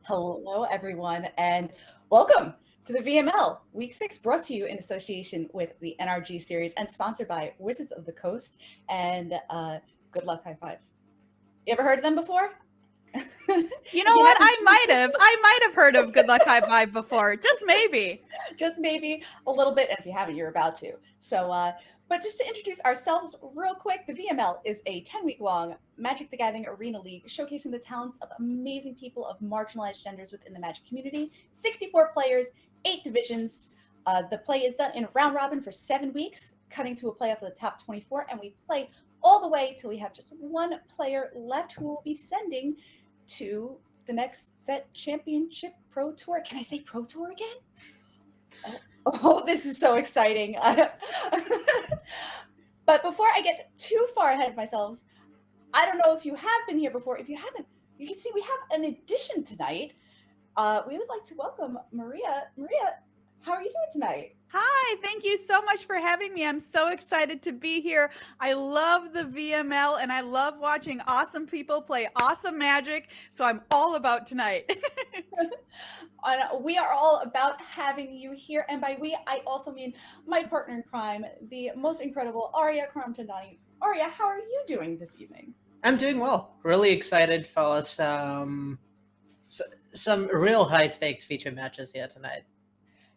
Hello, everyone, and welcome to the VML Week 6, brought to you in association with the NRG series and sponsored by Wizards of the Coast and Good Luck High Five. You ever heard of them before? You know what? I might have heard of Good Luck High Five before. Just maybe. Just maybe a little bit. And if you haven't, you're about to. So, but just to introduce ourselves real quick, the VML is a 10-week-long Magic the Gathering Arena League showcasing the talents of amazing people of marginalized genders within the Magic community. 64 players, 8 divisions. The play is done in round robin for 7 weeks, cutting to a playoff of the top 24, and we play all the way till we have just one player left who will be sending to the next set championship pro tour. Can I say pro tour again? Oh, this is so exciting. But before I get too far ahead of myself, I don't know if you have been here before. If you haven't, you can see we have an addition tonight. We would like to welcome Maria. Maria, how are you doing tonight? Hi, thank you so much for having me. I'm so excited to be here. I love the VML and I love watching awesome people play awesome Magic. So I'm all about tonight. We are all about having you here. And by we, I also mean my partner in crime, the most incredible Arya Karamchandani. Arya, how are you doing this evening? I'm doing well. Really excited for some real high stakes feature matches here tonight.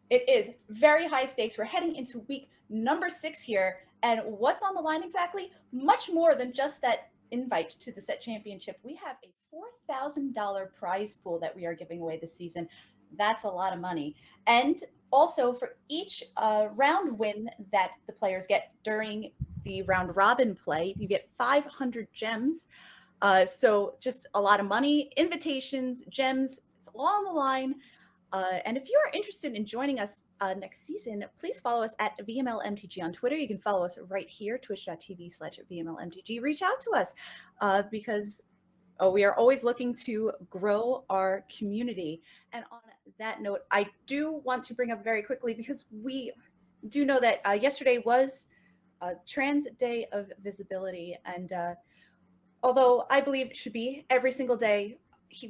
It is very high stakes. We're heading into week number 6 here. And what's on the line exactly? Much more than just that invite to the set championship. We have a $4,000 prize pool that we are giving away this season. That's a lot of money. And also for each round win that the players get during the round robin play, you get 500 gems. So just a lot of money, invitations, gems, it's all on the line. And if you are interested in joining us next season, please follow us at VMLMTG on Twitter. You can follow us right here, twitch.tv/VMLMTG. Reach out to us because we are always looking to grow our community. And on that note, I do want to bring up very quickly, because we do know that yesterday was Trans Day of Visibility. And although I believe it should be every single day,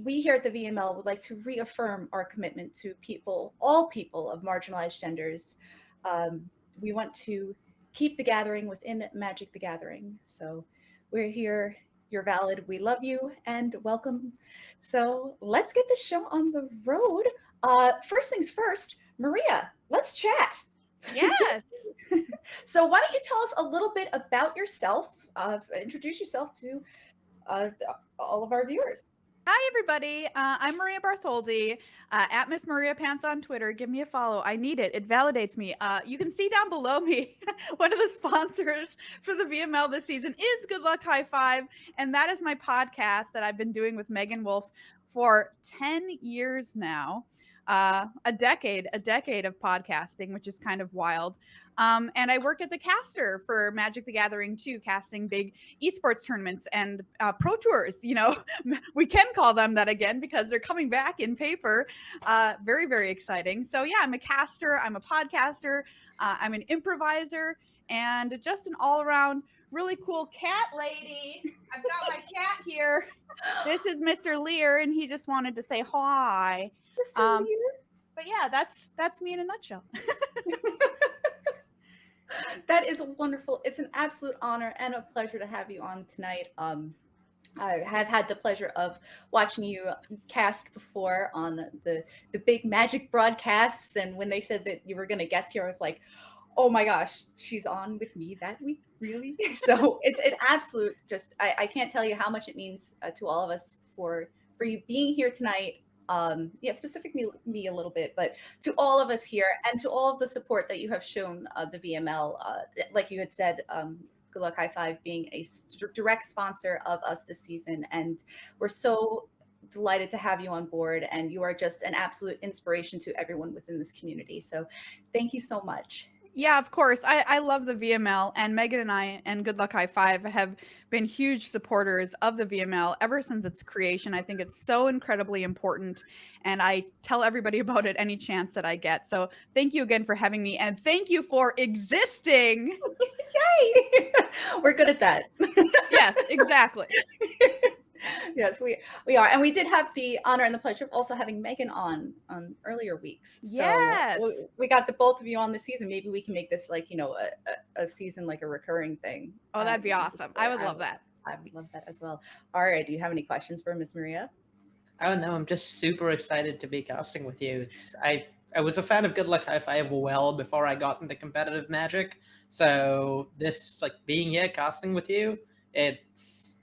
we here at the VML would like to reaffirm our commitment to all people of marginalized genders. We want to keep the gathering within Magic the Gathering. So we're here, you're valid, we love you, and welcome. So let's get this show on the road. First things first, Maria, let's chat. Yes. So why don't you tell us a little bit about yourself, introduce yourself to all of our viewers. Hi, everybody. I'm Maria Bartholdi, at Miss Maria Pants on Twitter. Give me a follow. I need it. It validates me. You can see down below me, one of the sponsors for the VML this season is Good Luck High Five. And that is my podcast that I've been doing with Megan Wolf for 10 years now. A decade of podcasting, which is kind of wild. And I work as a caster for Magic the Gathering too, casting big esports tournaments and pro tours. You know, we can call them that again because they're coming back in paper. Very, very exciting. So yeah, I'm a caster, I'm a podcaster, I'm an improviser, and just an all-around really cool cat lady. I've got my cat here. This is Mr. Lear, and he just wanted to say hi. But yeah, that's me in a nutshell. That is wonderful. It's an absolute honor and a pleasure to have you on tonight. I have had the pleasure of watching you cast before on the big Magic broadcasts, and when they said that you were going to guest here, I was like, oh my gosh, she's on with me that week, really? So it's an absolute, just I can't tell you how much it means to all of us for you being here tonight. Specifically me a little bit, but to all of us here and to all of the support that you have shown the VML, like you had said, Good Luck High Five being a direct sponsor of us this season. And we're so delighted to have you on board, and you are just an absolute inspiration to everyone within this community. So thank you so much. Yeah, of course. I love the VML, and Megan and I and Good Luck High Five have been huge supporters of the VML ever since its creation. I think it's so incredibly important, and I tell everybody about it any chance that I get. So thank you again for having me, and thank you for existing. Yay! We're good at that. Yes, exactly. Yes, we are. And we did have the honor and the pleasure of also having Megan on earlier weeks. Yes. So we got the both of you on this season. Maybe we can make this like, a season, like a recurring thing. Oh, that'd be awesome. I would love that. I would love that as well. Arya, do you have any questions for Miss Maria? I don't know. I'm just super excited to be casting with you. I was a fan of Good Luck High Five well before I got into competitive Magic. So this, like, being here casting with you, it's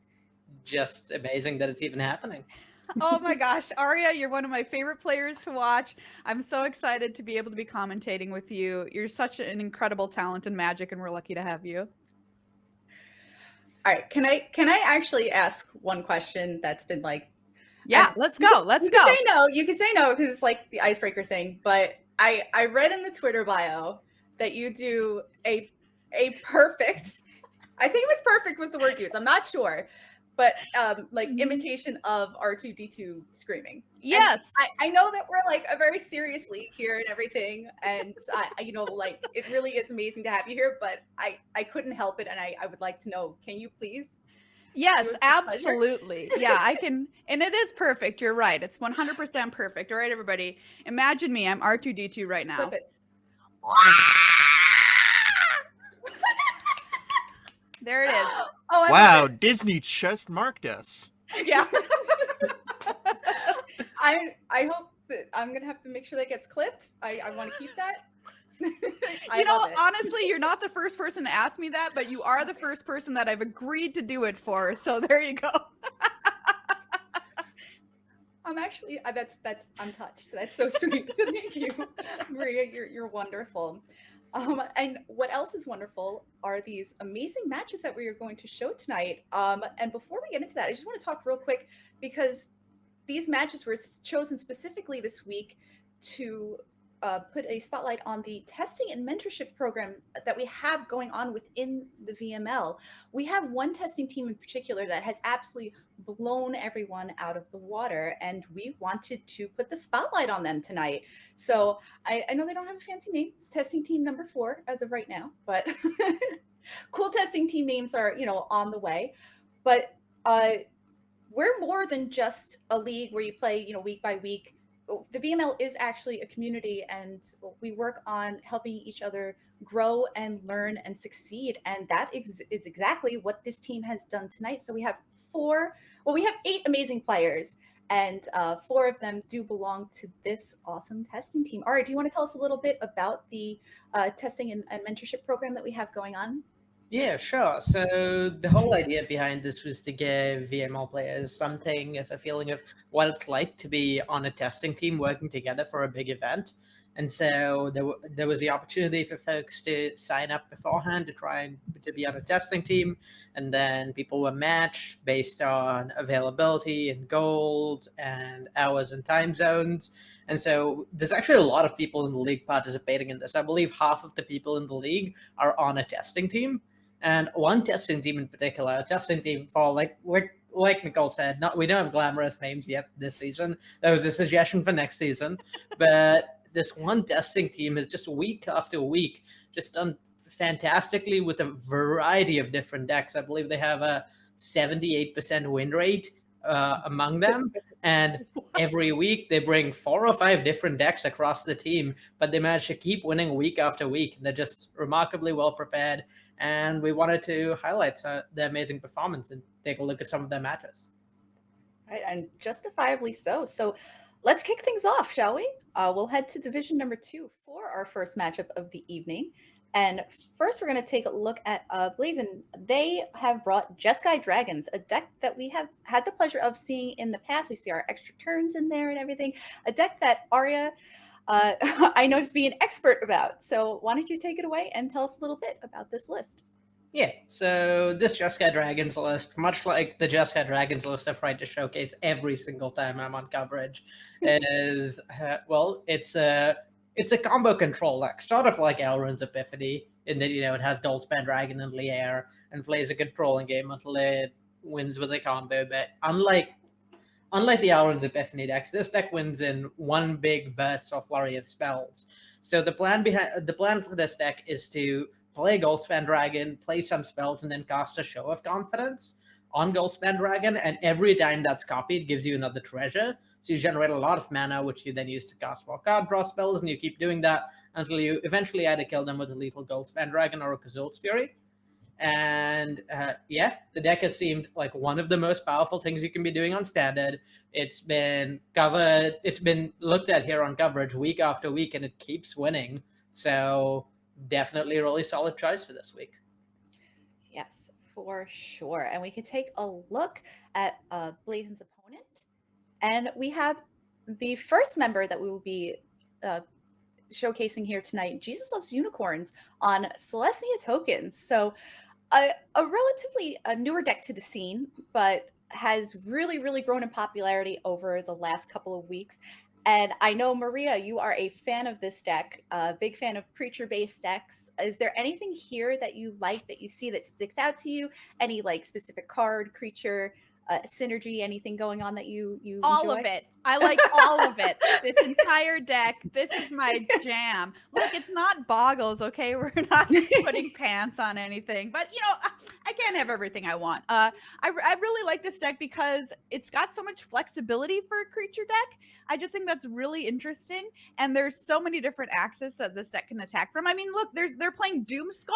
just amazing that it's even happening. Oh my gosh, Arya, you're one of my favorite players to watch. I'm so excited to be able to be commentating with you. You're such an incredible talent in Magic, and we're lucky to have you. All right, can I actually ask one question that's been like, yeah, let's go. Let's go. You can say no because it's like the icebreaker thing. But I read in the Twitter bio that you do a perfect, I think it was perfect with the word used, I'm not sure, but like imitation of R2D2 screaming. Yes. And I know that we're like a very serious league here and everything. And like it really is amazing to have you here, but I couldn't help it. And I would like to know, can you please? Yes, absolutely. Yeah, I can. And it is perfect. You're right. It's 100% perfect. All right, everybody. Imagine me. I'm R2D2 right now. Flip it. There it is. Oh, wow, Disney just marked us. Yeah. I hope that I'm going to have to make sure that gets clipped. I want to keep that. Honestly, you're not the first person to ask me that, but you are the first person that I've agreed to do it for. So there you go. I'm actually I'm touched. That's so sweet. Thank you, Maria. You're wonderful. And what else is wonderful are these amazing matches that we are going to show tonight. And before we get into that, I just want to talk real quick because these matches were chosen specifically this week to put a spotlight on the testing and mentorship program that we have going on within the VML. We have one testing team in particular that has absolutely blown everyone out of the water, and we wanted to put the spotlight on them tonight. So I know they don't have a fancy name. It's testing team number 4 as of right now, but cool testing team names are, on the way. But we're more than just a league where you play, week by week. The VML is actually a community, and we work on helping each other grow and learn and succeed. And that is exactly what this team has done tonight. So we have 8 amazing players, and 4 of them do belong to this awesome testing team. All right, do you want to tell us a little bit about the testing and mentorship program that we have going on? Yeah, sure. So the whole idea behind this was to give VML players something of a feeling of what it's like to be on a testing team working together for a big event. And so there was the opportunity for folks to sign up beforehand to try to be on a testing team. And then people were matched based on availability and gold and hours and time zones. And so there's actually a lot of people in the league participating in this. I believe half of the people in the league are on a testing team. And one testing team in particular, a testing team for like Nicole said, we don't have glamorous names yet this season. That was a suggestion for next season. But this one testing team has just week after week just done fantastically with a variety of different decks. I believe they have a 78% win rate among them. And every week they bring 4 or 5 different decks across the team, but they manage to keep winning week after week. They're just remarkably well prepared. And we wanted to highlight their amazing performance and take a look at some of their matches. Right, and justifiably so. So let's kick things off, shall we? We'll head to division number 2 for our first matchup of the evening. And first, we're going to take a look at Blazin. They have brought Jeskai Dragons, a deck that we have had the pleasure of seeing in the past. We see our extra turns in there and everything. A deck that Arya, I know to be an expert about. So why don't you take it away and tell us a little bit about this list? Yeah, so this Jeskai Dragons list, much like the Jeskai Dragons list I've tried to showcase every single time I'm on coverage, is, it's a combo control deck, sort of like Elrond's Epiphany, in that, it has Goldspan Dragon and Lier, and plays a controlling game until it wins with a combo. But unlike the Elrond's Epiphany decks, this deck wins in one big burst or flurry of spells. So the plan for this deck is to play Goldspan Dragon, play some spells, and then cast a Show of Confidence. on Goldspan Dragon, and every time that's copied gives you another treasure. So you generate a lot of mana, which you then use to cast more card draw spells, and you keep doing that until you eventually either kill them with a lethal Goldspan Dragon or a Kazul's Fury. And yeah, the deck has seemed like one of the most powerful things you can be doing on Standard. It's been covered, it's been looked at here on coverage week after week, and it keeps winning. So definitely a really solid choice for this week. Yes, for sure. And we can take a look at Blazen's opponent. And we have the first member that we will be showcasing here tonight, JesusLovesUnicorns on Selesnya tokens. So a relatively newer deck to the scene, but has really, really grown in popularity over the last couple of weeks. And I know, Maria, you are a fan of this deck, a big fan of creature-based decks. Is there anything here that you like, that you see that sticks out to you? Any like specific card, creature, synergy, anything going on that you All enjoy? of it. I like all of it. This entire deck. This is my jam. Look, it's not Boggles, okay? We're not putting pants on anything. But, you know, I can't have everything I want. I really like this deck because it's got so much flexibility for a creature deck. I just think that's really interesting. And there's so many different axes that this deck can attack from. I mean, look, they're playing Doomscar.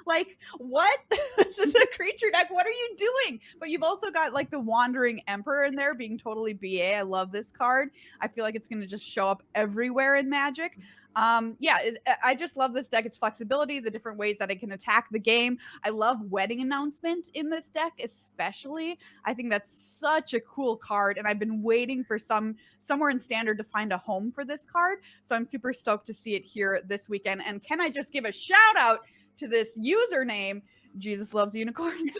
Like, what? This is a creature deck. What are you doing? But you've also got, like, the Wandering Emperor in there being totally BA. I love this card. I feel like it's going to just show up everywhere in Magic. I just love this deck. Its flexibility, the different ways that it can attack the game. I love Wedding Announcement in this deck, especially. I think that's such a cool card, and I've been waiting for somewhere in Standard to find a home for this card. So I'm super stoked to see it here this weekend. And can I just give a shout out to this username, JesusLovesUnicorns?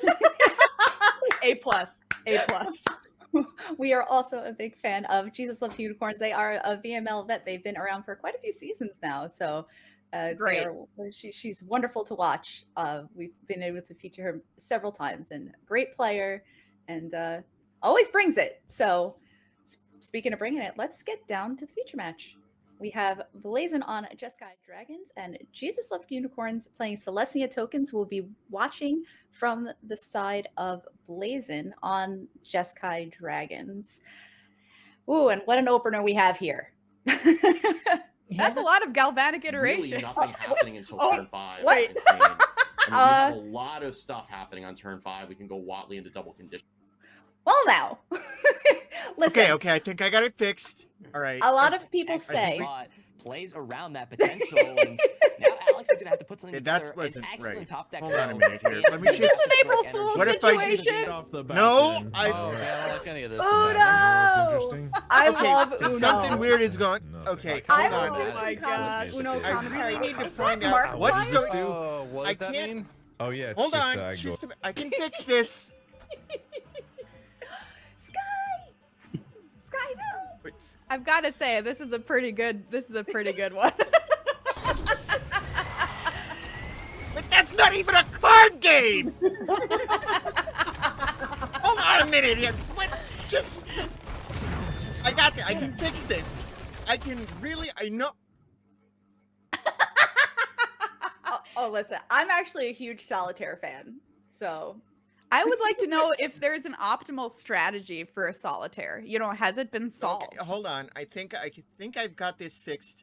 A+. We are also a big fan of JesusLovesUnicorns. They are a VML vet. They've been around for quite a few seasons now. So Great. She's wonderful to watch. We've been able to feature her several times, and great player, and always brings it. So speaking of bringing it, let's get down to the feature match. We have Blazin on Jeskai Dragons and JesusLovesUnicorns playing Selesnya tokens. We'll be watching from the side of Blazin on Jeskai Dragons. Ooh, and what an opener we have here. That's a lot of galvanic iteration. Really nothing happening until turn 5. what? Insane. I mean, we have a lot of stuff happening on turn 5. We can go Watley into double condition. Well, now, listen. Okay, I think I got it fixed. All right. A lot of people Excellent say spot. Plays around that potential, and now Alex is gonna have to put something That together. wasn't An excellent right. top deck. Hold on a row. minute here. Let me Is this just. an April Fool's What if I did- situation? No, I. Oh, yeah, I don't like any of this. Uno! It's interesting. I Okay, love Uno. something weird is going. No, Okay, I hold will on. do Oh my some God. Uno I I commentary. really need to Is find that Mark out what's Flyers? going. Oh, what does I that can't- mean? Oh yeah. It's Hold just, on, Aggro. just I can fix this. Sky knows. Wait, I've got to say, this is a pretty good one. But that's not even a card game. Hold on a minute here. What? Just. I got this. I can fix this. I can really. I know. Oh, listen, I'm actually a huge Solitaire fan. So I would like to know if there's an optimal strategy for a solitaire. You know, has it been solved? Okay, hold on. I think I've got this fixed.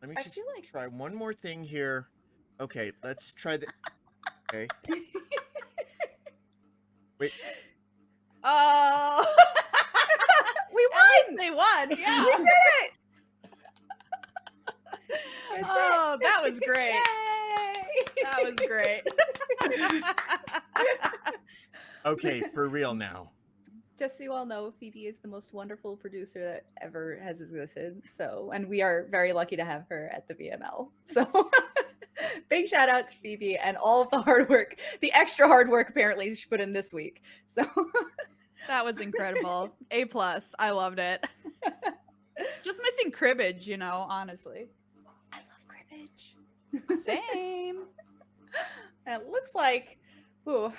Let me I just feel like- try one more thing here. Okay, let's try the. Okay. Wait. Oh, we at won. least they won. Yeah. We did it. Oh, that was great. Yay. That was great. Okay, for real now. Just so you all know, Phoebe is the most wonderful producer that ever has existed. So, and we are very lucky to have her at the VML. So, big shout out to Phoebe and all of the hard work, the extra hard work apparently she put in this week. So, That was incredible. A+. I loved it. Just missing cribbage, you know, honestly. I love cribbage. Same. And it looks like both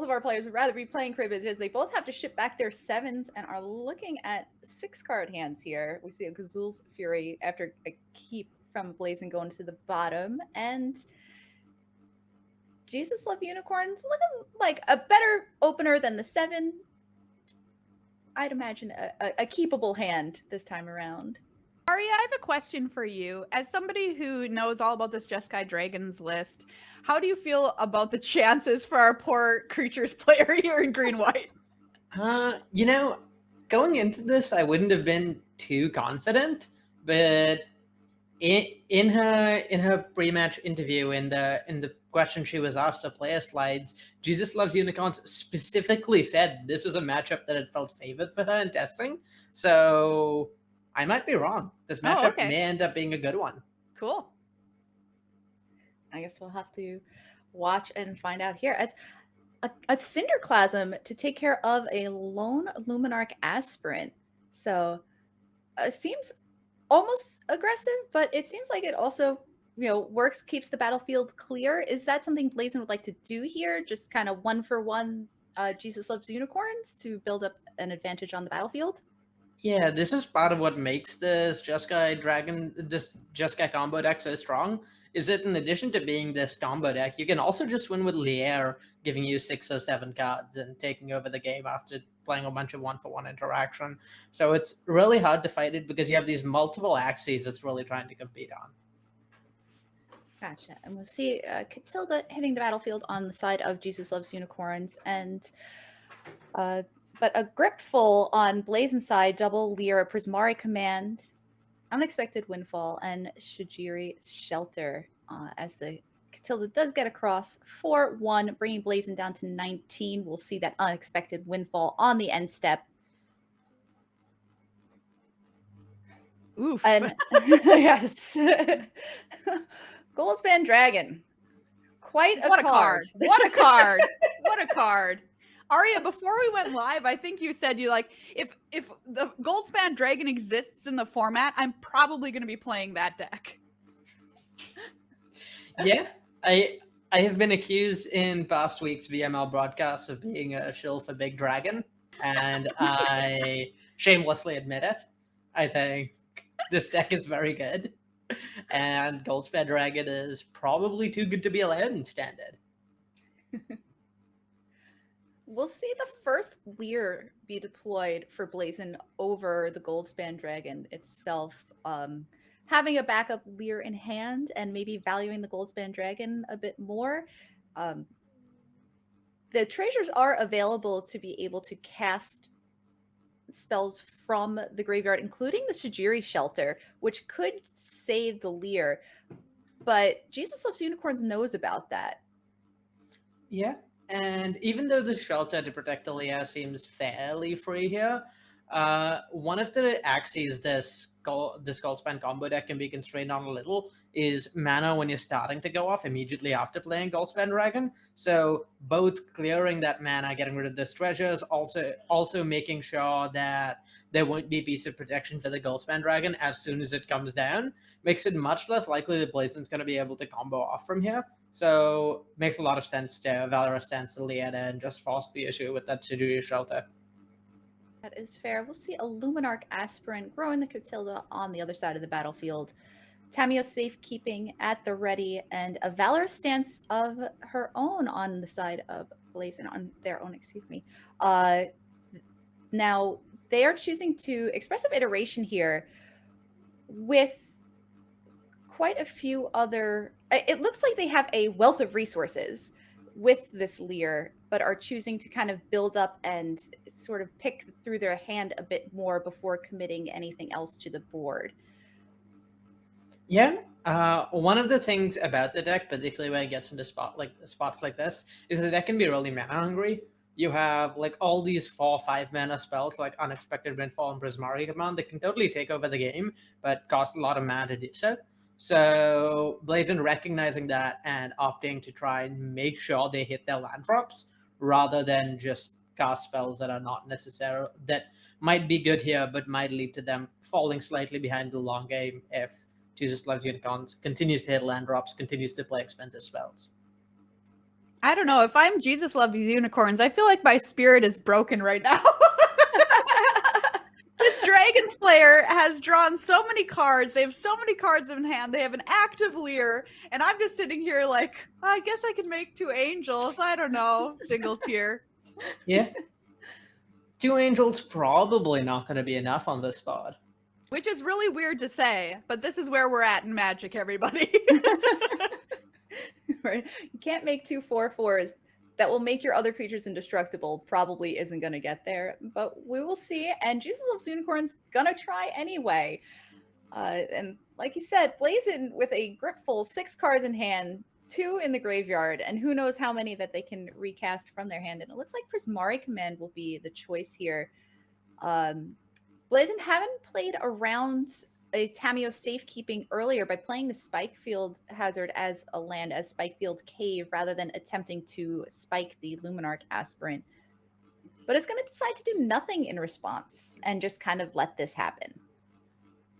of our players would rather be playing cribbage, as they both have to ship back their 7s and are looking at 6-card hands here. We see a Kazul's Fury after a keep from Blazing going to the bottom, and Jesus Love Unicorns looking like a better opener than the 7. I'd imagine a keepable hand this time around. Arya, I have a question for you. As somebody who knows all about this Jeskai Dragons list, how do you feel about the chances for our poor creatures player here in green-white? You know, going into this, I wouldn't have been too confident, but in her pre-match interview, in the question she was asked for player slides, Jesus Loves Unicorns specifically said this was a matchup that had felt favored for her in testing. So I might be wrong. This matchup may end up being a good one. Cool. I guess we'll have to watch and find out here. As a Cinderclasm to take care of a lone Luminarch aspirant. So seems almost aggressive, but it seems like it also, works, keeps the battlefield clear. Is that something Blazin would like to do here? Just kind of 1-for-1 Jesus Loves Unicorns to build up an advantage on the battlefield? Yeah, this is part of what makes this Jeskai combo deck so strong, is that in addition to being this combo deck, you can also just win with Lier, giving you 6 or 7 cards and taking over the game after playing a bunch of 1-for-1 interaction. So it's really hard to fight it because you have these multiple axes it's really trying to compete on. Gotcha. And we'll see Catilda hitting the battlefield on the side of Jesus Loves Unicorns, and but a Gripful on Blazin's side, double Lyra Prismari command, unexpected windfall, and Shajiri Shelter as the Catilda does get across 4-1, bringing Blazin down to 19. We'll see that unexpected windfall on the end step. Oof. And yes. Goldspan Dragon. Quite a card. What a card. What a card. Arya, before we went live, I think you said if the Goldspan Dragon exists in the format, I'm probably going to be playing that deck. Yeah, I have been accused in past weeks' VML broadcasts of being a shill for Big Dragon, and I shamelessly admit it. I think this deck is very good, and Goldspan Dragon is probably too good to be allowed in Standard. We'll see the first Leer be deployed for Blazin over the Goldspan Dragon itself. Having a backup Leer in hand and maybe valuing the Goldspan Dragon a bit more. The treasures are available to be able to cast spells from the graveyard, including the Shajiri Shelter, which could save the Leer. But Jesus Loves Unicorns knows about that. Yeah. And even though the shelter to protect the Leia seems fairly free here, one of the axes this Goldspan combo deck can be constrained on a little is mana when you're starting to go off immediately after playing Goldspan Dragon. So both clearing that mana, getting rid of those treasures, also making sure that there won't be a piece of protection for the Goldspan Dragon as soon as it comes down, makes it much less likely that Blazin's going to be able to combo off from here. So makes a lot of sense to Valorous Stance to Lieta and just force the issue with that Shajiri Shelter. That is fair. We'll see a Luminarch Aspirant growing the Catilda on the other side of the battlefield. Tamio safekeeping at the ready, and a Valorous Stance of her own on the side of Blazin, on their own, excuse me. Now, they are choosing to Expressive Iteration here with quite a few other... It looks like they have a wealth of resources with this Leer, but are choosing to kind of build up and sort of pick through their hand a bit more before committing anything else to the board. Yeah, one of the things about the deck, particularly when it gets into spots like this, is the deck can be really mana hungry. You have like all these 4-5 mana spells like Unexpected Windfall and Prismari Command that can totally take over the game, but cost a lot of mana to do so. So Blazin recognizing that and opting to try and make sure they hit their land drops rather than just cast spells that are not necessary, that might be good here, but might lead to them falling slightly behind the long game if Jesus Loves Unicorns continues to hit land drops, continues to play expensive spells. I don't know. If I'm Jesus Loves Unicorns, I feel like my spirit is broken right now. This Dragons player has drawn so many cards. They have so many cards in hand. They have an active Leer, and I'm just sitting here like, I guess I can make 2 angels. I don't know, single tier. Yeah. 2 angels probably not going to be enough on this spot. Which is really weird to say, but this is where we're at in Magic, everybody. Right? You can't make 2 4/4s that will make your other creatures indestructible. Probably isn't going to get there, but we will see. And JesusLovesUnicorns gonna try anyway. And like you said, Blazin with a gripful 6 cards in hand, 2 in the graveyard, and who knows how many that they can recast from their hand. And it looks like Prismari Command will be the choice here. Blazin haven't played around a Tamiyo safekeeping earlier by playing the Spikefield Hazard as a land, as Spikefield Cave, rather than attempting to spike the Luminarch Aspirant. But it's going to decide to do nothing in response and just kind of let this happen.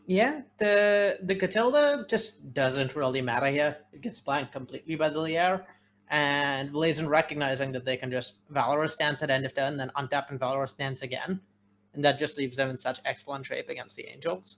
Yeah, the Catilda just doesn't really matter here. It gets blanked completely by the Lier. And Blazin recognizing that they can just Valorous Stance at end of turn, then untap and Valorous Stance again. And that just leaves them in such excellent shape against the Angels.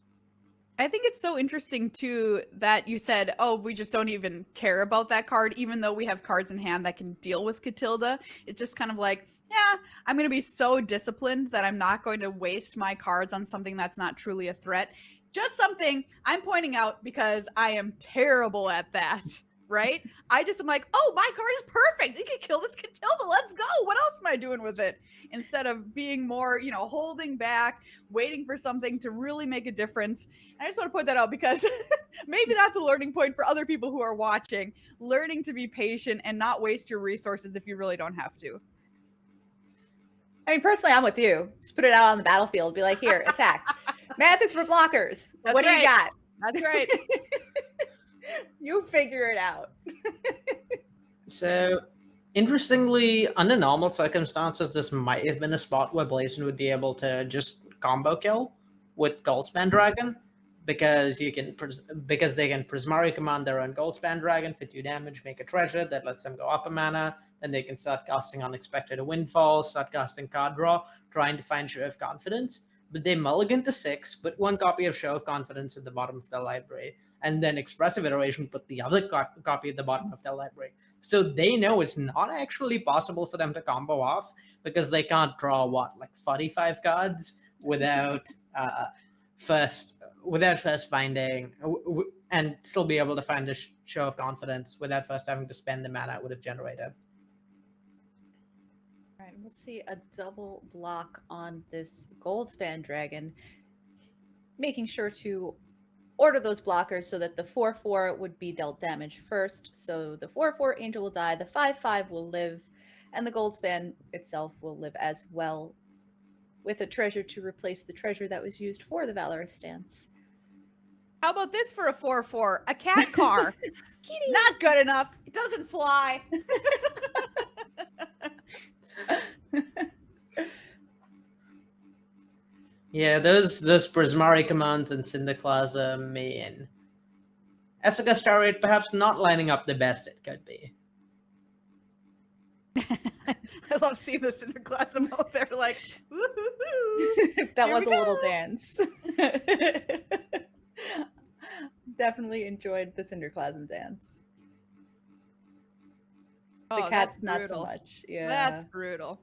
I think it's so interesting, too, that you said, oh, we just don't even care about that card, even though we have cards in hand that can deal with Catilda. It's just kind of like, yeah, I'm going to be so disciplined that I'm not going to waste my cards on something that's not truly a threat. Just something I'm pointing out because I am terrible at that, right? I just am like, oh, my card is perfect. It can kill this Catilda. Let's go. What else am I doing with it? Instead of being more, holding back, waiting for something to really make a difference. And I just want to point that out because maybe that's a learning point for other people who are watching. Learning to be patient and not waste your resources if you really don't have to. I mean, personally, I'm with you. Just put it out on the battlefield. Be like, here, attack. Math is for blockers. That's what do right. you got? That's right. You figure it out. So, interestingly, under normal circumstances, this might have been a spot where Blazin would be able to just combo kill with Goldspan Dragon, because they can Prismari command their own Goldspan Dragon for 2 damage, make a treasure that lets them go up a mana, then they can start casting Unexpected Windfalls, start casting card draw, trying to find Show of Confidence. But they mulligan to 6, put 1 copy of Show of Confidence at the bottom of their library, and then Expressive Iteration put the other copy at the bottom of their library. So they know it's not actually possible for them to combo off, because they can't draw, 45 cards without first finding, and still be able to find a Show of Confidence without first having to spend the mana it would have generated. All right, we'll see a double block on this Goldspan Dragon, making sure to order those blockers so that the 4/4 would be dealt damage first. So the 4/4 Angel will die, the 5/5 will live, and the Goldspan itself will live as well, with a treasure to replace the treasure that was used for the Valorous Stance. How about this for a 4/4? A cat car. Not good enough. It doesn't fly. Yeah, those Prismari commands and Cinderclasm mean Essica Starrate perhaps not lining up the best it could be. I love seeing the Cinderclasm out there like, woo-hoo-hoo. That Here was a we little go. dance. Definitely enjoyed the Cinderclasm dance. The Oh, cat's that's not brutal. so much. Yeah. That's brutal.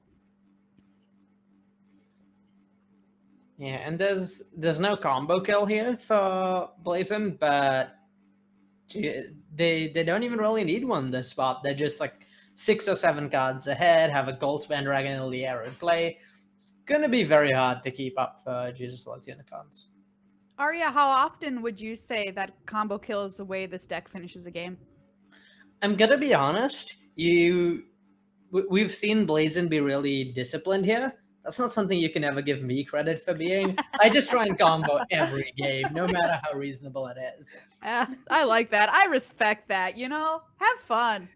Yeah, and there's no combo kill here for Blazin, but they don't even really need one this spot. They're just like 6 or 7 cards ahead, have a Goldspan Dragon and Lier in play. It's gonna be very hard to keep up for JesusLovesUnicorns. Arya, how often would you say that combo kill is the way this deck finishes a game? I'm gonna be honest. We've seen Blazin be really disciplined here. That's not something you can ever give me credit for being. I just try and combo every game, no matter how reasonable it is. I like that. I respect that, Have fun.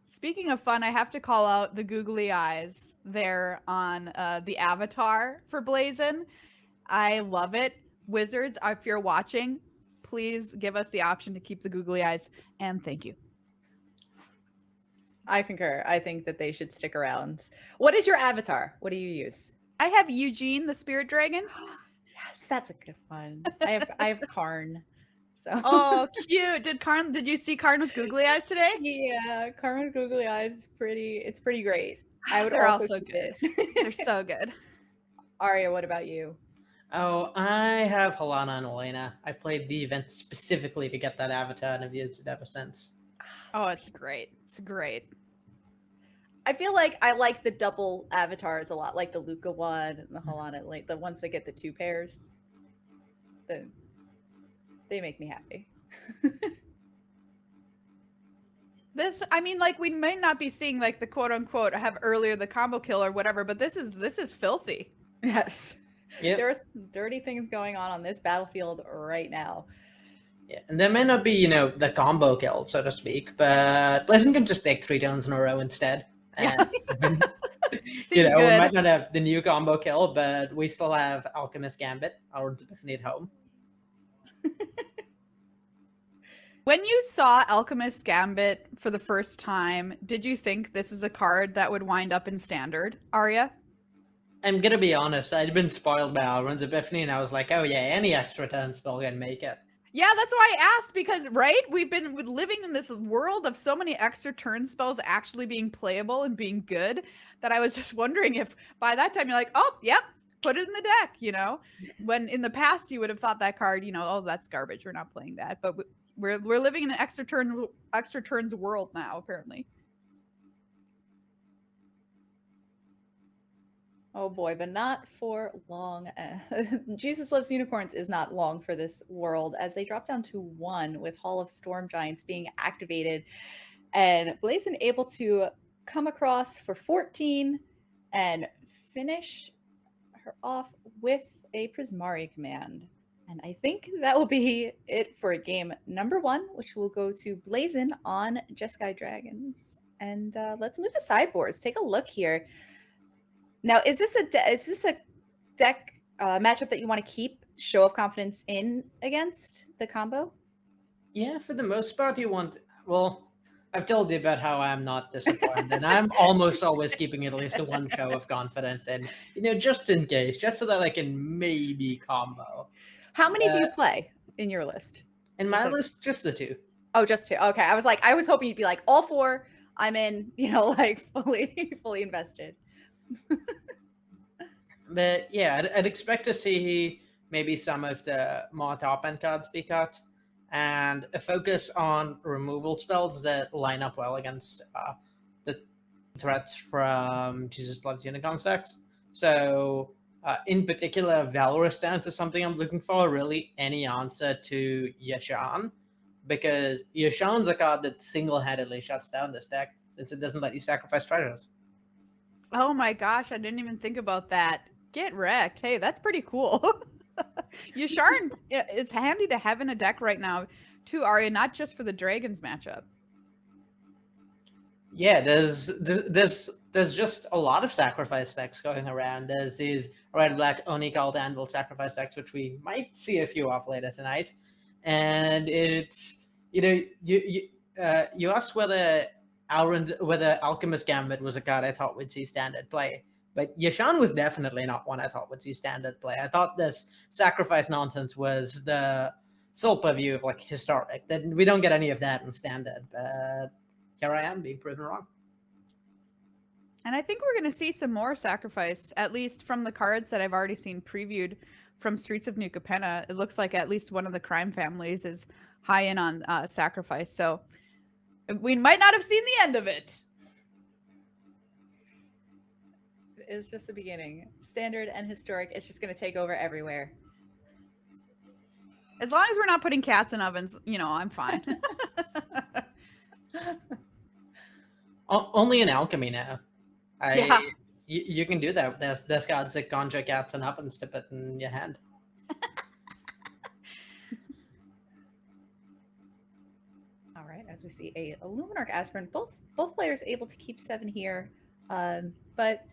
Speaking of fun, I have to call out the googly eyes there on the avatar for Blazin. I love it. Wizards, if you're watching, please give us the option to keep the googly eyes, and thank you. I concur. I think that they should stick around. What is your avatar? What do you use? I have Eugene, the spirit dragon. Yes, that's a good one. I have Karn. So Oh, cute. Did you see Karn with googly eyes today? yeah, Karn with googly eyes is it's pretty great. I would They're also also keep good. it. They're so good. Arya, what about you? Oh, I have Helena and Elena. I played the event specifically to get that avatar and have used it ever since. Oh, it's great. It's great. I feel like I like the double avatars a lot, like the Luca one and the Helena, like the ones that get the 2 pairs. They make me happy. I mean, like, we may not be seeing like the quote unquote have earlier the combo kill or whatever, but this is filthy. Yes. Yep. There's dirty things going on this battlefield right now. Yeah, and there may not be, the combo kill, so to speak, but Blazing can just take 3 turns in a row instead. And, Seems we good. might not have the new combo kill, but we still have Alchemist Gambit, our Epiphany at home. When you saw Alchemist Gambit for the first time, did you think this is a card that would wind up in Standard, Arya? I'm gonna be honest, I'd been spoiled by Alrund's Epiphany, and I was like, oh yeah, any extra turn spell can make it. Yeah, that's why I asked, because, right, we've been living in this world of so many extra turn spells actually being playable and being good that I was just wondering if by that time you're like, oh, yep, put it in the deck, when in the past you would have thought that card, oh, that's garbage, we're not playing that. But we're living in an extra turns world now, apparently. Oh boy, but not for long. Jesus Loves Unicorns is not long for this world, as they drop down to 1 with Hall of Storm Giants being activated, and Blazin able to come across for 14 and finish her off with a Prismari command. And I think that will be it for game number 1, which will go to Blazin on Jeskai Dragons. And let's move to sideboards. Take a look here. Now, is this a deck matchup that you want to keep Show of Confidence in against the combo? Yeah, for the most part, you want. Well, I've told you about how I'm not disappointed, and I'm almost always keeping at least 1 Show of Confidence, and just in case, just so that I can maybe combo. How many do you play in your list? In my list, just the 2. Oh, just 2. Okay, I was hoping you'd be like all 4. I'm in, like fully invested. But yeah, I'd expect to see maybe some of the more top-end cards be cut, and a focus on removal spells that line up well against the threats from Jesus Loves Unicorns decks. So, in particular, Valorous Stance is something I'm looking for, really any answer to Yashan, because Yashan's a card that single-handedly shuts down this deck, since it doesn't let you sacrifice treasures. Oh my gosh, I didn't even think about that. Get wrecked. Hey, that's pretty cool. Yasharn is handy to have in a deck right now, too, Arya, not just for the Dragons matchup. Yeah, there's just a lot of sacrifice decks going around. There's these red-black Oni Cult Anvil sacrifice decks, which we might see a few of later tonight. And it's, you asked whether Alchemist Gambit was a card I thought would see standard play. But Yashan was definitely not one I thought would see standard play. I thought this sacrifice nonsense was the sole purview of historic. That we don't get any of that in standard, but here I am being proven wrong. And I think we're going to see some more sacrifice, at least from the cards that I've already seen previewed from Streets of New Capenna. It looks like at least one of the crime families is high in on sacrifice. So we might not have seen the end of it. It's just the beginning. Standard and historic, it's just going to take over everywhere. As long as we're not putting cats in ovens, I'm fine. Only in alchemy now. Yeah. You can do that. There's cards that conjure cats and ovens to put in your hand. All right, as we see a Luminarch Aspirant, both players able to keep 7 here, but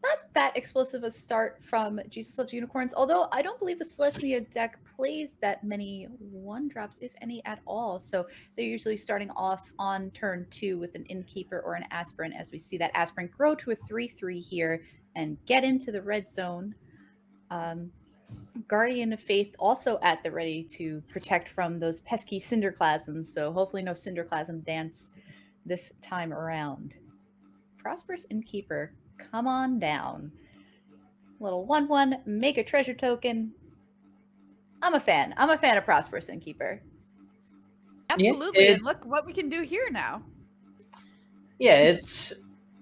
not that explosive a start from Jesus Loves Unicorns, although I don't believe the Selesnya deck plays that many 1-drops, if any at all. So they're usually starting off on turn 2 with an Innkeeper or an Aspirant, as we see that Aspirant grow to a 3/3 here and get into the red zone. Guardian of Faith also at the ready to protect from those pesky Cinderclasms, so hopefully no Cinderclasm dance this time around. Prosperous Innkeeper, come on down. Little 1/1, make a treasure token. I'm a fan. I'm a fan of Prosperous Innkeeper. Absolutely. Yeah, And look what we can do here now. Yeah,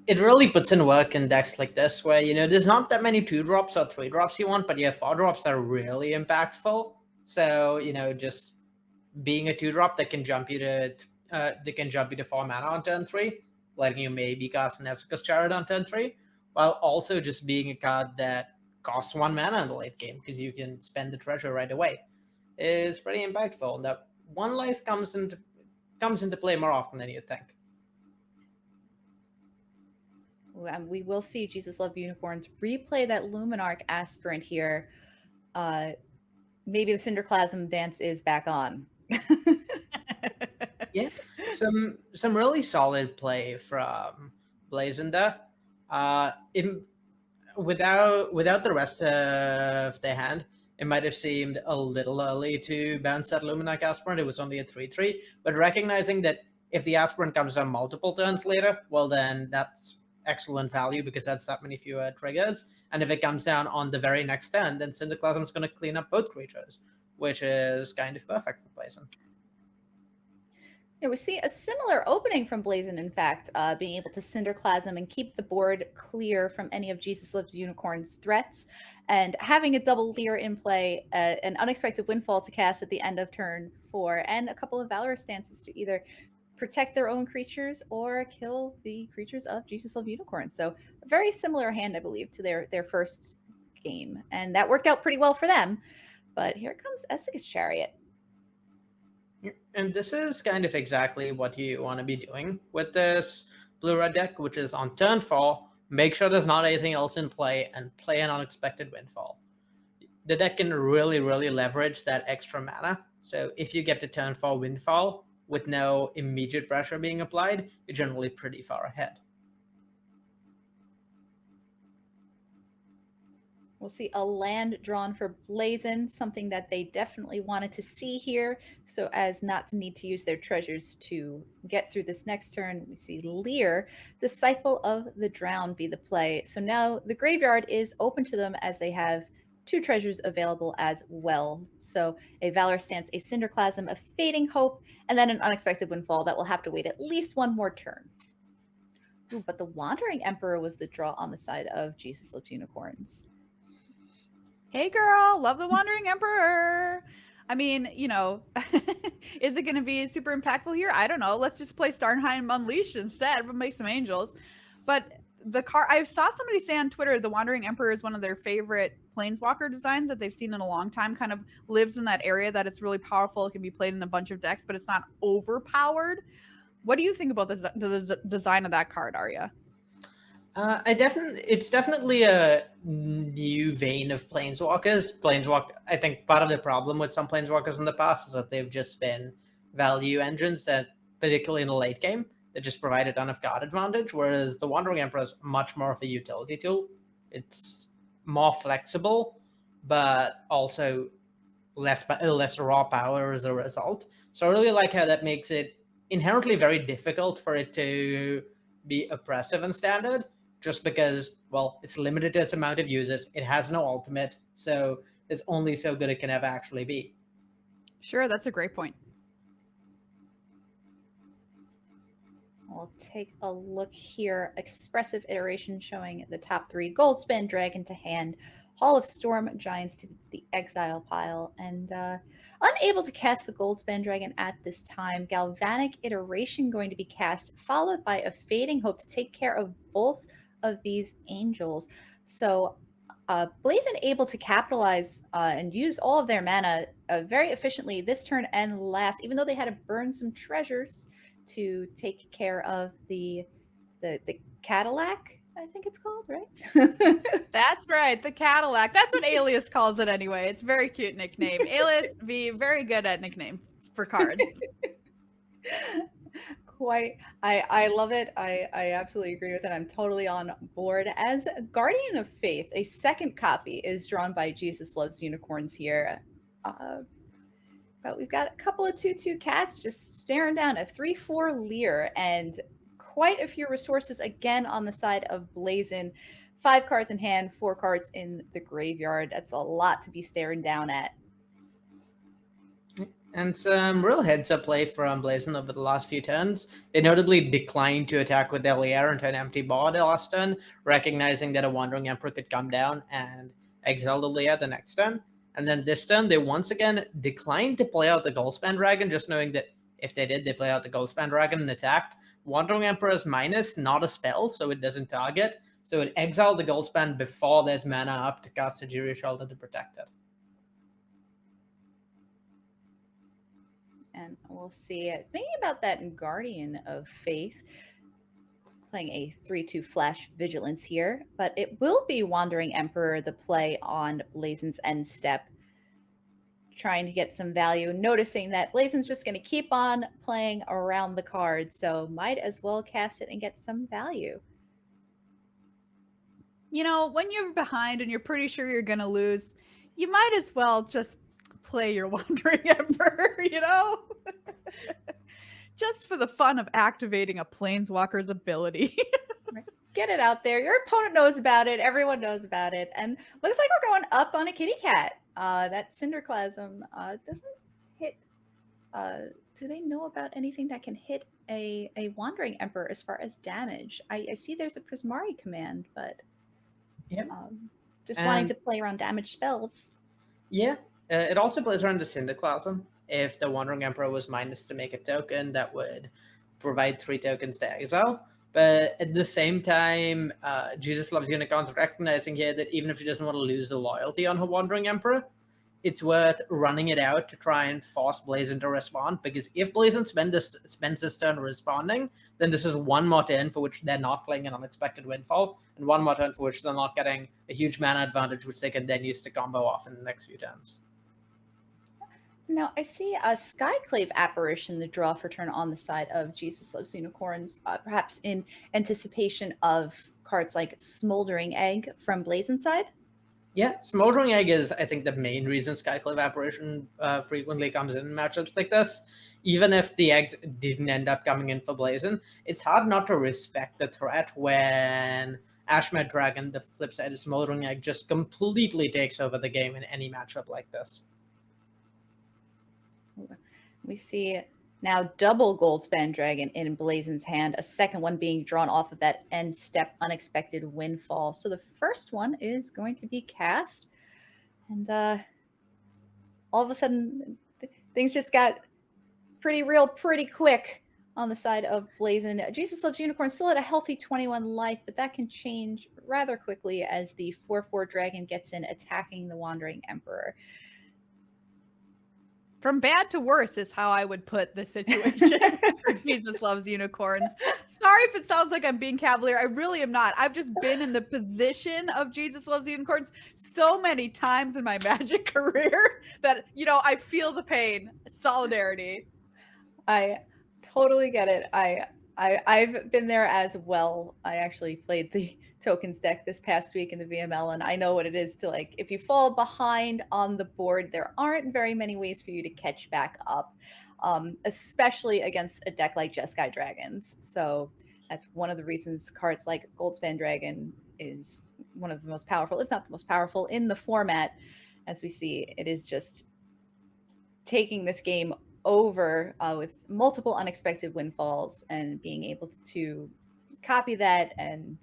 it really puts in work in decks like this where, there's not that many 2-drops or 3-drops you want, but 4-drops are really impactful. So, just being a 2-drop that can jump you to 4 mana on turn 3, letting you maybe cast an Esper Chariot on turn 3, while also just being a card that costs 1 mana in the late game because you can spend the treasure right away, is pretty impactful. And that 1 life comes into play more often than you think. We will see Jesus Love Unicorns replay that Luminarch Aspirant here. Maybe the Cinderclasm dance is back on. Yeah, some really solid play from Blazin there. Without the rest of their hand, it might have seemed a little early to bounce that Luminarch Aspirant. It was only a 3/3, but recognizing that if the Aspirant comes down multiple turns later, well then that's excellent value because that's that many fewer triggers. And if it comes down on the very next turn, then Cinderclasm is going to clean up both creatures, which is kind of perfect for Blazin. Yeah, we see a similar opening from Blazin, in fact, being able to Cinderclasm and keep the board clear from any of Jesus Loves Unicorns' threats, and having a double Leer in play, an unexpected windfall to cast at the end of turn 4, and a couple of Valorous stances to either protect their own creatures or kill the creatures of Jesus Love Unicorns. So a very similar hand, I believe, to their first game, and that worked out pretty well for them. But here comes Esper Chariot. And this is kind of exactly what you want to be doing with this blue-red deck, which is on turn 4, make sure there's not anything else in play, and play an unexpected windfall. The deck can really, really leverage that extra mana. So if you get to turn 4 windfall with no immediate pressure being applied, you're generally pretty far ahead. We'll see a land drawn for Blazin, something that they definitely wanted to see here, so as not to need to use their treasures to get through this next turn. We see Leer, Disciple of the Drowned, be the play. So now the graveyard is open to them as they have 2 treasures available as well. So a Valor Stance, a Cinderclasm, a Fading Hope, and then an Unexpected Windfall that will have to wait at least 1 more turn. Ooh, but the Wandering Emperor was the draw on the side of Jesus Loves Unicorns. Hey girl, love the Wandering Emperor. I mean, is it going to be super impactful here? I don't know. Let's just play Starnheim Unleashed instead, but make some angels. But the card, I saw somebody say on Twitter, the Wandering Emperor is one of their favorite Planeswalker designs that they've seen in a long time. Kind of lives in that area that it's really powerful. It can be played in a bunch of decks, but it's not overpowered. What do you think about the design of that card, Arya? It's definitely a new vein of Planeswalkers. I think part of the problem with some Planeswalkers in the past is that they've just been value engines that, particularly in the late game, that just provide a ton of card advantage, whereas the Wandering Emperor is much more of a utility tool. It's more flexible, but also less raw power as a result. So I really like how that makes it inherently very difficult for it to be oppressive in Standard, just because, well, it's limited to its amount of uses. It has no ultimate, so it's only so good it can ever actually be. Sure, that's a great point. We'll take a look here. Expressive iteration showing the top 3. Goldspan Dragon to hand. Hall of Storm Giants to the exile pile. And unable to cast the Goldspan Dragon at this time. Galvanic Iteration going to be cast, followed by a Fading Hope to take care of both of these angels. So Blazin able to capitalize and use all of their mana very efficiently this turn and last, even though they had to burn some treasures to take care of the Cadillac. I think it's called, right? That's right, the Cadillac. That's what Alias calls it anyway. It's a very cute nickname. Alias be very good at nicknames for cards. Quite. I love it. I absolutely agree with it. I'm totally on board. As Guardian of Faith, a second copy is drawn by Jesus Loves Unicorns here. But we've got a couple of 2/2 cats just staring down a 3/4 Leer and quite a few resources again on the side of Blazon. 5 cards in hand, 4 cards in the graveyard. That's a lot to be staring down at. And some real heads-up play from Blazon over the last few turns. They notably declined to attack with their Leer into an empty board last turn, recognizing that a Wandering Emperor could come down and exile the Leer the next turn. And then this turn, they once again declined to play out the Goldspan Dragon, just knowing that if they did, they play out the Goldspan Dragon and attacked. Wandering Emperor is minus, not a spell, so it doesn't target. So it exiled the Goldspan before there's mana up to cast a Jury Shoulder to protect it. And we'll see. Thinking about that in Guardian of Faith, playing a 3/2 flash vigilance here, but it will be Wandering Emperor the play on Blazon's end step, trying to get some value, noticing that Blazon's just going to keep on playing around the card, so might as well cast it and get some value. You know, when you're behind and you're pretty sure you're going to lose, you might as well just play your Wandering Emperor, you know? Just for the fun of activating a Planeswalker's ability. Get it out there. Your opponent knows about it. Everyone knows about it. And looks like we're going up on a kitty cat. That Cinderclasm doesn't hit. Do they know about anything that can hit a Wandering Emperor as far as damage? I see there's a Prismari command, but Yep. Just wanting to play around damage spells. Yeah. It also plays around the Cinderclasm. If the Wandering Emperor was minus to make a token, that would provide 3 tokens to exile. But at the same time, Jesus Loves Unicorns recognizing here that even if she doesn't want to lose the loyalty on her Wandering Emperor, it's worth running it out to try and force Blazon to respond. Because if Blazon spends this turn responding, then this is one more turn for which they're not playing an unexpected windfall, and one more turn for which they're not getting a huge mana advantage, which they can then use to combo off in the next few turns. Now, I see a Skyclave Apparition, the draw for turn on the side of Jesus Loves Unicorns, perhaps in anticipation of cards like Smoldering Egg from Blazon's side. Yeah, Smoldering Egg is, I think, the main reason Skyclave Apparition frequently comes in matchups like this. Even if the eggs didn't end up coming in for Blazon, it's hard not to respect the threat when Ashmad Dragon, the flip side of Smoldering Egg, just completely takes over the game in any matchup like this. We see now double Goldspan Dragon in Blazon's hand, a second one being drawn off of that end step unexpected windfall. So the first one is going to be cast, and all of a sudden things just got pretty real pretty quick on the side of Blazon. Jesus Loves Unicorn still at a healthy 21 life, but that can change rather quickly as the 4/4 dragon gets in, attacking the Wandering Emperor. From bad to worse is how I would put the situation for Jesus Loves Unicorns. Sorry if it sounds like I'm being cavalier. I really am not. I've just been in the position of Jesus Loves Unicorns so many times in my Magic career that, you know, I feel the pain. Solidarity. I totally get it. I've been there as well. I actually played the tokens deck this past week in the VML, and I know what it is to, like, if you fall behind on the board, there aren't very many ways for you to catch back up, especially against a deck like Jeskai Dragons. So that's one of the reasons cards like Goldspan Dragon is one of the most powerful, if not the most powerful, in the format. As we see, it is just taking this game over with multiple unexpected windfalls and being able to copy that and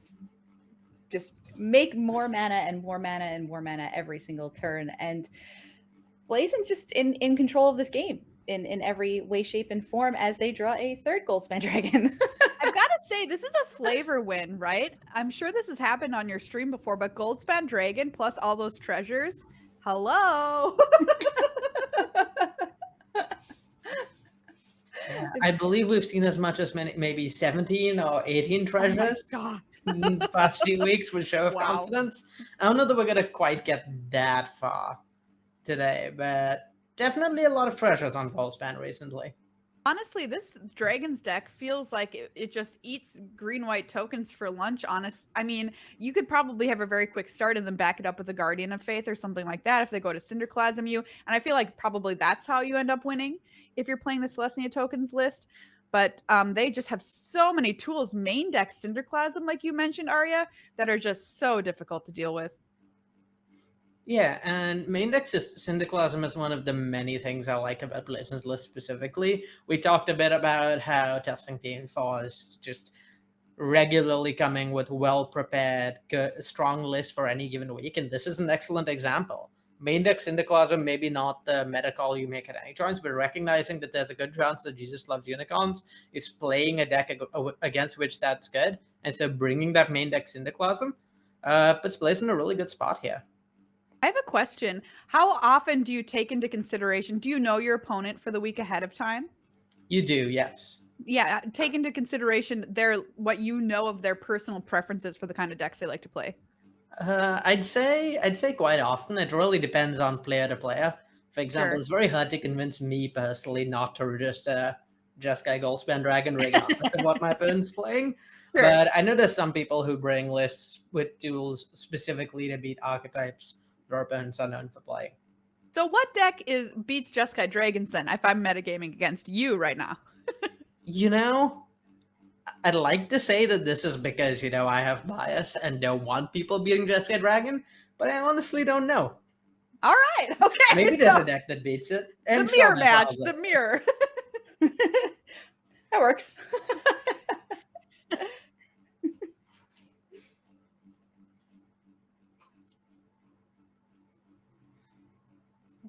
just make more mana and more mana and more mana every single turn. And Blazon's just in control of this game in every way, shape, and form as they draw a third Goldspan Dragon. I've got to say, this is a flavor win, right? I'm sure this has happened on your stream before, but Goldspan Dragon plus all those treasures, hello. I believe we've seen as much as maybe 17 or 18 treasures. Oh my God. in the past few weeks with show of Wow. confidence. I don't know that we're gonna quite get that far today, but definitely a lot of treasures on Goldspan recently. Honestly, this Dragons deck feels like it just eats green-white tokens for lunch, I mean, you could probably have a very quick start and then back it up with a Guardian of Faith or something like that if they go to Cinderclasm you. And I feel like probably that's how you end up winning if you're playing the Selesnya tokens list. But they just have so many tools, main deck Cinderclasm, like you mentioned, Arya, that are just so difficult to deal with. Yeah, and main deck Syndiclasm is one of the many things I like about Blazon's list specifically. We talked a bit about how Testing Team 4 is just regularly coming with well-prepared, strong list for any given week, and this is an excellent example. Main deck Syndiclasm, maybe not the meta call you make at any joints, but recognizing that there's a good chance that JesusLovesUnicorns is playing a deck against which that's good, and so bringing that main deck Syndiclasm puts Blazon in a really good spot here. I have a question. How often do you take into consideration, do you know your opponent for the week ahead of time? You do, yes. Yeah, take into consideration what you know of their personal preferences for the kind of decks they like to play. I'd say quite often. It really depends on player to player. For example, Sure. It's very hard to convince me personally not to just Jeskai Goldspan Dragon regardless of what my opponent's playing. Sure. But I know there's some people who bring lists with tools specifically to beat archetypes their opponents are known for playing. So what deck beats Jeskai Dragons then, if I'm metagaming against you right now? You know, I'd like to say that this is because, I have bias and don't want people beating Jeskai Dragon, but I honestly don't know. All right, okay. Maybe there's a deck that beats it. The mirror match, the mirror. That works.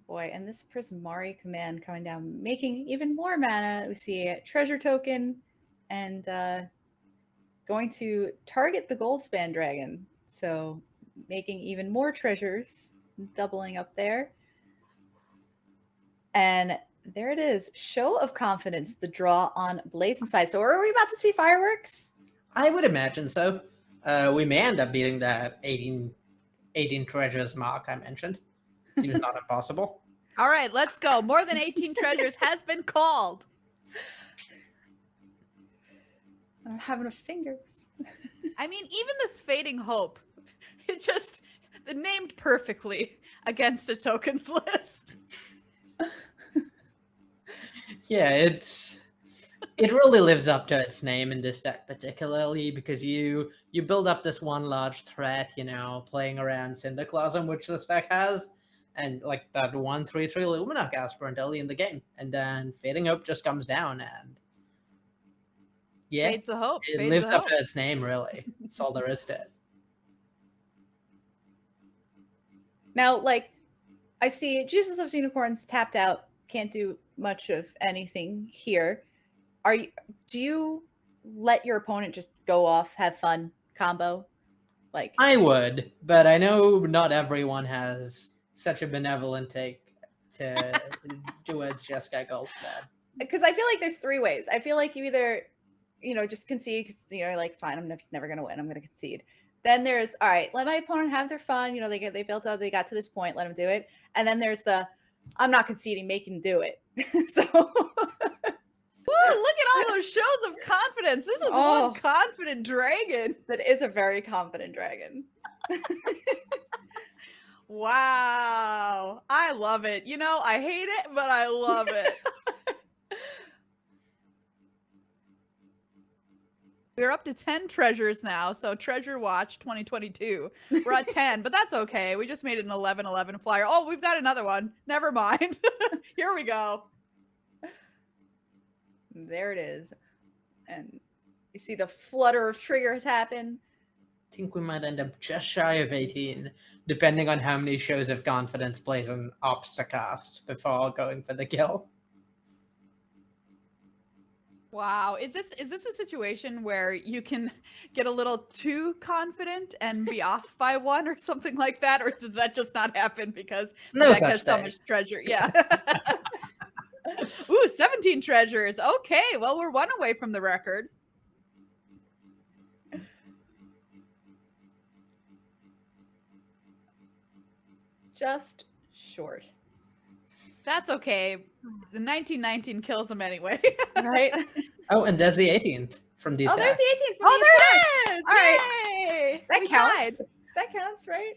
Boy, and this Prismari command coming down, making even more mana. We see a treasure token and going to target the Goldspan Dragon. So making even more treasures, doubling up there. And there it is. Show of confidence, the draw on Blazon's side. So are we about to see fireworks? I would imagine so. We may end up beating that 18 treasures mark I mentioned. Seems not impossible. All right, let's go. More than 18 treasures has been called. I don't have enough fingers. I mean, even this Fading Hope, it just named perfectly against a tokens list. Yeah, it really lives up to its name in this deck particularly because you build up this one large threat, playing around Cinderclasm, which this deck has, and like that 1/3/3 Luminarch aspirant early in the game, and then Fading Hope just comes down and Fades the hope. it Fades lives the up hope. to its name, really. That's all there is to it. Now, I see JesusLovesUnicorns tapped out, can't do much of anything here. Do you let your opponent just go off, have fun, combo? I would, but I know not everyone has such a benevolent take towards Jeskai Goldspan. Because I feel like there's three ways. I feel like you either, just concede because you're like, fine, I'm never going to win. I'm going to concede. Then there's, all right, let my opponent have their fun. They built out, they got to this point, let them do it. And then there's I'm not conceding, make them do it. So. Ooh, look at all those shows of confidence. This is one confident dragon. That is a very confident dragon. Wow. I love it. I hate it, but I love it. We're up to 10 treasures now, so Treasure Watch 2022. We're at 10, but that's okay. We just made it an 11-11 flyer. Oh, we've got another one. Never mind. Here we go. There it is. And you see the flutter of triggers happen. I think we might end up just shy of 18, depending on how many shows of confidence plays on Obstacast before going for the kill. Wow. Is this a situation where you can get a little too confident and be off by one or something like that? Or does that just not happen because the deck has so much treasure? Yeah. Ooh, 17 treasures. Okay, well, we're one away from the record. just short. That's okay. The 1919 kills him anyway. Right? Oh, and there's the 18th from the Oh, there's attack. the 18th. From Oh, the there attack. it is! All right. Yay! That We counts. tied. That counts, right?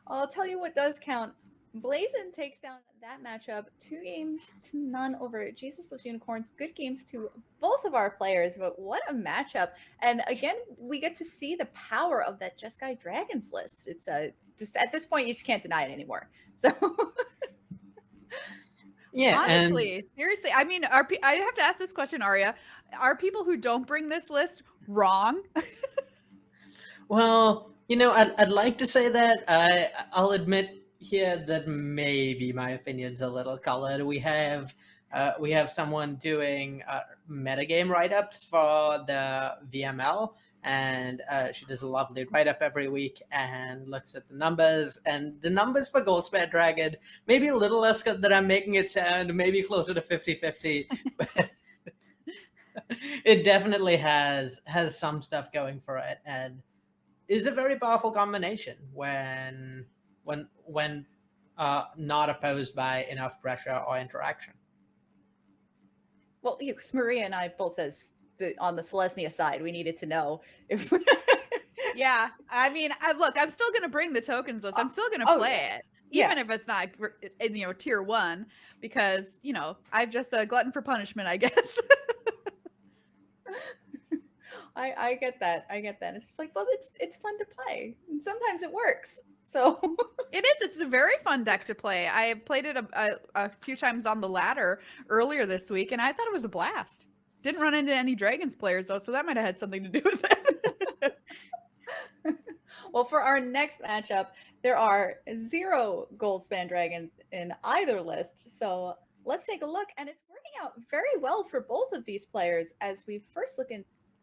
I'll tell you what does count. Blazin takes down that matchup 2-0 over JesusLovesUnicorns. Good games to both of our players, but what a matchup. And again, we get to see the power of that Jeskai Dragons list. It's just at this point, you just can't deny it anymore. So Yeah, Honestly, seriously. I mean, I have to ask this question, Arya. Are people who don't bring this list wrong? well, I'd like to say that. I'll admit here that maybe my opinion's a little colored. We have someone doing metagame write-ups for the VML, and she does a lovely write-up every week and looks at the numbers. And the numbers for Goldspan Dragon, maybe a little less good than I'm making it sound, maybe closer to 50-50, but it definitely has some stuff going for it, and is a very powerful combination when not opposed by enough pressure or interaction. well, because Maria and I both on the Selesnya side, we needed to know if Yeah. I mean, look, I'm still going to bring the tokens list. I'm still going to Oh, play yeah. it. Yeah. Even if it's not, tier 1, because, I'm just a glutton for punishment, I guess. I get that. It's just like, well, it's fun to play. And sometimes it works. So It is. It's a very fun deck to play. I played it a few times on the ladder earlier this week, and I thought it was a blast. Didn't run into any Dragons players, though, so that might have had something to do with it. well, for our next matchup, there are 0 Goldspan Dragons in either list. So let's take a look. And it's working out very well for both of these players as we first look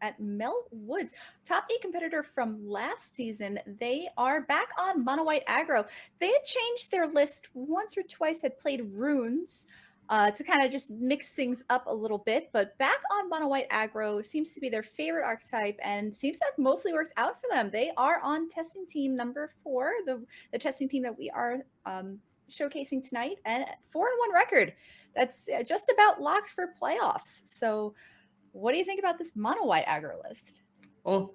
at Mel Woods, top 8 competitor from last season. They are back on mono white aggro. They had changed their list once or twice, had played runes to kind of just mix things up a little bit, but back on mono white aggro seems to be their favorite archetype and seems to have mostly worked out for them. They are on testing team number 4, the testing team that we are showcasing tonight, and 4-1 record. That's just about locked for playoffs. So what do you think about this mono white aggro list? Well,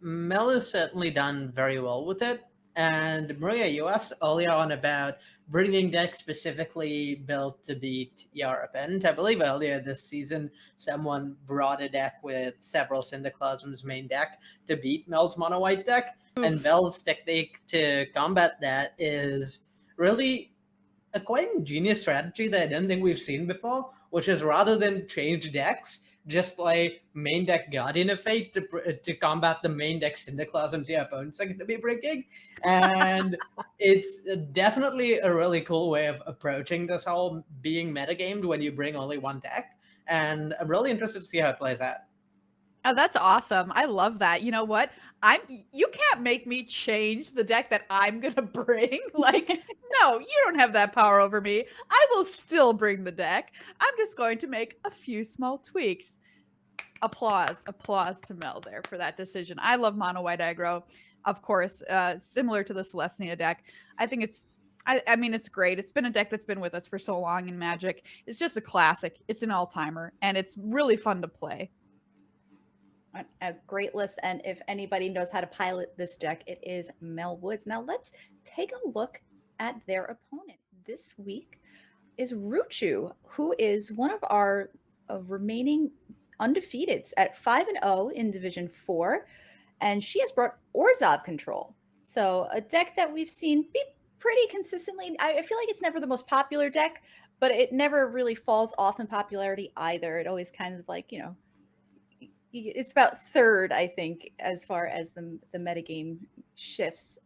Mel has certainly done very well with it. And Maria, you asked earlier on about bringing decks specifically built to beat Europe. And I believe earlier this season, someone brought a deck with several Syndiclasm's main deck to beat Mel's mono white deck. Oof. And Mel's technique to combat that is really a quite ingenious strategy that I don't think we've seen before, which is rather than change decks, just play main deck Guardian of Fate to combat the main deck Syndiclasms your opponents are going to be bringing. And it's definitely a really cool way of approaching this whole being metagamed when you bring only one deck. And I'm really interested to see how it plays out. Oh, that's awesome. I love that. You know what? You can't make me change the deck that I'm going to bring. Like, no, you don't have that power over me. I will still bring the deck. I'm just going to make a few small tweaks. Applause to Mel there for that decision. I love mono white aggro. Of course, similar to the Selesnya deck. I think I mean, it's great. It's been a deck that's been with us for so long in Magic. It's just a classic. It's an all-timer, and it's really fun to play. A great list, and if anybody knows how to pilot this deck, it is Mel Woods. Now let's take a look at their opponent. This week is Ruuchu, who is one of our remaining undefeateds at 5-0 in Division 4, and she has brought Orzhov control. So a deck that we've seen be pretty consistently. I feel like it's never the most popular deck, but it never really falls off in popularity either. It always kind of like, it's about third, I think, as far as the metagame shifts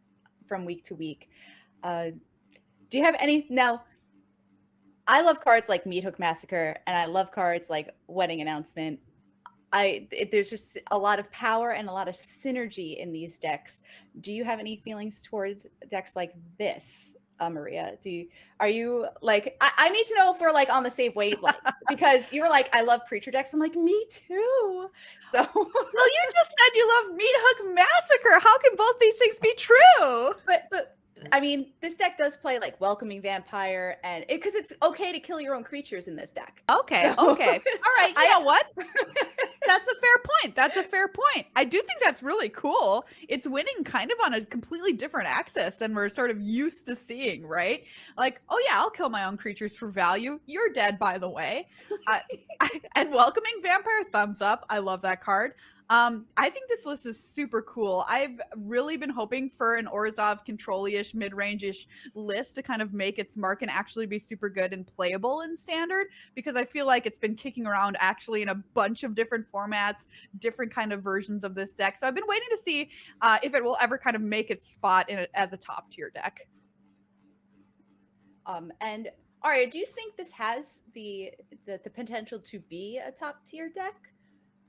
from week to week. Do you have any? Now, I love cards like Meat Hook Massacre, and I love cards like Wedding Announcement. There's just a lot of power and a lot of synergy in these decks. Do you have any feelings towards decks like this? Maria, are you like, I need to know if we're like on the same wavelength, because you were like, I love creature decks. I'm like, me too. So well, you just said you love Meat Hook Massacre. How can both these things be true? But I mean, this deck does play like Welcoming Vampire, and because it's okay to kill your own creatures in this deck. Okay, So- okay. All right, you know what? That's a fair point. That's a fair point. I do think that's really cool. It's winning kind of on a completely different axis than we're sort of used to seeing, right? Like, oh yeah, I'll kill my own creatures for value. You're dead, by the way. And Welcoming Vampire, thumbs up. I love that card. I think this list is super cool. I've really been hoping for an Orzhov control-ish, mid-range-ish list to kind of make its mark and actually be super good and playable in Standard, because I feel like it's been kicking around actually in a bunch of different formats, different kind of versions of this deck. So I've been waiting to see if it will ever kind of make its spot in it as a top-tier deck. And Arya, do you think this has the potential to be a top tier deck?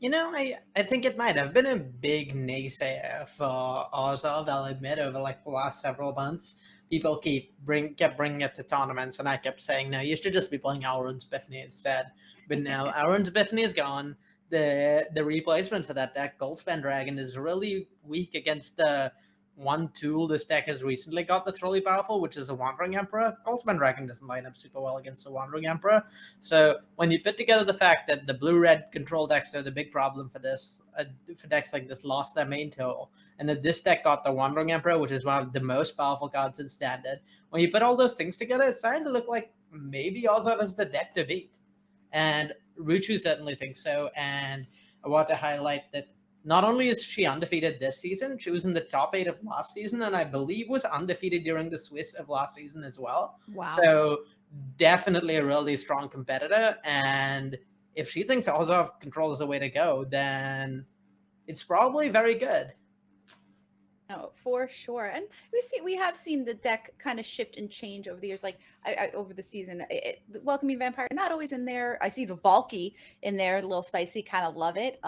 You know, I think it might. I've been a big naysayer for Orzhov, I'll admit, over like the last several months. People kept bringing it to tournaments, and I kept saying, no, you should just be playing Auron's Epiphany instead. But now Auron's Epiphany is gone. The replacement for that deck, Goldspan Dragon, is really weak against the one tool this deck has recently got that's really powerful, which is the Wandering Emperor. Goldspan Dragon doesn't line up super well against the Wandering Emperor. So when you put together the fact that the blue-red control decks are the big problem for this, for decks like this lost their main tool, and that this deck got the Wandering Emperor, which is one of the most powerful cards in Standard, when you put all those things together, it's starting to look like maybe Orzhov is the deck to beat. And Ruuchu certainly thinks so, and I want to highlight that not only is she undefeated this season, she was in the top 8 of last season, and I believe was undefeated during the Swiss of last season as well. Wow. So definitely a really strong competitor, and if she thinks Orzhov control is the way to go, then it's probably very good. No, for sure. And we have seen the deck kind of shift and change over the years, like over the season. The Welcoming Vampire not always in there. I see the Valky in there, a little spicy, kind of love it.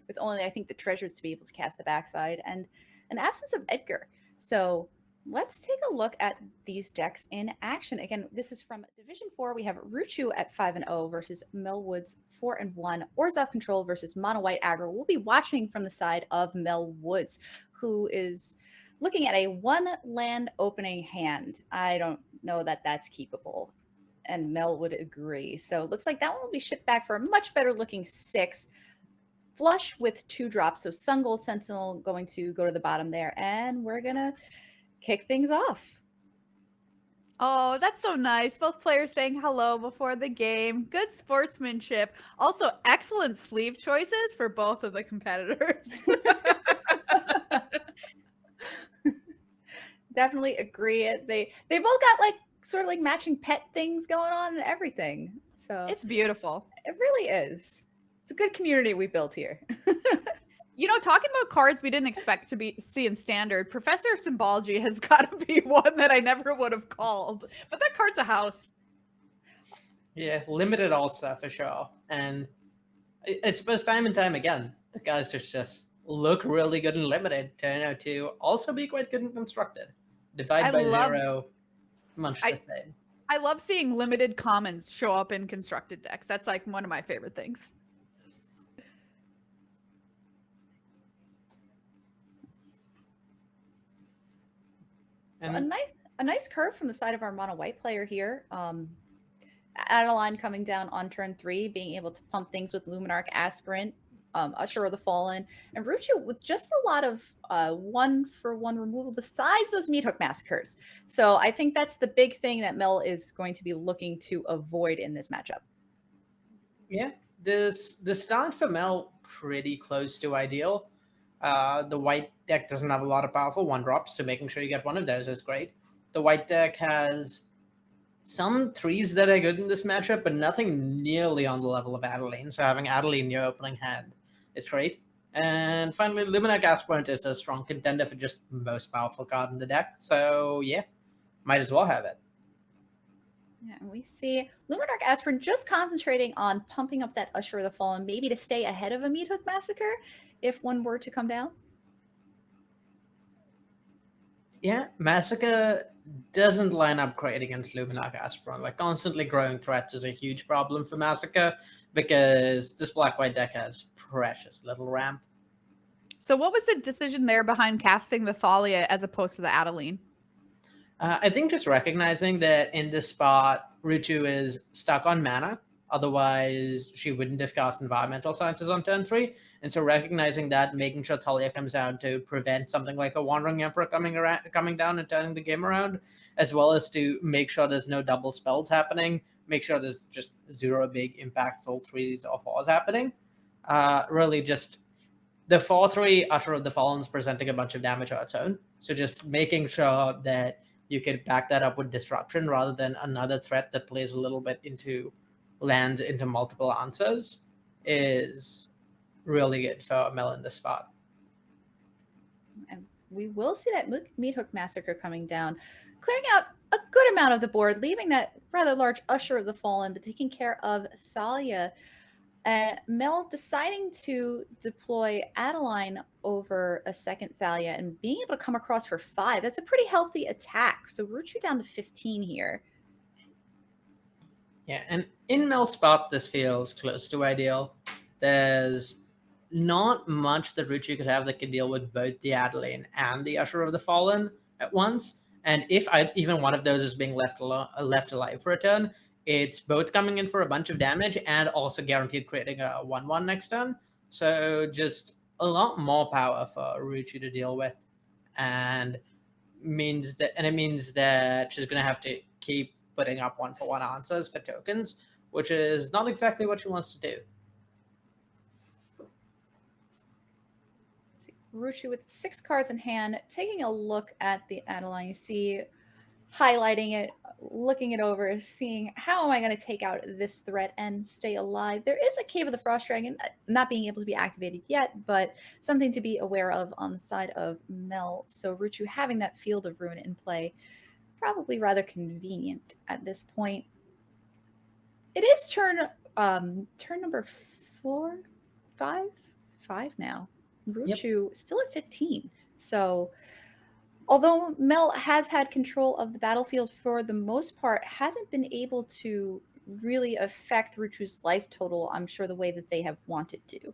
With only, I think, the treasures to be able to cast the backside and an absence of Edgar. So let's take a look at these decks in action. Again, this is from Division 4. We have Ruuchu at 5-0 versus Melwood's 4-1. Orzhov Control versus Mono White Aggro. We'll be watching from the side of Melwoods, who is looking at a 1-land opening hand. I don't know that that's keepable, and Mel would agree. So it looks like that one will be shipped back for a much better looking 6. Flush with 2 drops. So Sun Gold Sentinel going to go to the bottom there. And we're going to kick things off. Oh, that's so nice. Both players saying hello before the game. Good sportsmanship. Also, excellent sleeve choices for both of the competitors. Definitely agree. They both got like sort of like matching pet things going on and everything. So It's beautiful. it really is. It's a good community we built here. You know, talking about cards we didn't expect to see in Standard, Professor of Symbology has got to be one that I never would have called. But that card's a house. Yeah, limited alt-stuff for sure. And I suppose time and time again, the guys just look really good and limited, turn out to also be quite good and constructed. Divide by 0, much the same. I love seeing limited commons show up in constructed decks. That's like one of my favorite things. So a nice curve from the side of our mono white player here. Adeline coming down on turn 3, being able to pump things with Luminarch Aspirant, Usher of the Fallen, and Ruuchu with just a lot of 1-for-1 removal besides those Meat Hook Massacres. So I think that's the big thing that Mel is going to be looking to avoid in this matchup. Yeah, the start for Mel pretty close to ideal. The white deck doesn't have a lot of powerful 1-drops, so making sure you get one of those is great. The white deck has some 3s that are good in this matchup, but nothing nearly on the level of Adeline, so having Adeline in your opening hand is great. And finally, Luminarch Aspirant is a strong contender for just the most powerful card in the deck, so yeah, might as well have it. Yeah, and we see Luminarch Aspirant just concentrating on pumping up that Usher of the Fallen, maybe to stay ahead of a Meat Hook Massacre if one were to come down. Yeah, Massacre doesn't line up great against Luminarch Aspirant. Like, constantly growing threats is a huge problem for Massacre because this black-white deck has precious little ramp. So what was the decision there behind casting the Thalia as opposed to the Adeline? I think just recognizing that in this spot, Ruuchu is stuck on mana. Otherwise, she wouldn't have cast Environmental Sciences on turn 3. And so recognizing that, making sure Talia comes down to prevent something like a Wandering Emperor coming down and turning the game around, as well as to make sure there's no double spells happening, make sure there's just 0 big impactful 3s or 4s happening. Really just the 4/3 Usher of the Fallen is presenting a bunch of damage on its own. So just making sure that you can back that up with Disruption rather than another threat that plays a little bit into lands into multiple answers is really good for Mel in this spot. And we will see that Meathook Massacre coming down, clearing out a good amount of the board, leaving that rather large Usher of the Fallen, but taking care of Thalia. Mel deciding to deploy Adeline over a second Thalia and being able to come across for 5. That's a pretty healthy attack. So Ruuchu down to 15 here. Yeah, and in Mel's spot, this feels close to ideal. There's not much that Ruuchu could have that could deal with both the Adeline and the Usher of the Fallen at once. And if even one of those is being left alive for a turn, it's both coming in for a bunch of damage and also guaranteed creating a 1/1 next turn. So just a lot more power for Ruuchu to deal with, and it means that she's going to have to keep putting up 1-for-1 answers for tokens, which is not exactly what she wants to do. Ruuchu with 6 cards in hand, taking a look at the Adeline. You see, highlighting it, looking it over, seeing how am I going to take out this threat and stay alive. There is a Cave of the Frost Dragon not being able to be activated yet, but something to be aware of on the side of Mel. So Ruuchu having that Field of Ruin in play, probably rather convenient at this point. It is turn number 4, 5 now. Ruuchu still at 15. So although Mel has had control of the battlefield for the most part, hasn't been able to really affect Ruuchu's life total, I'm sure, the way that they have wanted to.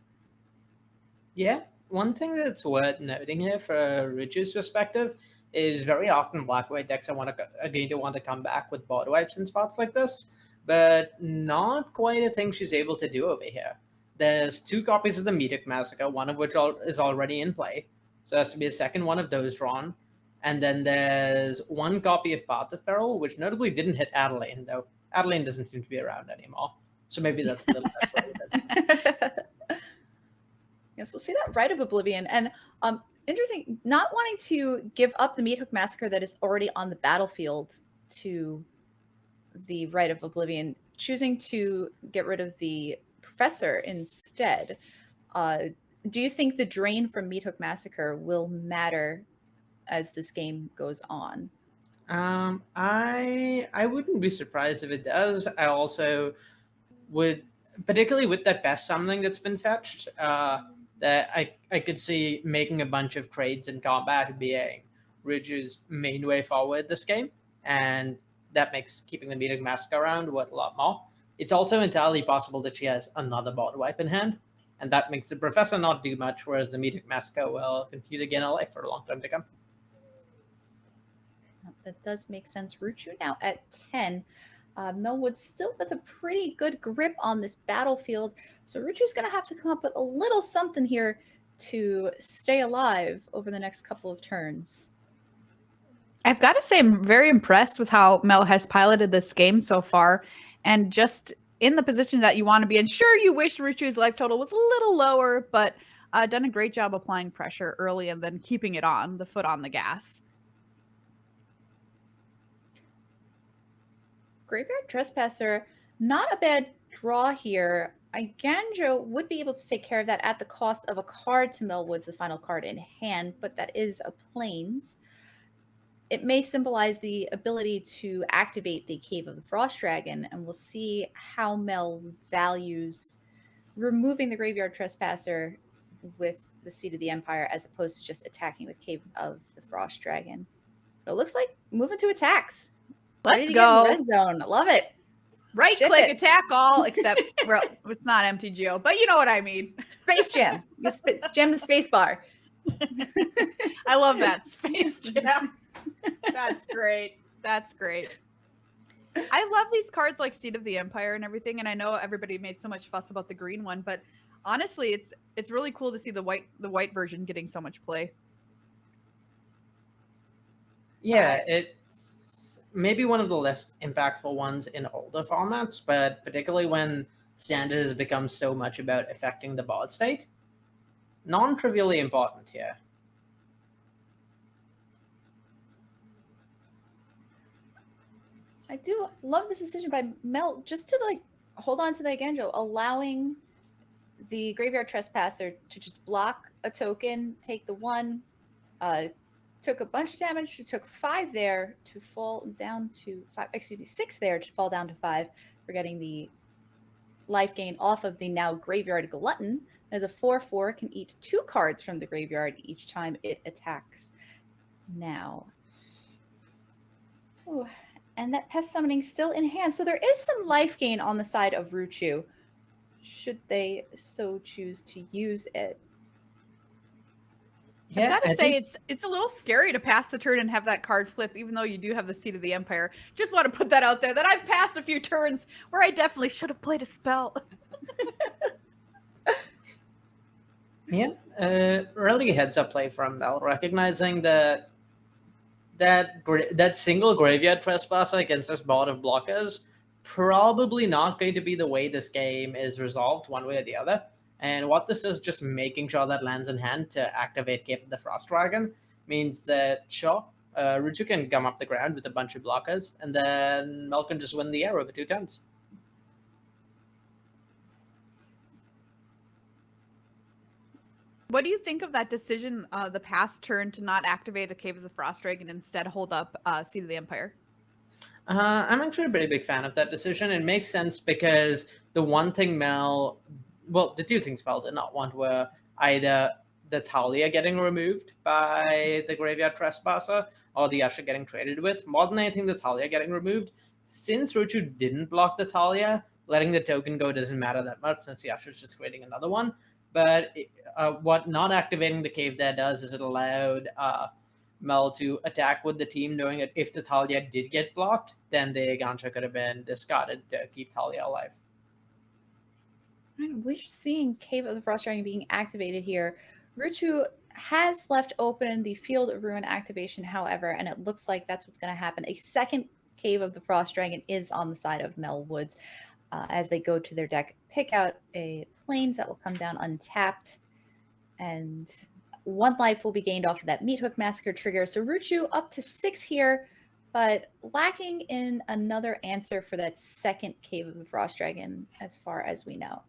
Yeah, one thing that's worth noting here for Ruuchu's perspective is very often black-white decks are going to want to come back with board wipes in spots like this, but not quite a thing she's able to do over here. There's 2 copies of the Meathook Massacre, one of which is already in play, so there has to be a second one of those drawn. And then there's 1 copy of Path of Peril, which notably didn't hit Adeline, though Adeline doesn't seem to be around anymore. So maybe that's a little less relevant. Yes, we'll see that Rite of Oblivion. And interesting, not wanting to give up the Meathook Massacre that is already on the battlefield to the Rite of Oblivion, choosing to get rid of the Professor instead. Do you think the drain from Meathook Massacre will matter as this game goes on? I wouldn't be surprised if it does. I also would, particularly with that best summoning that's been fetched, that I could see making a bunch of trades in combat being Ruuchu's main way forward this game, and that makes keeping the Meathook Massacre around worth a lot more. It's also entirely possible that she has another board wipe in hand, and that makes the Professor not do much, whereas the Meathook Massacre will continue to gain a life for a long time to come. That does make sense. Ruuchu now at 10. Melwood still with a pretty good grip on this battlefield. So Ruuchu's going to have to come up with a little something here to stay alive over the next couple of turns. I've got to say, I'm very impressed with how Mel has piloted this game so far. And just in the position that you want to be in. Sure, you wish Ruuchu's life total was a little lower, but done a great job applying pressure early and then keeping it on, the foot on the gas. Graveyard Trespasser, not a bad draw here. Iganjo would be able to take care of that at the cost of a card to Melwood's, the final card in hand, but that is a Plains. It may symbolize the ability to activate the Cave of the Frost Dragon, and we'll see how Mel values removing the Graveyard Trespasser with the Seat of the Empire as opposed to just attacking with Cave of the Frost Dragon. But it looks like moving to attacks. Let's go. Red zone. I love it. Right Ship click, it. attack all, except, well, it's not MTGO, but you know what I mean. Space Jam. Jam the space bar. I love that. Space Jam. That's great. That's great. I love these cards like Seat of the Empire and everything, and I know everybody made so much fuss about the green one, but honestly, it's really cool to see the white version getting so much play. Yeah, it's maybe one of the less impactful ones in older formats, but particularly when Standard has become so much about affecting the board state, non-trivially important here. I do love this decision by Mel just to like hold on to the Ganjo, allowing the Graveyard Trespasser to just block a token, take the one, took a bunch of damage, she took 5 there to fall down to 5, 6 there to fall down to 5 for getting the life gain off of the now Graveyard Glutton. As a 4/4 can eat 2 cards from the graveyard each time it attacks. Now. Ooh. And that Pest Summoning still in hand. So there is some life gain on the side of Ruuchu, should they so choose to use it. Yeah, I've got to say, it's a little scary to pass the turn and have that card flip, even though you do have the Seat of the Empire. Just want to put that out there, that I've passed a few turns where I definitely should have played a spell. Yeah, really heads up play from Mel, recognizing that single Graveyard Trespasser against this board of blockers probably not going to be the way this game is resolved one way or the other. And what this is just making sure that lands in hand to activate Cave of the Frost Dragon means that, sure, Ruuchu can gum up the ground with a bunch of blockers, and then Mel can just win the air over 2 turns. What do you think of that decision, the past turn, to not activate a Cave of the Frost Dragon and instead hold up Seat of the Empire? I'm actually a pretty big fan of that decision. It makes sense because the one thing the 2 things Mel did not want were either the Thalia getting removed by the Graveyard Trespasser or the Usher getting traded with. More than anything, the Thalia getting removed. Since Ruuchu didn't block the Thalia, letting the token go doesn't matter that much since the Usher's just creating another one. But what not activating the cave there does is it allowed Mel to attack with the team, knowing that if the Thalia did get blocked, then the Gansha could have been discarded to keep Thalia alive. We're seeing Cave of the Frost Dragon being activated here. Ruuchu has left open the Field of Ruin activation, however, and it looks like that's what's going to happen. A second Cave of the Frost Dragon is on the side of Mel Woods. As they go to their deck, pick out a Plains that will come down untapped, and 1 life will be gained off of that Meathook Massacre trigger. So Ruuchu up to 6 here, but lacking in another answer for that second Cave of the Frost Dragon as far as we know.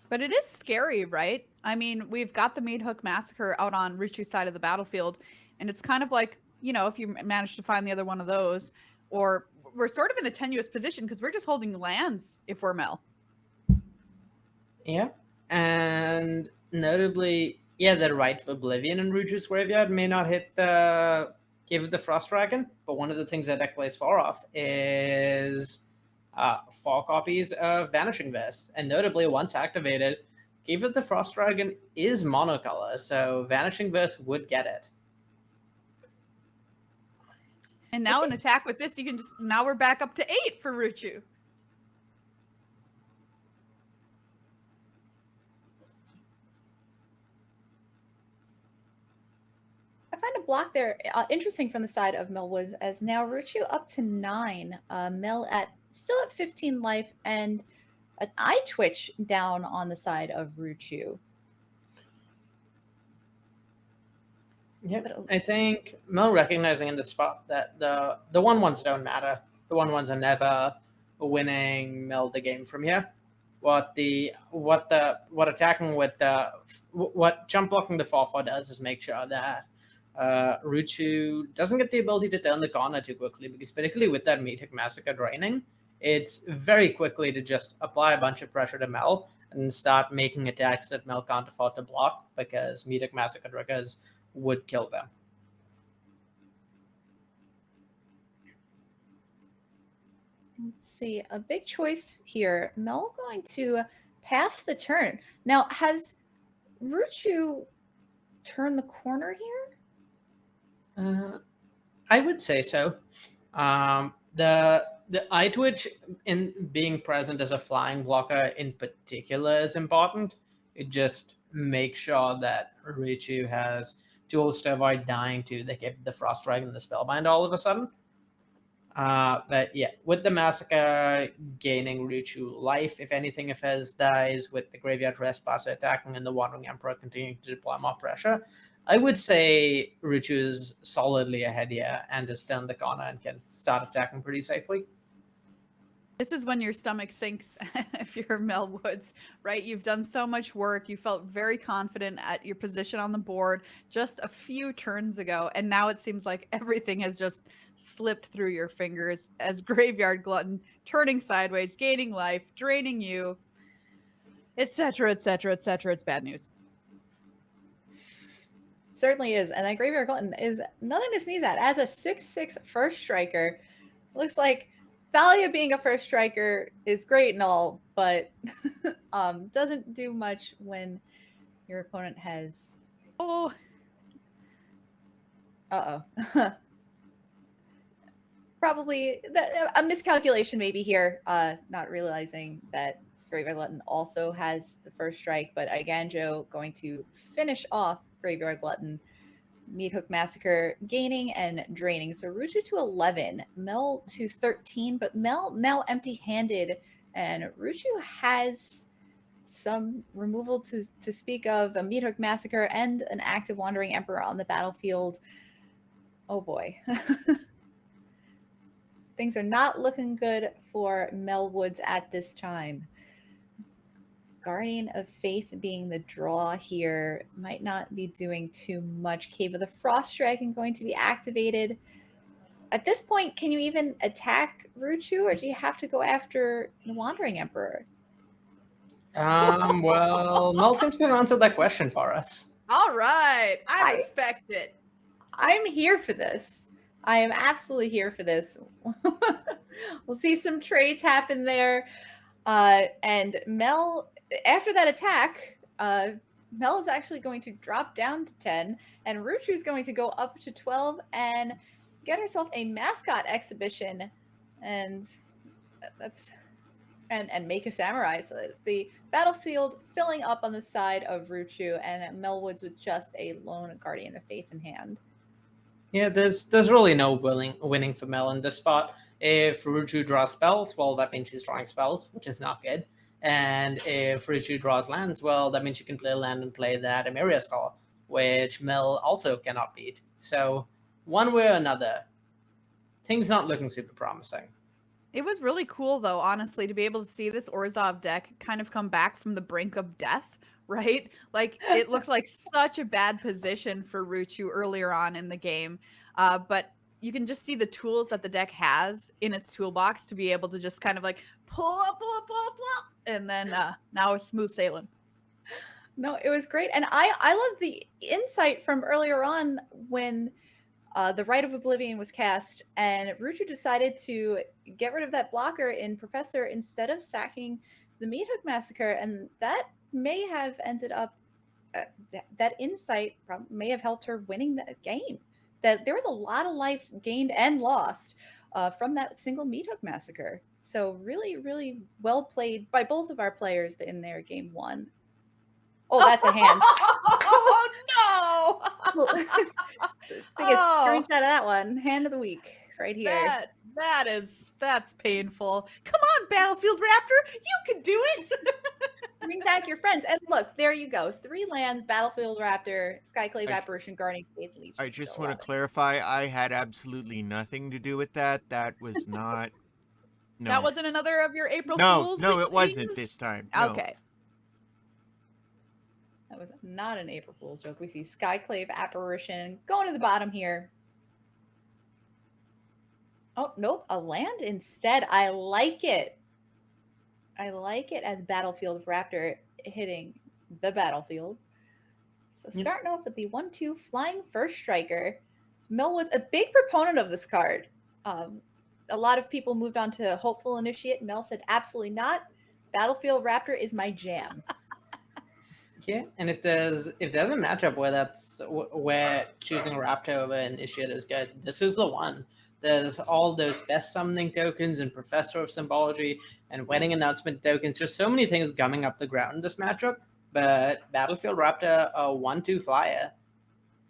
But it is scary, right? I mean, we've got the Meathook Massacre out on Ruuchu's side of the battlefield, and it's kind of like, you know, if you manage to find the other one of those, or we're sort of in a tenuous position because we're just holding lands if we're Mel. Yeah, and notably, the Rite of Oblivion in Ruuchu's graveyard may not hit the Cave of the Frost Dragon, but one of the things that deck plays 4 off is 4 copies of Vanishing Vest. And notably, once activated, Cave of the Frost Dragon is monocolor, so Vanishing Vest would get it. And now an attack with this, now we're back up to 8 for Ruuchu. I find a block there interesting from the side of Mel Woods, as now Ruuchu up to 9, Mel still at 15 life, and an eye twitch down on the side of Ruuchu. Yeah, I think Mel recognizing in the spot that the 1/1s don't matter. The 1/1s are never winning Mel the game from here. What attacking with what jump blocking the 4/4 does is make sure that Ruuchu doesn't get the ability to turn the corner too quickly, because particularly with that Meathook Massacre draining, it's very quickly to just apply a bunch of pressure to Mel and start making attacks that Mel can't afford to block, because Meathook Massacre triggers would kill them. Let's see, a big choice here. Mel going to pass the turn. Now, has Ruuchu turn the corner here? I would say so. The eye twitch in being present as a flying blocker in particular is important. It just makes sure that Ruuchu has tools to avoid dying to the Frost Dragon and the Spellbind all of a sudden. But yeah, with the Massacre gaining Ruuchu life, if anything of his dies, with the Graveyard Trespasser attacking and the Wandering Emperor continuing to deploy more pressure, I would say Ruuchu is solidly ahead here and has turned the corner and can start attacking pretty safely. This is when your stomach sinks if you're Mel Woods, right? You've done so much work. You felt very confident at your position on the board just a few turns ago. And now it seems like everything has just slipped through your fingers as Graveyard Glutton turning sideways, gaining life, draining you, etc., etc., etc. It's bad news. Certainly is. And that Graveyard Glutton is nothing to sneeze at. As a 6/6 first striker, looks like Thalia being a first striker is great and all, but doesn't do much when your opponent has... Oh. Uh-oh. Probably a miscalculation maybe here, not realizing that Graveyard Glutton also has the first strike, but Iganjo going to finish off Graveyard Glutton. Meathook Massacre gaining and draining. So Ruuchu to 11, Mel to 13, but Mel now empty-handed, and Ruuchu has some removal to speak of, a Meathook Massacre and an active Wandering Emperor on the battlefield. Oh boy. Things are not looking good for Mel Woods at this time. Guardian of Faith being the draw here might not be doing too much. Cave of the Frost Dragon going to be activated. At this point, can you even attack Ruuchu, or do you have to go after the Wandering Emperor? Well, Mel seems to have answered that question for us. All right. I respect it. I'm here for this. I am absolutely here for this. We'll see some trades happen there. And Mel... After that attack, Mel is actually going to drop down to 10, and Ruuchu is going to go up to 12 and get herself a mascot exhibition, and make a samurai. So the battlefield filling up on the side of Ruuchu, and Mel Woods with just a lone Guardian of Faith in hand. Yeah, there's really no winning for Mel in this spot. If Ruuchu draws spells, well, that means she's drawing spells, which is not good. And if Ruuchu draws lands, well, that means you can play a land and play that Emeria Skull, which Mel also cannot beat. So one way or another, things not looking super promising. It was really cool, though, honestly, to be able to see this Orzhov deck kind of come back from the brink of death, right? Like, it looked like such a bad position for Ruuchu earlier on in the game. But you can just see the tools that the deck has in its toolbox to be able to just kind of like pull up, and then now it's smooth sailing. No, it was great. And I love the insight from earlier on when the Rite of Oblivion was cast and Ruuchu decided to get rid of that blocker in Professor instead of sacking the Meathook Massacre. And that may have ended up, that insight may have helped her winning that game. That there was a lot of life gained and lost from that single Meathook Massacre. So really, really well played by both of our players in their game one. Oh, that's a hand. Oh, no! Take a screenshot of that one. Hand of the week right here. That's painful. Come on, Battlefield Raptor. You can do it. Bring back your friends. And look, there you go. 3 lands, Battlefield Raptor, Skyclave Apparition, Guardian Faith, Legion. I just want to clarify, I had absolutely nothing to do with that. That was not... No. That wasn't another of your April Fools? No, it wasn't this time. No. Okay. That was not an April Fool's joke. We see Skyclave Apparition going to the bottom here. Oh, nope. A land instead. I like it. I like it as Battlefield Raptor hitting the battlefield. So starting off with the 1/2 Flying First Striker. Mel was a big proponent of this card. A lot of people moved on to Hopeful Initiate. Mel said, absolutely not. Battlefield Raptor is my jam. Yeah, and if there's a matchup where choosing Raptor over Initiate is good, this is the one. There's all those best summoning tokens and Professor of Symbology and Wedding Announcement tokens. Just so many things gumming up the ground in this matchup. But Battlefield Raptor, a 1/2 flyer,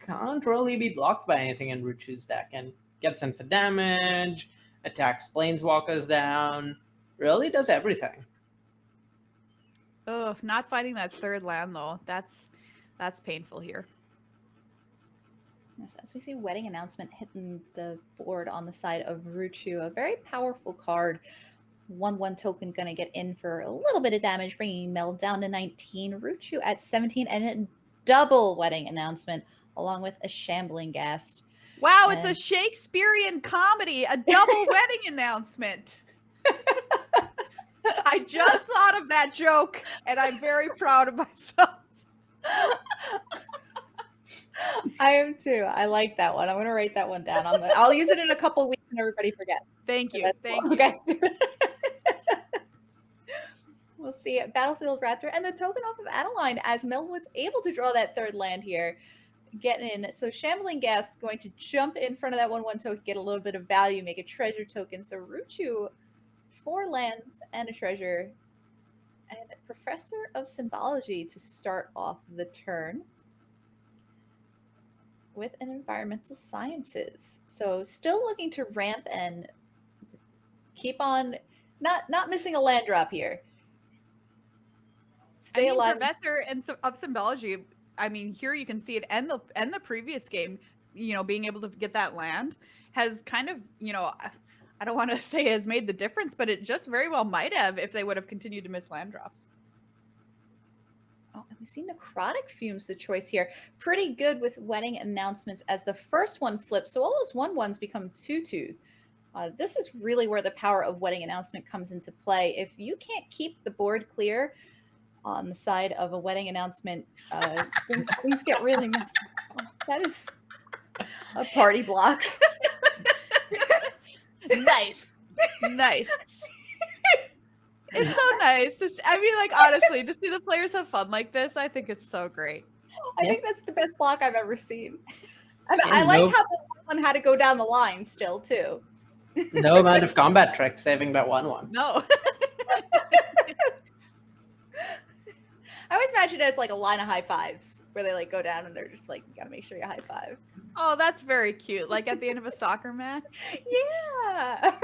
can't really be blocked by anything in Ruuchu's deck, and gets in for damage, attacks Planeswalkers down, really does everything. Oh, not finding that third land though. That's painful here. Yes, as we see Wedding Announcement hitting the board on the side of Ruuchu, a very powerful card. 1/1 token going to get in for a little bit of damage, bringing Mel down to 19. Ruuchu at 17, and a double Wedding Announcement, along with a Shambling Ghast. Wow, it's a Shakespearean comedy, a double wedding announcement. I just thought of that joke, and I'm very proud of myself. I am too. I like that one. I'm going to write that one down. I'll use it in a couple weeks and everybody forget. Thank you. Thank you. Okay. We'll see Battlefield Raptor and the token off of Adeline, as Mel was able to draw that third land here. Getting in. So Shambling Ghast going to jump in front of that 1/1 token, get a little bit of value, make a treasure token. So Ruuchu, 4 lands and a treasure, and Professor of Symbology to start off the turn with an Environmental Sciences. So still looking to ramp and just keep on not missing a land drop here. Stay alive. Professor of Symbology. I mean, here you can see it, and the previous game, being able to get that land has kind of, I don't want to say has made the difference, but it just very well might have if they would have continued to miss land drops. Oh, and we see Necrotic Fumes the choice here. Pretty good with Wedding Announcements as the first one flips. So all those 1/1s become 2/2s. This is really where the power of Wedding Announcement comes into play. If you can't keep the board clear on the side of a Wedding Announcement, things get really messy. Oh, that is a party block. Nice. It's so nice. Honestly, to see the players have fun like this, I think it's so great. I think that's the best block I've ever seen. And I like how the one had to go down the line still, too. No amount of combat tricks saving that 1/1. No. I always imagine it as like a line of high fives where they go down and they're just like, you gotta make sure you high five. Oh, that's very cute. Like at the end of a soccer match. Yeah.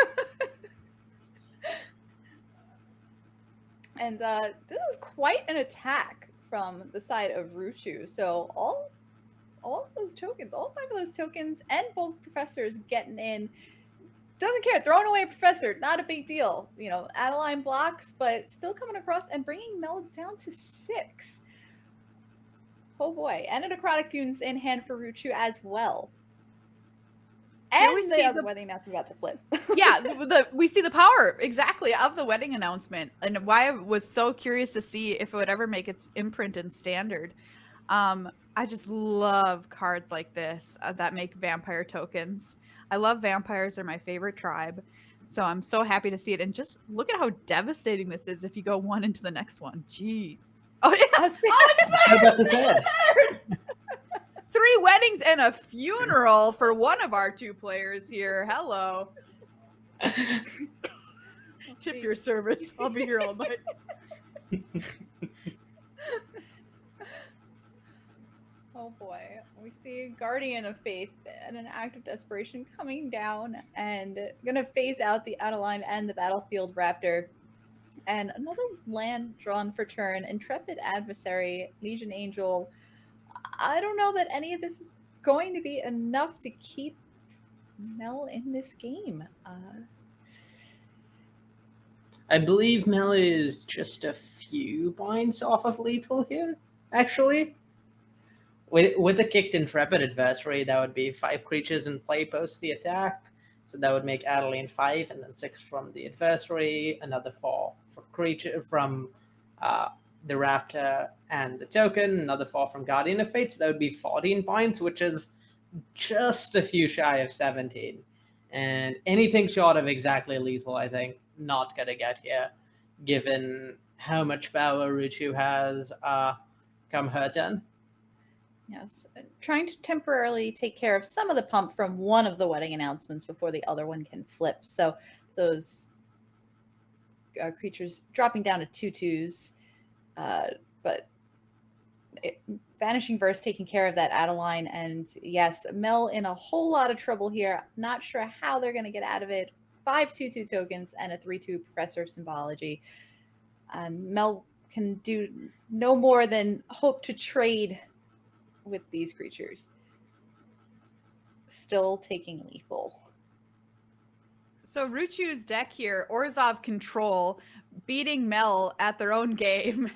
And this is quite an attack from the side of Ruuchu. So all of those tokens, all 5 of those tokens, and both professors getting in. Doesn't care. Throwing away a professor, not a big deal. Adeline blocks, but still coming across and bringing Mel down to 6. Oh boy. And a Necrotic Fumes in hand for Ruuchu as well. And we see the wedding announcement about to flip. Yeah, we see the power exactly of the wedding announcement, and why I was so curious to see if it would ever make its imprint in Standard. I just love cards like this that make vampire tokens. I love vampires; they're my favorite tribe, so I'm so happy to see it. And just look at how devastating this is if you go one into the next one. Jeez. Oh yeah. Third. 3 weddings and a funeral for one of our 2 players here. Hello. Tip your service. I'll be here all night. Oh boy. We see Guardian of Faith and an act of desperation coming down and gonna phase out the Adeline and the Battlefield Raptor. And another land drawn for turn. Intrepid Adversary, Legion Angel. I don't know that any of this is going to be enough to keep Mel in this game. I believe Mel is just a few points off of lethal here, actually. With the kicked Intrepid Adversary, that would be 5 creatures in play post the attack. So that would make Adeline 5, and then 6 from the Adversary, another 4 for creature from the Raptor and the token, another 4 from Guardian of Fate. So that would be 14 points, which is just a few shy of 17. And anything short of exactly lethal, I think, not going to get here, given how much power Ruuchu has. come her turn. Yes, trying to temporarily take care of some of the pump from one of the wedding announcements before the other one can flip. So those creatures dropping down to 2/2s, but Vanishing Burst taking care of that Adeline. And yes, Mel in a whole lot of trouble here. Not sure how they're going to get out of it. 5 2/2 tokens and a 3/2 Professor of Symbology. Mel can do no more than hope to trade with these creatures. Still taking lethal. So Ruuchu's deck here, Orzhov control, beating Mel at their own game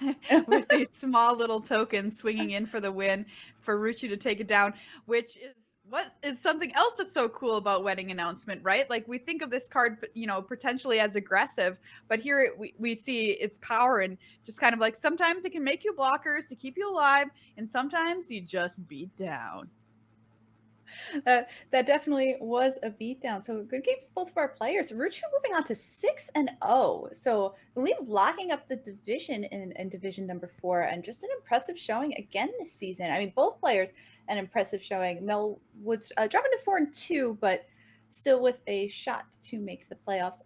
with these small little tokens swinging in for the win for Ruuchu to take it down, which is what is something else that's so cool about wedding announcement, right? Like we think of this card, you know, potentially as aggressive, but here we see its power and just kind of like sometimes it can make you blockers to keep you alive, and sometimes you just beat down. That definitely was a beatdown. So good games to both of our players. Ruuchu moving on to 6-0. So I believe locking up the division in division number 4, and just an impressive showing again this season. I mean, both players an impressive showing. Mel Woods dropping to 4-2, but still with a shot to make the playoffs.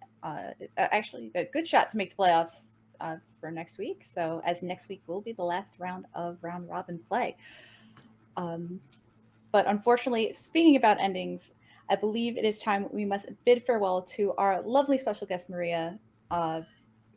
Actually, a good shot to make the playoffs for next week. So as next week will be the last round of round robin play. But unfortunately, speaking about endings, I believe it is time we must bid farewell to our lovely special guest, Maria.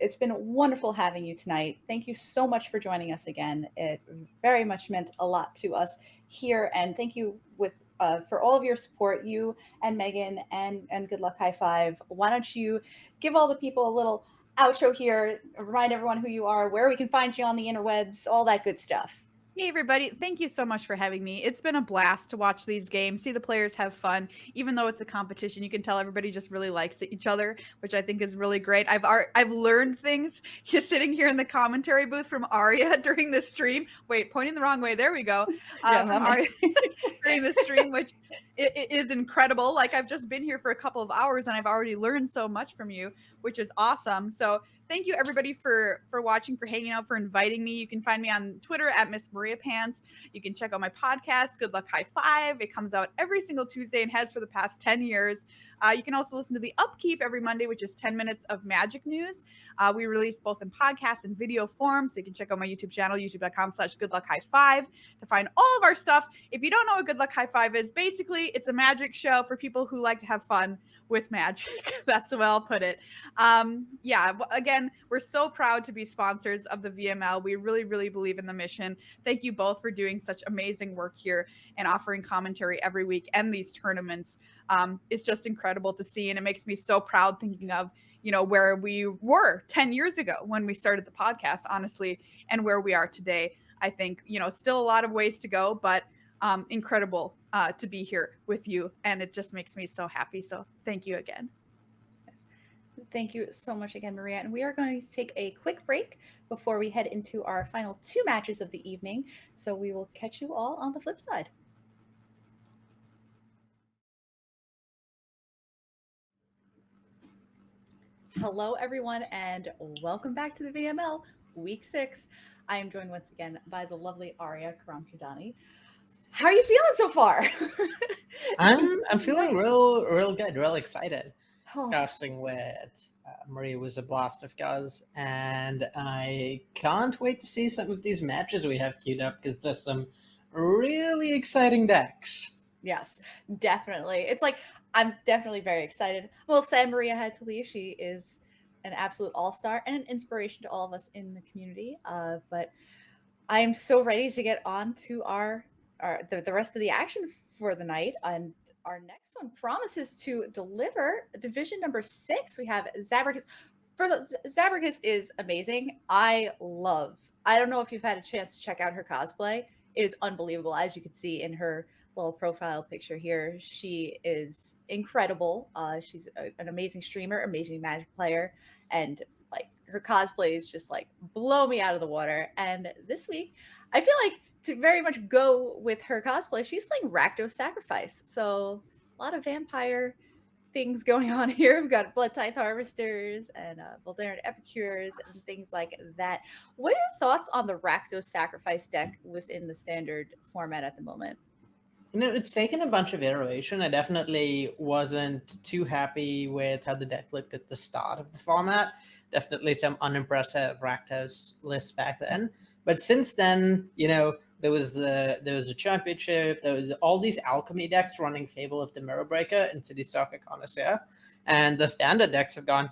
It's been wonderful having you tonight. Thank you so much for joining us again. It very much meant a lot to us here. And thank you for all of your support, you and Megan and Good Luck High Five. Why don't you give all the people a little outro here, remind everyone who you are, where we can find you on the interwebs, all that good stuff. Hey everybody, thank you so much for having me. It's been a blast to watch these games, see the players have fun. Even though it's a competition, you can tell everybody just really likes each other, which I think is really great. I've learned things just sitting here in the commentary booth from Arya during the stream. Wait, pointing the wrong way. There we go. From Arya during the stream, which it is incredible. Like I've just been here for a couple of hours and I've already learned so much from you, which is awesome. So thank you everybody for watching, for hanging out, for inviting me. You can find me on Twitter at Miss Maria Pants. You can check out my podcast, Good Luck High Five. It comes out every single Tuesday and has for the past 10 years. You can also listen to The Upkeep every Monday, which is 10 minutes of Magic news. We release both in podcast and video form. So you can check out my YouTube channel, youtube.com/goodluckhighfive to find all of our stuff. If you don't know what Good Luck High Five is, basically it's a magic show for people who like to have fun with magic. That's the way I'll put it. Yeah, again, we're so proud to be sponsors of the VML. We really, really believe in the mission. Thank you both for doing such amazing work here and offering commentary every week and these tournaments. It's just incredible to see, and it makes me so proud thinking of, you know, where we were 10 years ago when we started the podcast, honestly, and where we are today. I think, you know, still a lot of ways to go, but incredible to be here with you, and it just makes me so happy. So thank you again. Thank you so much again, Maria. And we are going to take a quick break before we head into our final 2 matches of the evening. So we will catch you all on the flip side. Hello, everyone, and welcome back to the VML Week 6. I am joined once again by the lovely Arya Karamchandani. How are you feeling so far? I'm feeling real good, real excited. Oh. Casting with Maria was a blast of guys, and I can't wait to see some of these matches we have queued up because there's some really exciting decks. Yes, definitely. It's like I'm definitely very excited. Well, sad Maria had to leave. She is an absolute all-star and an inspiration to all of us in the community. But I am so ready to get on to the rest of the action for the night. And our next one promises to deliver division number 6. We have Zabracus. Zabracus is amazing. I don't know if you've had a chance to check out her cosplay. It is unbelievable, as you can see in her little profile picture here. She is incredible. She's an amazing streamer, amazing Magic player, and like her cosplay is just like blow me out of the water. And this week, I feel like to very much go with her cosplay, she's playing Rakdos Sacrifice. So a lot of vampire things going on here. We've got Blood Tithe Harvesters and Voldaren Epicures and things like that. What are your thoughts on the Rakdos Sacrifice deck within the standard format at the moment? It's taken a bunch of iteration. I definitely wasn't too happy with how the deck looked at the start of the format. Definitely some unimpressive Rakdos lists back then. But since then, there was a championship. There was all these alchemy decks running Fable of the Mirrorbreaker and City Stalker Connoisseur, and the standard decks have gone.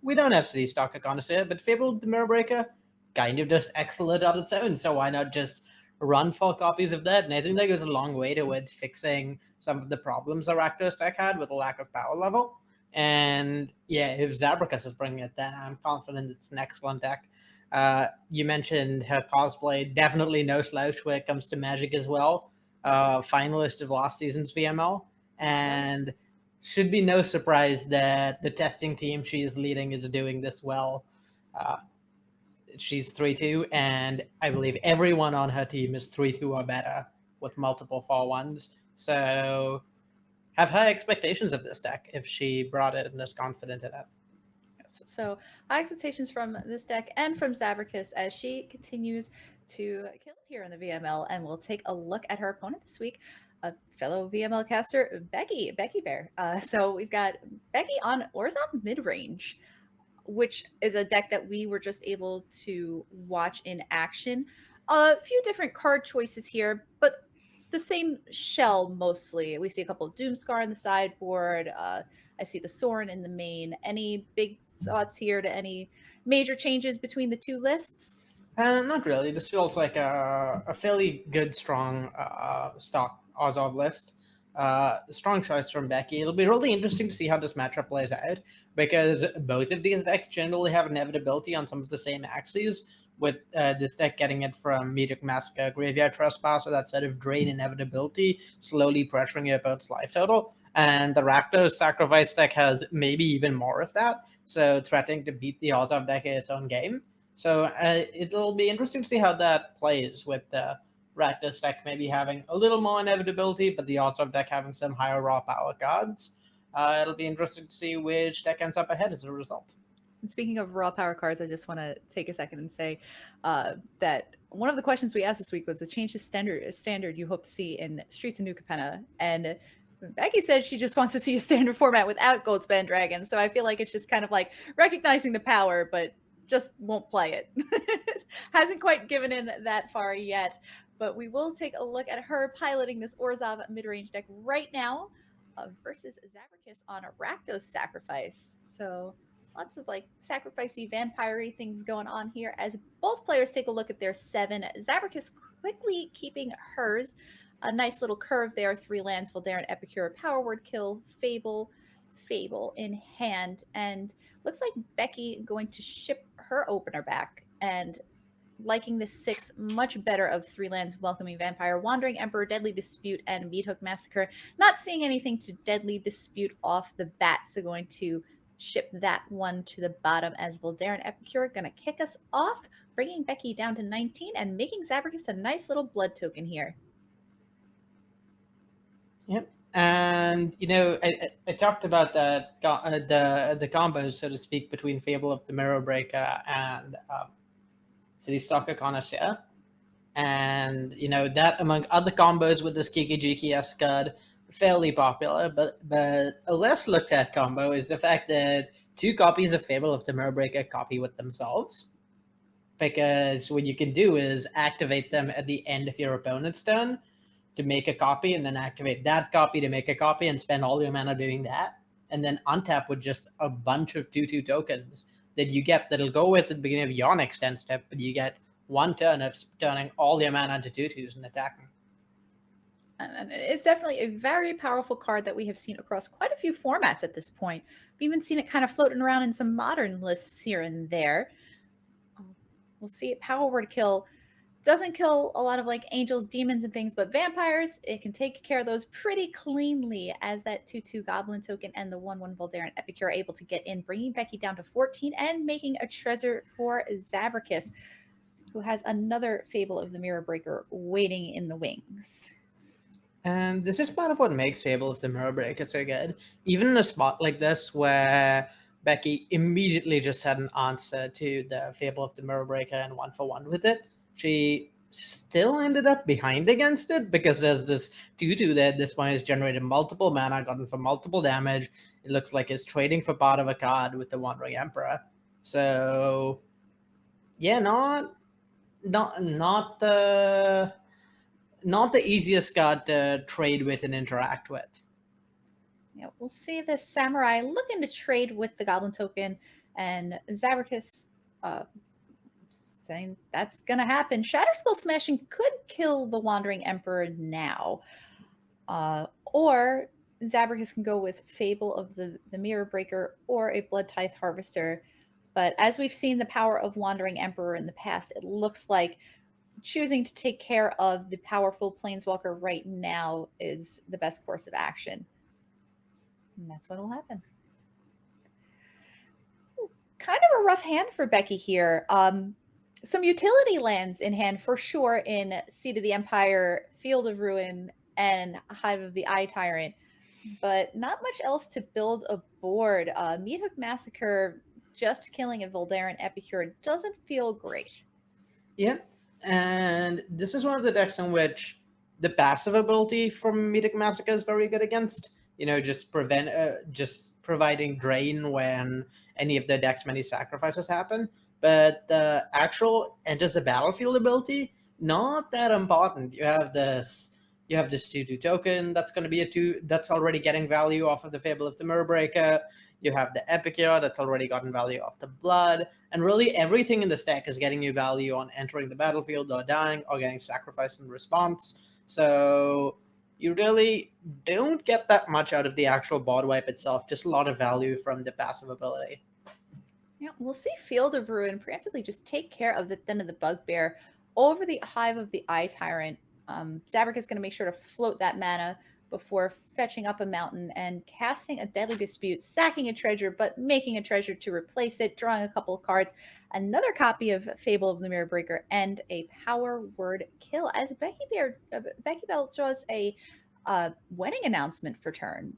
We don't have City Stalker Connoisseur, but Fable of the Mirrorbreaker kind of just excellent on its own. So why not just run 4 copies of that? And I think that goes a long way towards fixing some of the problems the Rakdos deck had with a lack of power level. And yeah, if Zabracus is bringing it, then I'm confident it's an excellent deck. You mentioned her cosplay, definitely no slouch when it comes to Magic as well. Finalist of last season's VML, and should be no surprise that the testing team she is leading is doing this well. She's 3-2, and I believe everyone on her team is 3-2 or better with multiple 4-1s. So have high expectations of this deck if she brought it and is confident in it. So high expectations from this deck and from Zabracus as she continues to kill it here in the VML. And we'll take a look at her opponent this week, a fellow VML caster, Beky Bear. So we've got Beky on Orzhov Midrange, which is a deck that we were just able to watch in action. A few different card choices here, but the same shell mostly. We see a couple of Doomscar in the sideboard. I see the Sorin in the main. Any big thoughts here to any major changes between the two lists? Not really. This feels like a fairly good, strong stock Orzhov list. Strong choice from Beky. It'll be really interesting to see how this matchup plays out, because both of these decks generally have inevitability on some of the same axes, with this deck getting it from Meteor Massacre, Graveyard Trespass, or that sort of drain inevitability, slowly pressuring your opponent's life total. And the Rakdos Sacrifice deck has maybe even more of that, so threatening to beat the Orzhov deck in its own game. So it'll be interesting to see how that plays, with the Rakdos deck maybe having a little more inevitability, but the Orzhov deck having some higher raw power cards. It'll be interesting to see which deck ends up ahead as a result. And speaking of raw power cards, I just want to take a second and say that one of the questions we asked this week was the change to standard you hope to see in Streets of New Capenna. And Beky said she just wants to see a standard format without Goldspan Dragons. So I feel like it's just kind of like recognizing the power, but just won't play it. Hasn't quite given in that far yet. But we will take a look at her piloting this Orzhov midrange deck right now versus Zabracus on a Rakdos Sacrifice. So lots of like sacrificey, vampire-y things going on here as both players take a look at their 7. Zabracus quickly keeping hers. A nice little curve there. 3 lands, Voldaren Epicure, Power Word Kill, Fable in hand. And looks like Beky going to ship her opener back and liking the 6 much better of 3 lands, Welcoming Vampire, Wandering Emperor, Deadly Dispute, and Meathook Massacre. Not seeing anything to Deadly Dispute off the bat, so going to ship that one to the bottom as Voldaren Epicure going to kick us off, bringing Beky down to 19 and making Zabracus a nice little blood token here. Yep. And I talked about that the combos, so to speak, between Fable of the Mirrorbreaker and City Stalker Connoisseur, and that among other combos with this Kiki Jiki Escud, fairly popular. But a less looked at combo is the fact that 2 copies of Fable of the Mirrorbreaker copy with themselves, because what you can do is activate them at the end of your opponent's turn to make a copy, and then activate that copy to make a copy and spend all your mana doing that, and then untap with just a bunch of 2/2 tokens that you get that'll go with at the beginning of your next end step, but you get 1 turn of turning all your mana into 2/2s and attacking. And it's definitely a very powerful card that we have seen across quite a few formats at this point. We've even seen it kind of floating around in some modern lists here and there. We'll see it. Power Word Kill doesn't kill a lot of like angels, demons, and things, but vampires, it can take care of those pretty cleanly, as that 2/2 goblin token and the 1/1 Voldaren Epicure are able to get in, bringing Beky down to 14 and making a treasure for Zabracus, who has another Fable of the Mirrorbreaker waiting in the wings. And this is part of what makes Fable of the Mirror Breaker so good. Even in a spot like this where Beky immediately just had an answer to the Fable of the Mirror Breaker and 1-for-1 with it, she still ended up behind against it because there's this 2-2 that this one has generated multiple mana, gotten for multiple damage. It looks like it's trading for part of a card with the Wandering Emperor. So yeah, not the easiest card to trade with and interact with. Yeah, we'll see the Samurai looking to trade with the Goblin token, and Zabracus saying that's going to happen. Shatterskull Smashing could kill the Wandering Emperor now. Or Zabracus can go with Fable of the Mirror Breaker or a Blood Tithe Harvester. But as we've seen the power of Wandering Emperor in the past, it looks like choosing to take care of the powerful Planeswalker right now is the best course of action. And that's what will happen. Kind of a rough hand for Beky here. Some utility lands in hand for sure in Seat of the Empire, Field of Ruin, and Hive of the Eye Tyrant, but not much else to build a board. Meathook Massacre just killing a Voldaren Epicure doesn't feel great. Yeah, and this is one of the decks in which the passive ability from Meathook Massacre is very good against. Just providing drain when any of the deck's many sacrifices happen. But the actual enters the battlefield ability, not that important. You have this 2/2 token that's going to be a 2 that's already getting value off of the Fable of the Mirror Breaker. You have the Epicure that's already gotten value off the Blood, and really everything in this deck is getting you value on entering the battlefield or dying or getting sacrificed in response. So you really don't get that much out of the actual board wipe itself, just a lot of value from the passive ability. Yeah, we'll see Field of Ruin preemptively just take care of the Den of the Bugbear over the Hive of the Eye Tyrant. Zabracus is going to make sure to float that mana before fetching up a mountain and casting a Deadly Dispute, sacking a treasure, but making a treasure to replace it, drawing a couple of cards, another copy of Fable of the Mirror Breaker, and a Power Word Kill. As Beky Bell draws a wedding announcement for turn.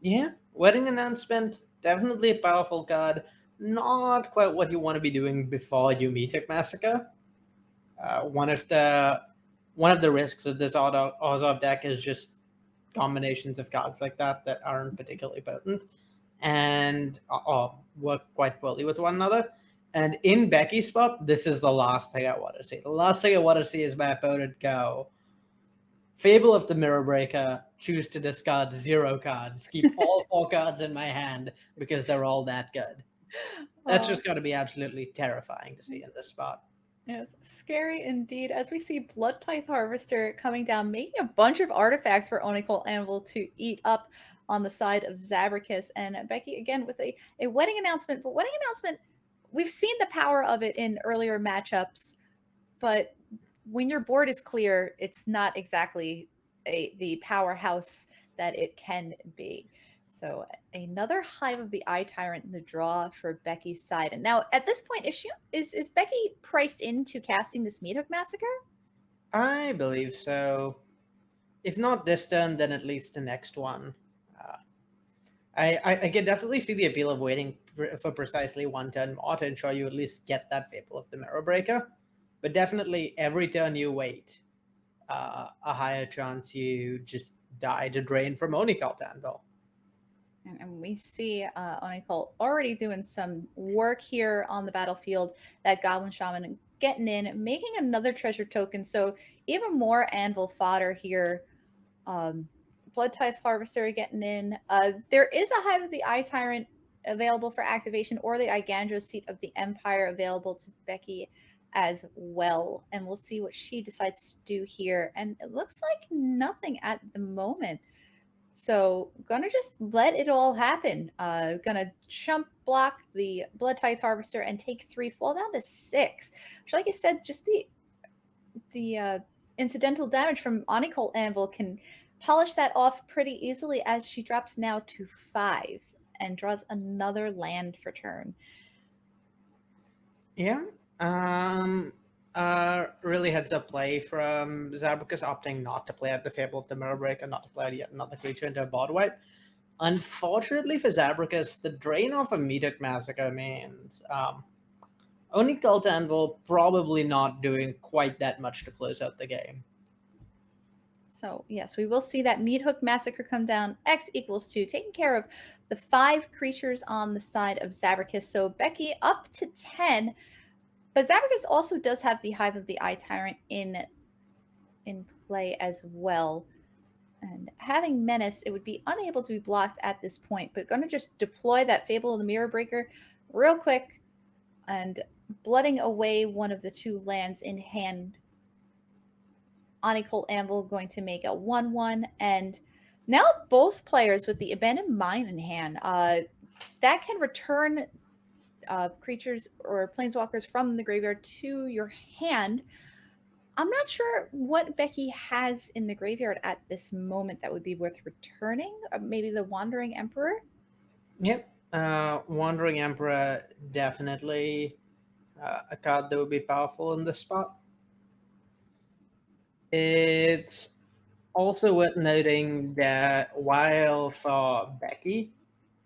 Yeah, wedding announcement, definitely a powerful card. Not quite what you want to be doing before you Meathook Massacre. One of the risks of this Orzhov deck is just combinations of cards like that aren't particularly potent and work quite poorly with one another. And in Beky's spot, this is the last thing I want to see. The last thing I want to see is my opponent go Fable of the Mirror Breaker, choose to discard 0 cards, keep all 4 cards in my hand because they're all that good. That's just going to be absolutely terrifying to see in this spot. Yes, scary indeed. As we see Blood Tithe Harvester coming down, making a bunch of artifacts for Nicole Anvil to eat up on the side of Zabracus. And Beky again with a wedding announcement. But wedding announcement, we've seen the power of it in earlier matchups, but when your board is clear, it's not exactly the powerhouse that it can be. So another Hive of the Eye Tyrant in the draw for Beky's side. And now at this point, is Beky priced into casting this Meathook Massacre? I believe so. If not this turn, then at least the next one. I can definitely see the appeal of waiting for precisely one turn more to ensure you at least get that Fable of the Mirror Breaker. But definitely every turn you wait, a higher chance you just die to drain from Onicult Anvil. And we see Nicole already doing some work here on the battlefield. That Goblin Shaman getting in, making another treasure token. So even more Anvil fodder here. Blood Tithe Harvester getting in. There is a Hive of the Eye Tyrant available for activation, or the Igandro Seat of the Empire available to Beky as well. And we'll see what she decides to do here. And it looks like nothing at the moment. So gonna just let it all happen. Gonna chump block the Blood Tithe Harvester and take 3, fall down to 6. Which, like you said, just the incidental damage from Nicole Anvil can polish that off pretty easily as she drops now to 5 and draws another land for turn. Yeah. Really heads up play from Zabracus opting not to play at the Fable of the Mirror Break and not to play yet another creature into a board wipe. Unfortunately for Zabracus, the drain off a Medoc Massacre means only Callahan will probably not doing quite that much to close out the game. So yes, we will see that Meat Hook Massacre come down. X equals 2, taking care of the 5 creatures on the side of Zabracus. So Beky up to 10. But Zabracus also does have the Hive of the Eye Tyrant in play as well. And having Menace, it would be unable to be blocked at this point, but going to just deploy that Fable of the Mirror Breaker real quick and blooding away one of the 2 lands in hand. Nicole Anvil going to make a 1/1, and now both players with the Abandoned Mine in hand, that can return creatures or planeswalkers from the graveyard to your hand. I'm not sure what Beky has in the graveyard at this moment that would be worth returning. Maybe the Wandering Emperor? Yep. Wandering Emperor, definitely a card that would be powerful in this spot. It's also worth noting that while for Beky,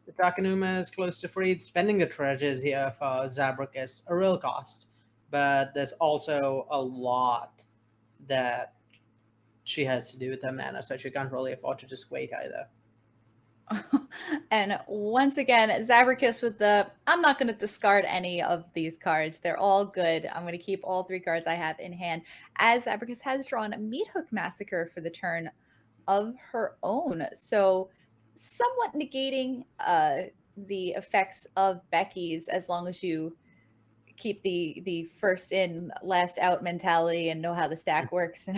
the Takenuma is close to free, spending the treasures here for Zabracus a real cost. But there's also a lot that she has to do with her mana, so she can't really afford to just wait either. And once again, Zabracus with the, I'm not going to discard any of these cards. They're all good. I'm going to keep all 3 cards I have in hand, as Zabracus has drawn a Meat Hook Massacre for the turn of her own. So somewhat negating the effects of Beky's, as long as you keep the first in, last out mentality and know how the stack works.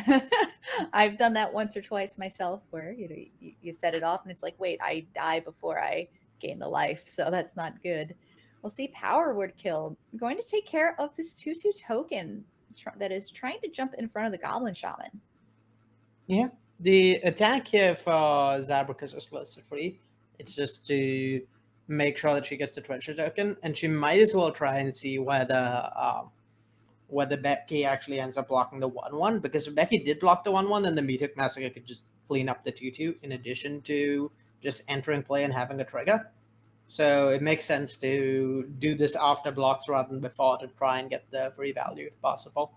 I've done that once or twice myself, where you set it off and it's like, wait, I die before I gain the life, so that's not good. We'll see Power Word Kill going to take care of this 2/2 token that is trying to jump in front of the Goblin Shaman. Yeah, the attack here for Zabracus is close to free. It's just to make sure that she gets the treasure token, and she might as well try and see whether Beky actually ends up blocking the 1/1, because if Beky did block the 1/1, then the Meat Hook Massacre could just clean up the 2/2 in addition to just entering play and having a trigger. So it makes sense to do this after blocks rather than before, to try and get the free value if possible.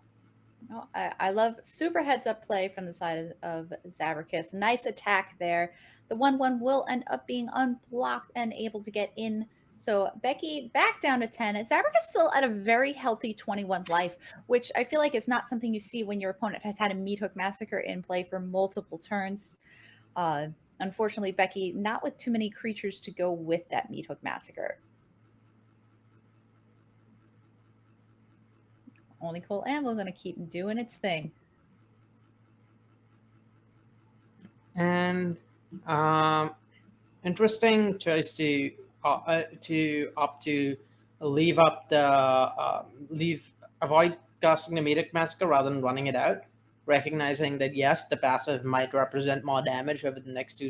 Oh, I love super heads up play from the side of Zabracus. Nice attack there. The 1/1 will end up being unblocked and able to get in. So Beky back down to 10. Zabracus still at a very healthy 21 life, which I feel like is not something you see when your opponent has had a Meat Hook Massacre in play for multiple turns. Unfortunately, Beky not with too many creatures to go with that Meat Hook Massacre. Only Nicole and we're going to keep doing its thing. And interesting choice to opt to leave up the avoid casting the Meat Hook Massacre rather than running it out, recognizing that yes, the passive might represent more damage over the next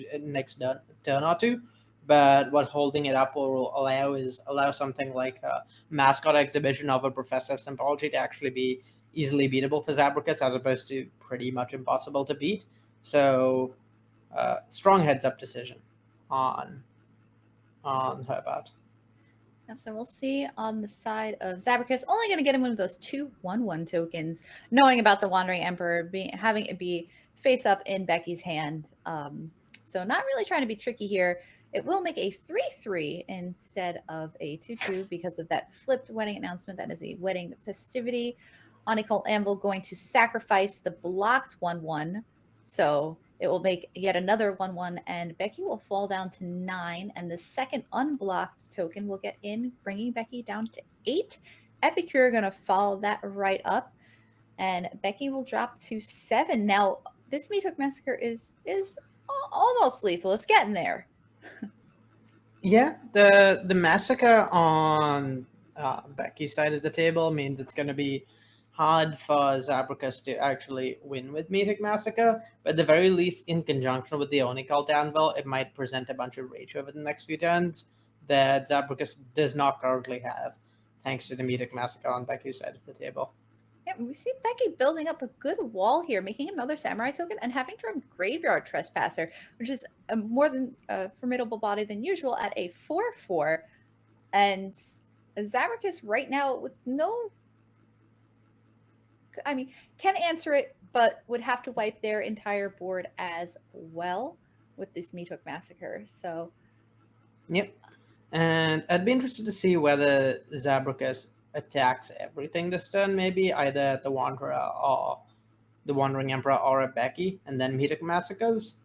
turn or two, but what holding it up will allow something like a Mascot Exhibition of a Professor Symbology to actually be easily beatable for Zabracus, as opposed to pretty much impossible to beat. So strong heads up decision on her part. So we'll see on the side of Zabracus, only going to get him one of those 2 1/1 tokens, knowing about the Wandering Emperor, having it be face up in Beky's hand. So not really trying to be tricky here. It will make a 3/3 instead of a 2/2 because of that flipped wedding announcement. That is a wedding festivity. Nicole Anvil going to sacrifice the blocked 1/1. So it will make yet another 1/1, and Beky will fall down to 9, and the second unblocked token will get in, bringing Beky down to 8. Epicure going to follow that right up, and Beky will drop to 7. Now, this Meat Hook Massacre is almost lethal. It's getting there. Yeah, the massacre on Beky's side of the table means it's going to be hard for Zabracus to actually win with Meat Hook Massacre, but at the very least, in conjunction with the Onicult Anvil, it might present a bunch of rage over the next few turns that Zabracus does not currently have, thanks to the Meat Hook Massacre on Beky's side of the table. Yeah, we see Beky building up a good wall here, making another samurai token and having drawn Graveyard Trespasser, which is a more than formidable body than usual at a 4/4. And Zabracus right now with no, I mean, can answer it, but would have to wipe their entire board as well with this Meathook Massacre. So, Yep. And I'd be interested to see whether Zabracus attacks everything this turn, maybe either the Wanderer or the Wandering Emperor or a Beky, and then Meathook Massacres,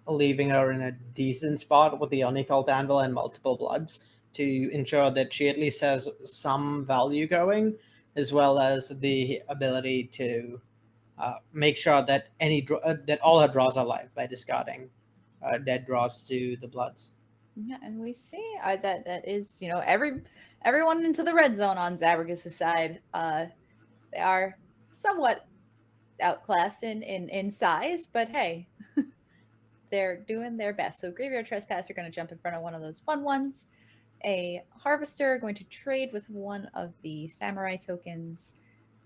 leaving her in a decent spot with the Unicult Anvil and multiple bloods to ensure that she at least has some value going, as well as the ability to make sure that that all her draws are live by discarding dead draws to the bloods. yeah, and we see that is, everyone into the red zone on Zabracus' side. They are somewhat outclassed in size, but hey, they're doing their best. So Graveyard Trespasser going to jump in front of one of those 1/1s. A Harvester going to trade with one of the Samurai tokens,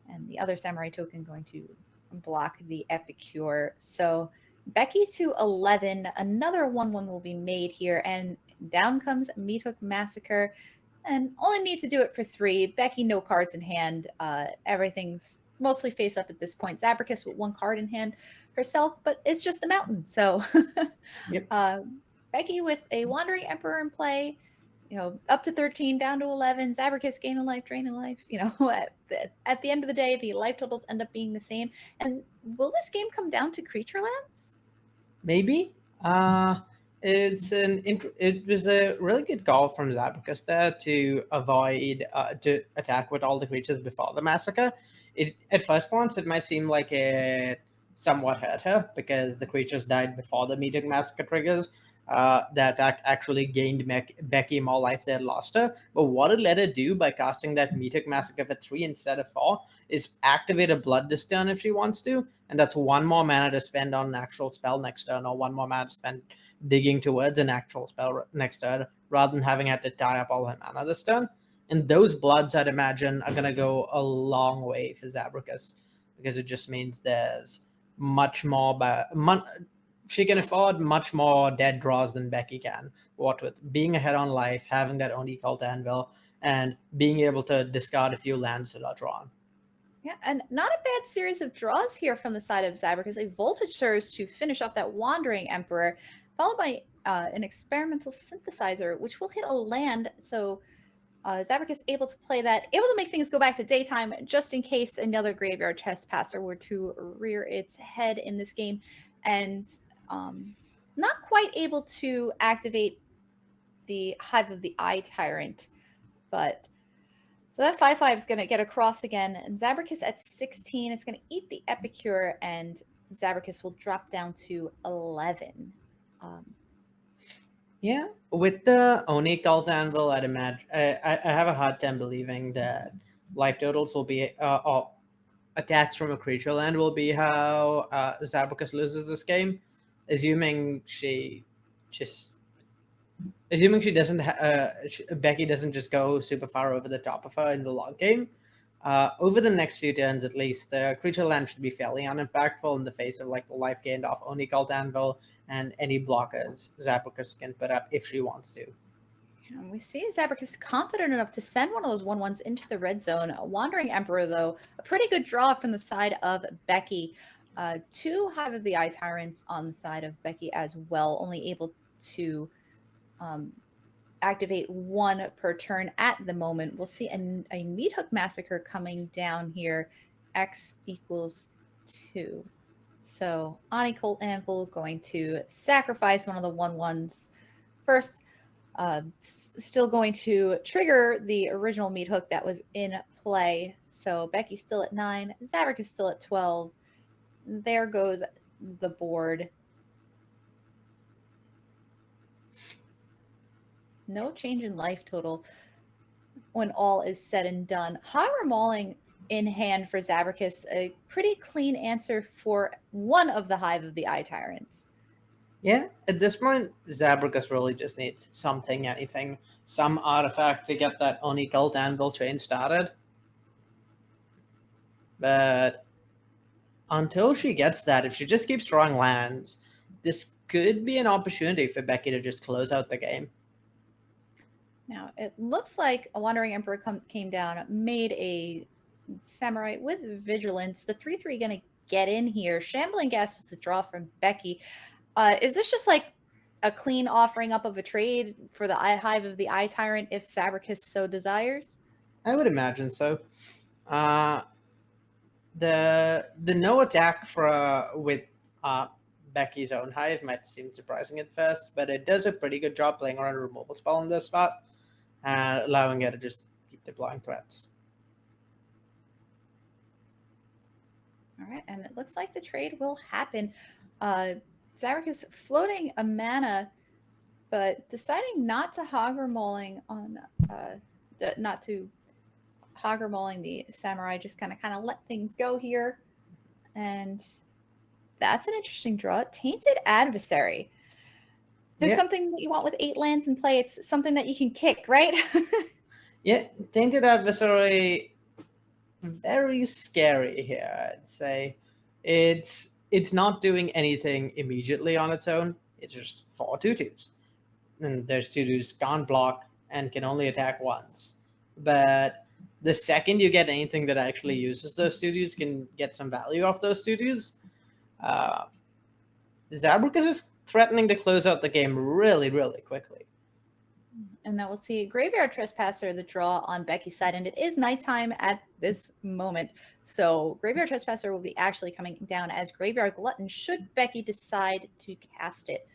and the other Samurai token going to block the Epicure. So Beky to 11. Another 1/1 will be made here, and down comes Meathook Massacre. And only need to do it for 3. Beky, no cards in hand. Everything's mostly face up at this point. Zabracus with 1 card in hand herself, but it's just the mountain. So Yep. Beky with a Wandering Emperor in play, up to 13, down to 11. Zabracus gain a life, drain a life. At the end of the day, the life totals end up being the same. And will this game come down to creature lands? Maybe. It was a really good call from Zabracus there to avoid to attack with all the creatures before the massacre. At first glance, it might seem like it somewhat hurt her because the creatures died before the Meathook Massacre triggers. That actually gained Beky more life than lost her. But what it let her do by casting that Meathook Massacre for 3 instead of 4 is activate a Blood this turn if she wants to, and that's 1 more mana to spend on an actual spell next turn, or 1 more mana to spend digging towards an actual spell next turn, rather than having had to tie up all her mana this turn. And those Bloods, I'd imagine, are going to go a long way for Zabracus, because it just means there's much more... she can afford much more dead draws than Beky can. What with being ahead on life, having that Unicult Anvil, and being able to discard a few lands that are drawn. Yeah, and not a bad series of draws here from the side of Zabracus. A Voltage Surge to finish off that Wandering Emperor, followed by an Experimental Synthesizer, which will hit a land. So Zabracus able to play that, able to make things go back to daytime, just in case another Graveyard Trespasser were to rear its head in this game. And not quite able to activate the Hive of the Eye Tyrant, but so that 5/5 is going to get across again, and Zabracus at 16. It's going to eat the Epicure, and Zabracus will drop down to 11. Yeah, with the Unicult Anvil, I'd imagine I have a hard time believing that life totals will be or attacks from a creature land will be how Zabracus loses this game. Assuming she doesn't, Beky doesn't just go super far over the top of her in the long game. Over the next few turns, at least, the creature land should be fairly unimpactful in the face of like the life gained off Unicult Anvil and any blockers Zabracus can put up if she wants to. And we see Zabracus confident enough to send one of those 1/1s into the red zone. Wandering Emperor, though, a pretty good draw from the side of Beky. 2 Hive of the Eye Tyrants on the side of Beky as well, only able to activate 1 per turn at the moment. We'll see a Meathook Massacre coming down here. X equals 2. So Unicult Anvil going to sacrifice one of the 1/1s first. Still going to trigger the original Meathook that was in play. So Beky's still at 9, Zabracus still at 12. There goes the board. No change in life total when all is said and done. Horror Mauling in hand for Zabracus, a pretty clean answer for one of the Hive of the Eye Tyrants. Yeah, at this point, Zabracus really just needs something, anything, some artifact to get that Unicult Anvil chain started. But until she gets that, if she just keeps drawing lands, this could be an opportunity for Beky to just close out the game. Now, it looks like a Wandering Emperor came down, made a Samurai with Vigilance. The 3/3 going to get in here. Shambling Gas was the draw from Beky. Is this just like a clean offering up of a trade for the Hive of the Eye Tyrant if Zabracus so desires? I would imagine so. The no attack with Becky's own Hive might seem surprising at first, but it does a pretty good job playing around a removal spell in this spot, allowing her to just keep deploying threats. All right, and it looks like the trade will happen. Zabracus floating a mana, but deciding not to Hoggermauling on Hoggermauling the Samurai, just kind of let things go here. And that's an interesting draw. Tainted Adversary. There's something that you want with 8 lands in play. It's something that you can kick, right? Yeah, Tainted Adversary, very scary here, I'd say. It's not doing anything immediately on its own. It's just 4 2/2s. And there's 2/2s can't block and can only attack once. But the second you get anything that actually uses those 2/2s, can get some value off those 2/2s. Zabracus is threatening to close out the game really, really quickly. And then we'll see Graveyard Trespasser, the draw on Beky's side. And it is nighttime at this moment. So Graveyard Trespasser will be actually coming down as Graveyard Glutton should Beky decide to cast it.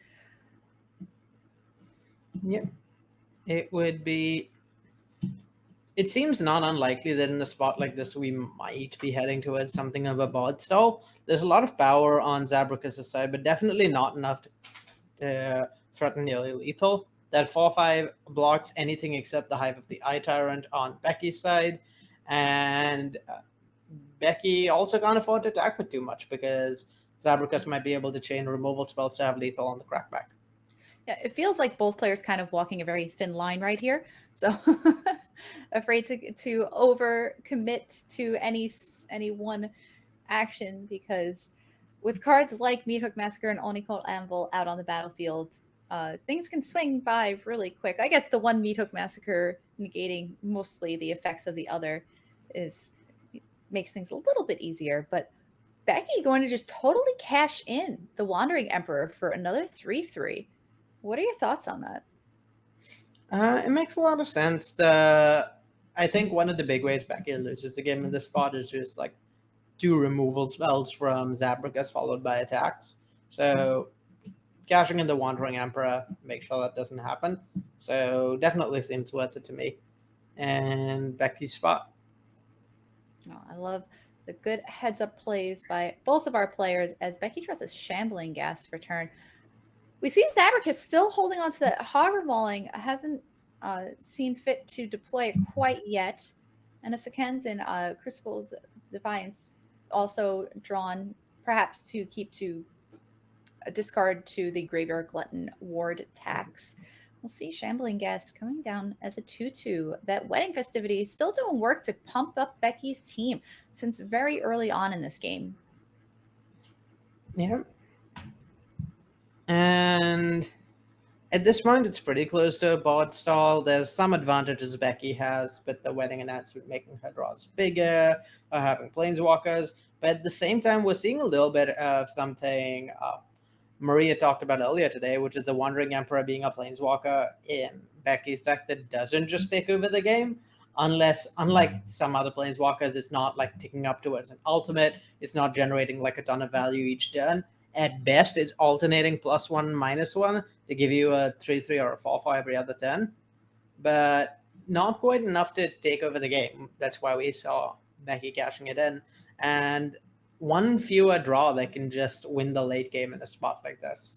Yep. It seems not unlikely that in a spot like this, we might be heading towards something of a board stall. There's a lot of power on Zabracus' side, but definitely not enough to threaten nearly lethal. That 4/5 blocks anything except the Hive of the Eye Tyrant on Beky's side. And Beky also can't afford to attack with too much because Zabracus might be able to chain removal spells to have lethal on the crackback. Yeah, it feels like both players kind of walking a very thin line right here. So afraid to overcommit to any one action, because with cards like Meathook Massacre and Nicole Anvil out on the battlefield, things can swing by really quick. I guess the one Meathook Massacre negating mostly the effects of the other makes things a little bit easier. But Beky going to just totally cash in the Wandering Emperor for another 3/3. What are your thoughts on that? It makes a lot of sense. I think one of the big ways Beky loses the game in this spot is just like 2 removal spells from Zabracus followed by attacks. So cashing in the Wandering Emperor, make sure that doesn't happen. So definitely seems worth it to me. And Becky's spot. Oh, I love the good heads-up plays by both of our players as Beky draws a Shambling Gas for turn. We see Zabracus still holding on to that Hoggermauling, hasn't seen fit to deploy it quite yet. And a Sekens and Crucible's Defiance also drawn, perhaps to keep to a discard to the Graveyard Glutton ward tax. We'll see Shambling Guest coming down as a 2/2. That Wedding Festivity is still doing work to pump up Beky's team since very early on in this game. Yeah. And at this point, it's pretty close to a board stall. There's some advantages Beky has, but the Wedding Announcement making her draws bigger, having Planeswalkers. But at the same time, we're seeing a little bit of something Maria talked about earlier today, which is the Wandering Emperor being a Planeswalker in Beky's deck that doesn't just take over the game. Unlike some other Planeswalkers, it's not like ticking up towards an ultimate. It's not generating like a ton of value each turn. At best, it's alternating +1, -1 to give you a 3/3 or a 4/4 every other turn, but not quite enough to take over the game. That's why we saw Beky cashing it in, and one fewer draw that can just win the late game in a spot like this.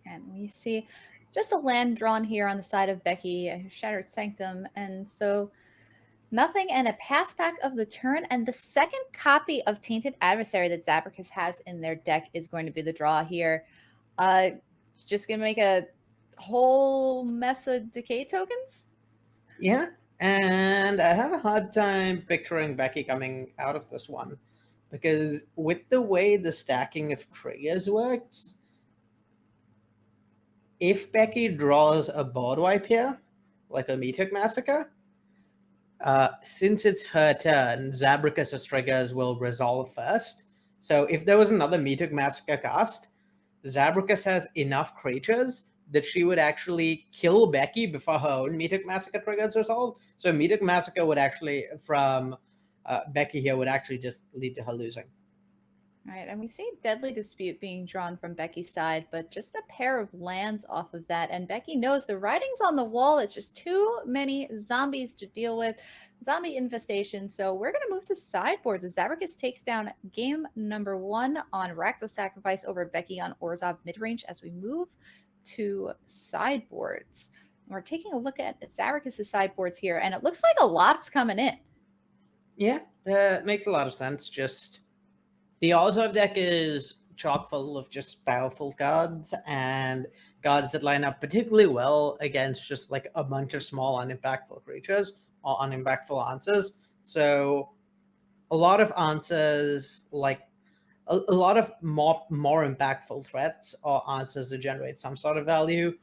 And we see just a land drawn here on the side of Beky, a Shattered Sanctum, and so nothing, and a pass back of the turn. And the second copy of Tainted Adversary that Zabracus has in their deck is going to be the draw here. Just going to make a whole mess of decay tokens? Yeah, And I have a hard time picturing Beky coming out of this one, because with the way the stacking of triggers works, if Beky draws a board wipe here, like a Meat Hook Massacre, since it's her turn, Zabracus' triggers will resolve first. So if there was another Meat Hook Massacre cast, Zabracus has enough creatures that she would actually kill Beky before her own Meat Hook Massacre triggers resolved. So Meat Hook Massacre would actually, from Beky here, would actually just lead to her losing. All right, and we see Deadly Dispute being drawn from Becky's side, but just a pair of lands off of that. And Beky knows the writing's on the wall. It's just too many zombies to deal with, zombie infestation. So we're going to move to sideboards as Zabracus takes down game number 1 on Rakdos Sacrifice over Beky on Orzhov Midrange as we move to sideboards. We're taking a look at Zabracus' sideboards here, and it looks like a lot's coming in. Yeah, that makes a lot of sense. Just the Orzhov deck is chock full of just powerful cards and cards that line up particularly well against just like a bunch of small unimpactful creatures or unimpactful answers. So a lot of answers, like a lot of more impactful threats or answers that generate some sort of value,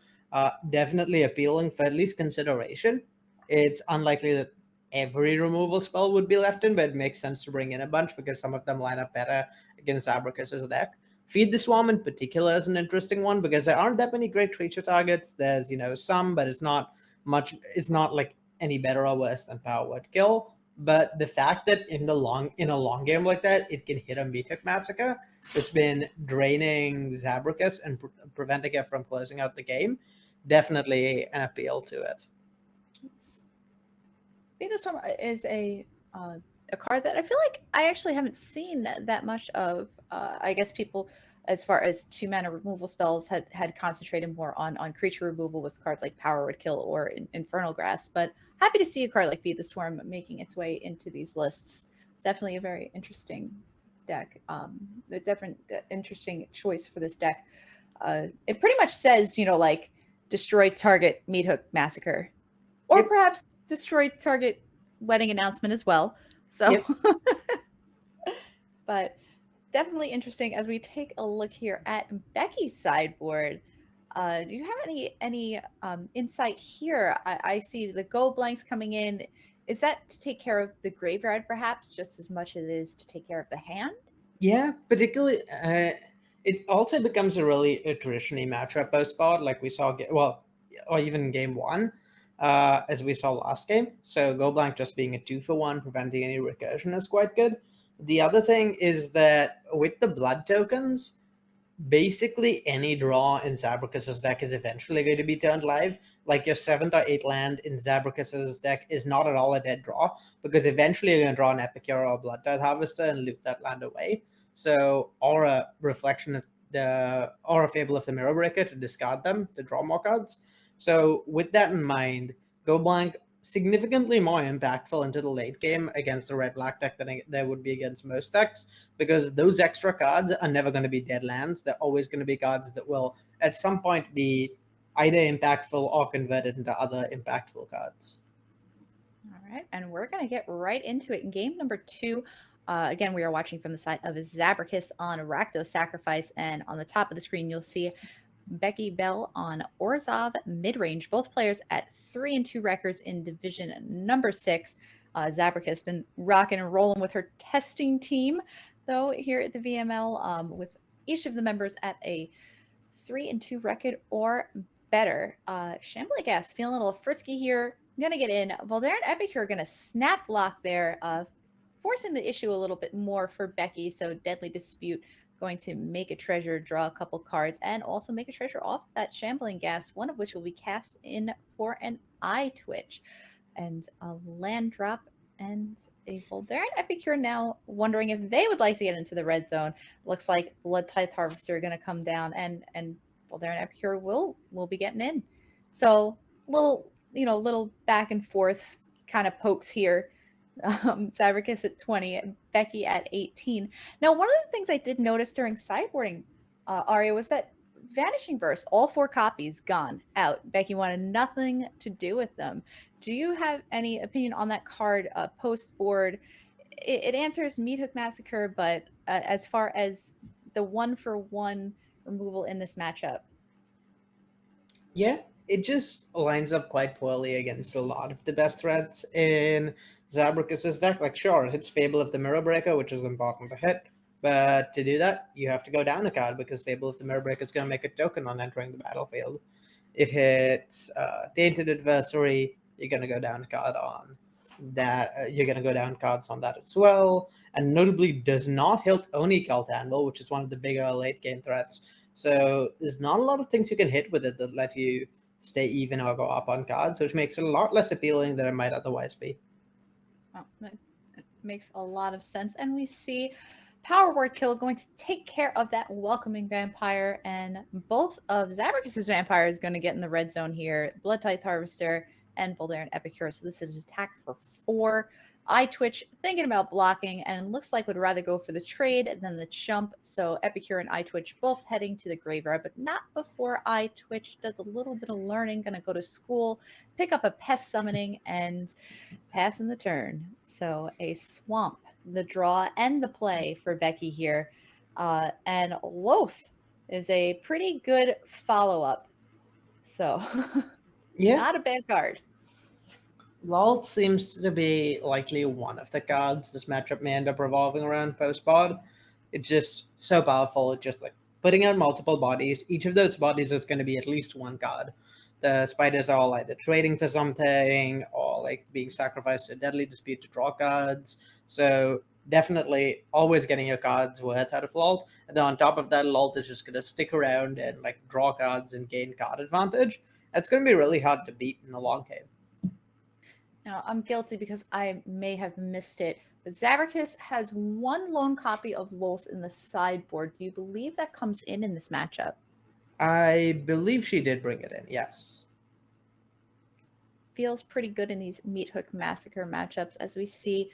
definitely appealing for at least consideration. It's unlikely that every removal spell would be left in, but it makes sense to bring in a bunch because some of them line up better against Zabracus' deck. Feed the Swarm in particular is an interesting one because there aren't that many great creature targets. There's, some, but it's not much. It's not like any better or worse than Power Word Kill. But the fact that in a long game like that, it can hit a Meat Hook Massacre, it's been draining Zabracus and preventing it from closing out the game, definitely an appeal to it. The Storm is a card that I feel like I actually haven't seen that much of. I guess people, as far as 2-mana removal spells, had concentrated more on creature removal with cards like Power Word Kill or Infernal Grasp. But happy to see a card like Feed the Swarm making its way into these lists. It's definitely a very interesting deck. Interesting choice for this deck. It pretty much says, like destroy target Meat Hook Massacre. Or perhaps destroy target wedding announcement as well. So, yep. But definitely interesting as we take a look here at Beky's sideboard. Do you have any insight here? I see the go blanks coming in. Is that to take care of the graveyard perhaps just as much as it is to take care of the hand? Yeah, particularly. It also becomes a really attrition-y matchup post board, like we saw, or even game 1. As we saw last game. So Go Blank just being a 2-for-1, preventing any recursion is quite good. The other thing is that with the blood tokens, basically any draw in Zabracus' deck is eventually going to be turned live. Like your 7th or 8th land in Zabracus' deck is not at all a dead draw, because eventually you're going to draw an Epicure or Blood Tide Harvester and loot that land away. So, or a Reflection of or a Fable of the Mirror Breaker to discard them to draw more cards. So with that in mind, Go Blank significantly more impactful into the late game against the red-black deck than there would be against most decks, because those extra cards are never going to be dead lands. They're always going to be cards that will at some point be either impactful or converted into other impactful cards. All right, and we're going to get right into it in game number 2. Again, we are watching from the side of Zabracus on Rakdos Sacrifice, and on the top of the screen, you'll see Beky Bell on Orzhov Midrange. Both players at 3-2 records in division number 6. Zabracus has been rocking and rolling with her testing team, though, here at the VML, with each of the members at a 3-2 record or better. Shambling Gas feeling a little frisky here. Gonna get in. Voldaren Epicure gonna snap block there, forcing the issue a little bit more for Beky. So Deadly Dispute going to make a treasure, draw a couple cards, and also make a treasure off that Shambling Gas, one of which will be cast in for an eye twitch. And a land drop and a Voldaren Epicure now wondering if they would like to get into the red zone. Looks like Blood Tithe Harvester are going to come down, and Voldaren Epicure will be getting in. So little back and forth kind of pokes here. Zabracus at 20, Beky at 18. Now, one of the things I did notice during sideboarding, Arya, was that Vanishing Burst, all 4 copies gone out. Beky wanted nothing to do with them. Do you have any opinion on that card post board? It answers Meat Hook Massacre, but as far as the 1-for-1 removal in this matchup, Yeah, it just lines up quite poorly against a lot of the best threats in Zabracus's deck. Like, sure, it hits Fable of the Mirror Breaker, which is important to hit, but to do that, you have to go down a card because Fable of the Mirror Breaker is going to make a token on entering the battlefield. It hits Tainted Adversary, you're going to go down a card on that. You're going to go down cards on that as well, and notably does not hit Oni Keltanvil, which is one of the bigger late game threats. So there's not a lot of things you can hit with it that let you stay even or go up on cards, which makes it a lot less appealing than it might otherwise be. well, that makes a lot of sense. And we see Power Word Kill going to take care of that Welcoming Vampire, and both of Zabracus's vampires going to get in the red zone here. Blood Tithe Harvester and Voldaren Epicure. So this is an attack for 4. iTwitch thinking about blocking and looks like would rather go for the trade than the chump. So Epicure and iTwitch both heading to the graveyard, but not before iTwitch does a little bit of learning, going to go to school, pick up a pest summoning, and pass in the turn. So a swamp, the draw and the play for Beky here. And Loath is a pretty good follow-up. So Yeah, not a bad card. Lalt seems to be likely one of the cards this matchup may end up revolving around post-pod. It's just so powerful. It's just like putting out multiple bodies. Each of those bodies is going to be at least 1 card. The spiders are all either trading for something or like being sacrificed to Deadly Dispute to draw cards. So definitely always getting your cards worth out of Lalt. And then on top of that, Lalt is just going to stick around and like draw cards and gain card advantage. It's going to be really hard to beat in the long game. Now, I'm guilty because I may have missed it, but Zabracus has 1 lone copy of Loath in the sideboard. Do you believe that comes in this matchup? I believe she did bring it in, yes. Feels pretty good in these Meat Hook Massacre matchups, as we see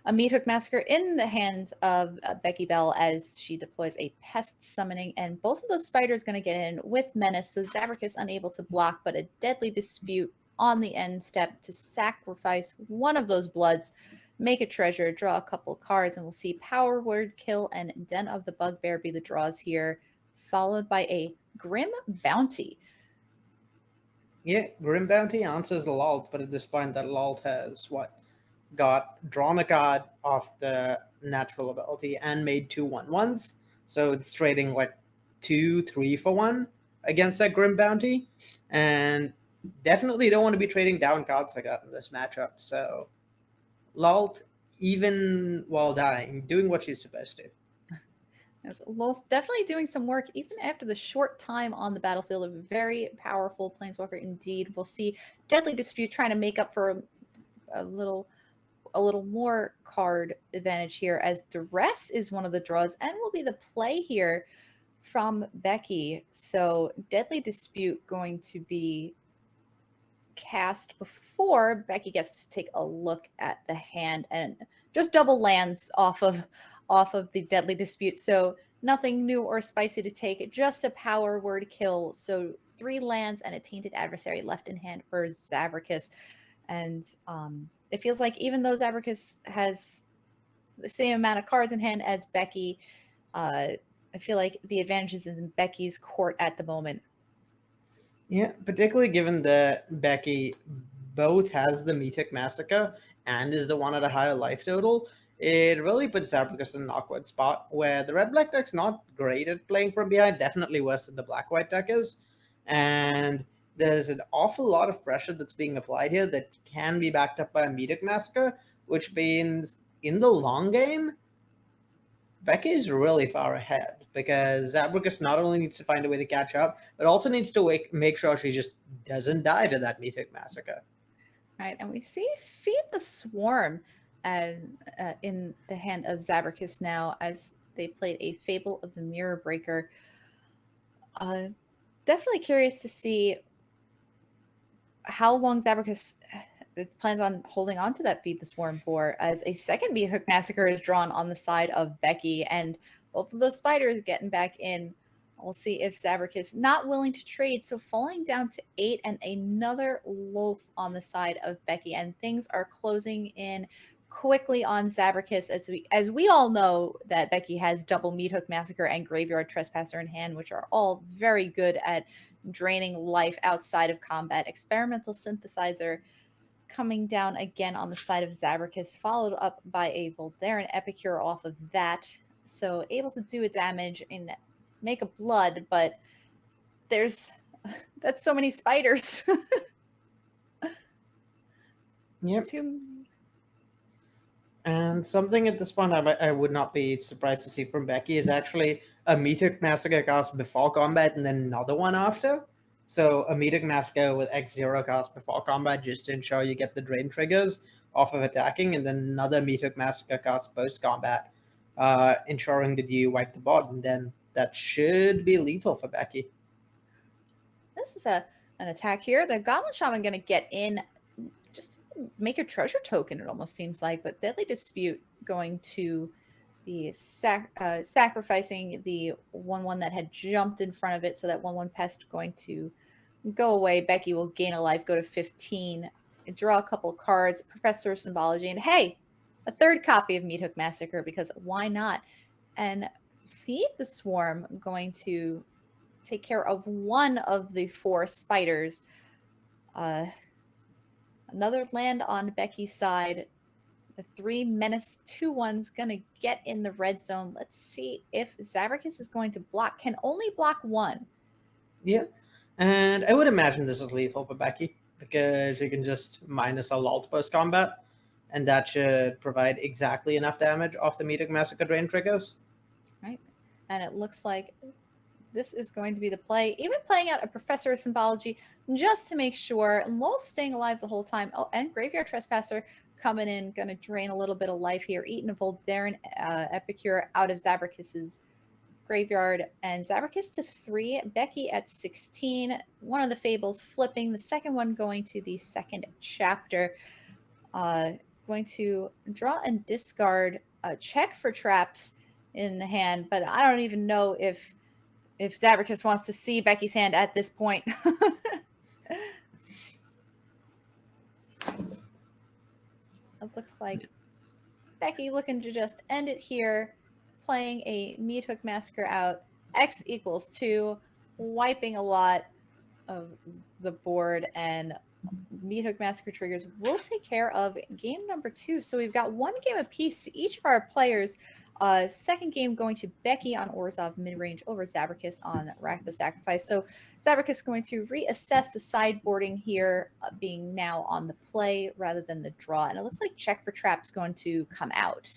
a Meat Hook Massacre in the hands of Beky Bell as she deploys a Pest Summoning, and both of those spiders going to get in with Menace, so Zabracus unable to block, but a Deadly Dispute on the end step to sacrifice one of those bloods, make a treasure, draw a couple cards, and we'll see Power Word Kill and Den of the Bugbear be the draws here, followed by a Grim Bounty. Yeah, Grim Bounty answers Lalt, but at this point that Lalt has drawn a card off the natural ability and made 2 1/1s. So it's trading like 2 3-for-1 against that Grim Bounty. And definitely don't want to be trading down cards like that in this matchup. So Lalt, even while dying, doing what she's supposed to. Yes, Loath definitely doing some work even after the short time on the battlefield. A very powerful Planeswalker indeed. We'll see Deadly Dispute trying to make up for a little more card advantage here, as Duress is one of the draws and will be the play here from Beky. So Deadly Dispute going to be cast before Beky gets to take a look at the hand, and just double lands off of the Deadly Dispute. So nothing new or spicy to take, just a Power Word Kill. So 3 lands and a Tainted Adversary left in hand for Zabracus. And it feels like even though Zabracus has the same amount of cards in hand as Beky, I feel like the advantage is in Beky's court at the moment. Yeah, particularly given that Beky both has the Meat Hook Massacre and is the one at a higher life total, it really puts Zabracus in an awkward spot where the red-black deck's not great at playing from behind, definitely worse than the black-white deck is. And there's an awful lot of pressure that's being applied here that can be backed up by a Meat Hook Massacre, which means in the long game, Beky is really far ahead because Zabracus not only needs to find a way to catch up, but also needs to make sure she just doesn't die to that Meat Hook Massacre. Right, and we see Feed the Swarm as, in the hand of Zabracus now, as they played a Fable of the Mirror Breaker. Definitely curious to see how long Zabracus plans on holding on to that Feed the Swarm for, as a second Meat Hook Massacre is drawn on the side of Beky, and both of those spiders getting back in We'll see if Zabracus not willing to trade, so falling down to 8 and another loaf on the side of Beky, and things are closing in quickly on Zabracus as we all know that Beky has double Meathook Massacre and Graveyard Trespasser in hand, which are all very good at draining life outside of combat. Experimental Synthesizer coming down again on the side of Zabracus, followed up by a Voldaren Epicure off of that, so able to do a damage and make a blood, but that's so many spiders. Yep. And something at this point I would not be surprised to see from Beky is actually a Meathook Massacre cast before combat and then another one after. So a Meathook Massacre with X0 cast before combat just to ensure you get the drain triggers off of attacking, and then another Meathook Massacre cast post-combat, ensuring that you wipe the board, and then that should be lethal for Beky. This is an attack here. The Goblin Shaman going to get in, just make a treasure token, it almost seems like, but Deadly Dispute going to be sacrificing the 1/1 that had jumped in front of it, so that 1/1 pest going to go away. Beky will gain a life, go to 15, draw a couple cards, Professor of Symbology, and hey, a third copy of Meathook Massacre, because why not? And Feed the Swarm going to take care of one of the 4 spiders. Another land on Beky's side. The 3 Menace 2/1's gonna get in the red zone. Let's see if Zabracus is going to block. Can only block 1. Yeah, and I would imagine this is lethal for Beky because you can just minus a lot post-combat, and that should provide exactly enough damage off the Meathook Massacre drain triggers. Right, and it looks like this is going to be the play. Even playing out a Professor of Symbology just to make sure. And Lolth staying alive the whole time. Oh, and Graveyard Trespasser coming in, going to drain a little bit of life here. Eating a Voldaren Epicure out of Zabracus's graveyard. And Zabracus to 3. Beky at 16. One of the Fables flipping. The second one going to the second chapter. Going to draw and discard a check for traps in the hand. But I don't even know if Zabracus wants to see Beky's hand at this point. It looks like Beky looking to just end it here, playing a Meathook Massacre out. X equals 2, wiping a lot of the board, and Meathook Massacre triggers will take care of game number 2. So we've got 1 game apiece to each of our players. Second game going to Beky on Orzhov midrange over Zabracus on Rakdos Sacrifice. So Zabracus going to reassess the sideboarding here, being now on the play rather than the draw. And it looks like check for traps going to come out.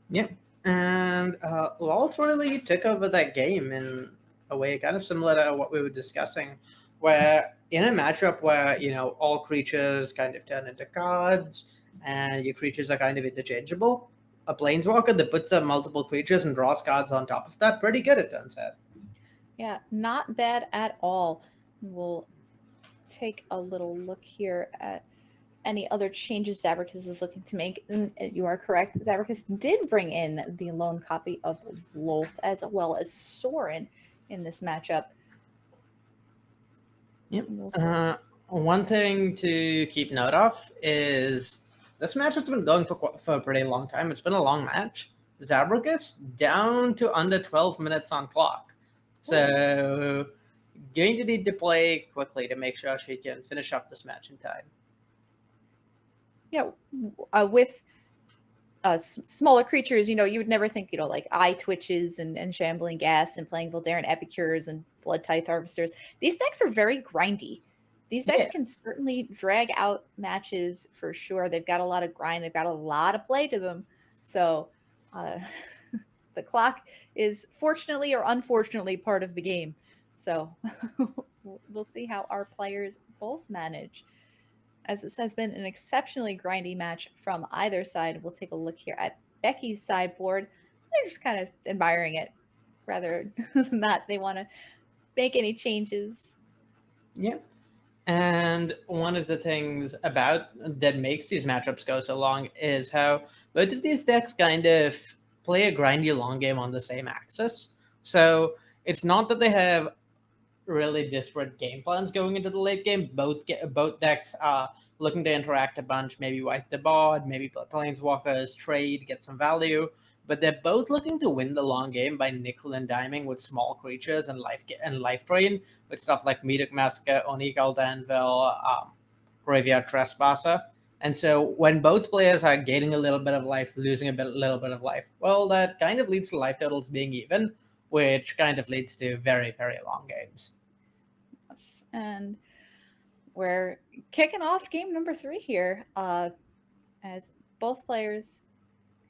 Yep. And Lolth really took over that game in a way kind of similar to what we were discussing, where in a matchup where, all creatures kind of turn into cards and your creatures are kind of interchangeable, a Planeswalker that puts up multiple creatures and draws cards on top of that, pretty good, it turns out. Yeah, not bad at all. We'll take a little look here at any other changes Zabracus is looking to make. And you are correct. Zabracus did bring in the lone copy of Lolth as well as Sorin in this matchup. Yep. One thing to keep note of is this match has been going for a pretty long time. It's been a long match. Zabracus down to under 12 minutes on clock. So going to need to play quickly to make sure she can finish up this match in time. With smaller creatures, you would never think, like Eye Twitches and Shambling Gas and playing Voldaren Epicures and Blood Tithe Harvesters. These decks are very grindy. These decks can certainly drag out matches for sure. They've got a lot of grind. They've got a lot of play to them. So the clock is fortunately or unfortunately part of the game. So we'll see how our players both manage. As this has been an exceptionally grindy match from either side, we'll take a look here at Beky's sideboard. They're just kind of admiring it rather than that they want to make any changes. Yeah. And one of the things about that makes these matchups go so long is how both of these decks kind of play a grindy long game on the same axis. So it's not that they have really disparate game plans going into the late game. Both decks are looking to interact a bunch, maybe wipe the board, maybe play Planeswalkers, trade, get some value. But they're both looking to win the long game by nickel and diming with small creatures and life drain with stuff like Medoc Massacre, Onigal Danville, Graveyard Trespasser. And so when both players are gaining a little bit of life, losing little bit of life, well, that kind of leads to life totals being even, which kind of leads to very, very long games. Yes. And we're kicking off game number 3 here, as both players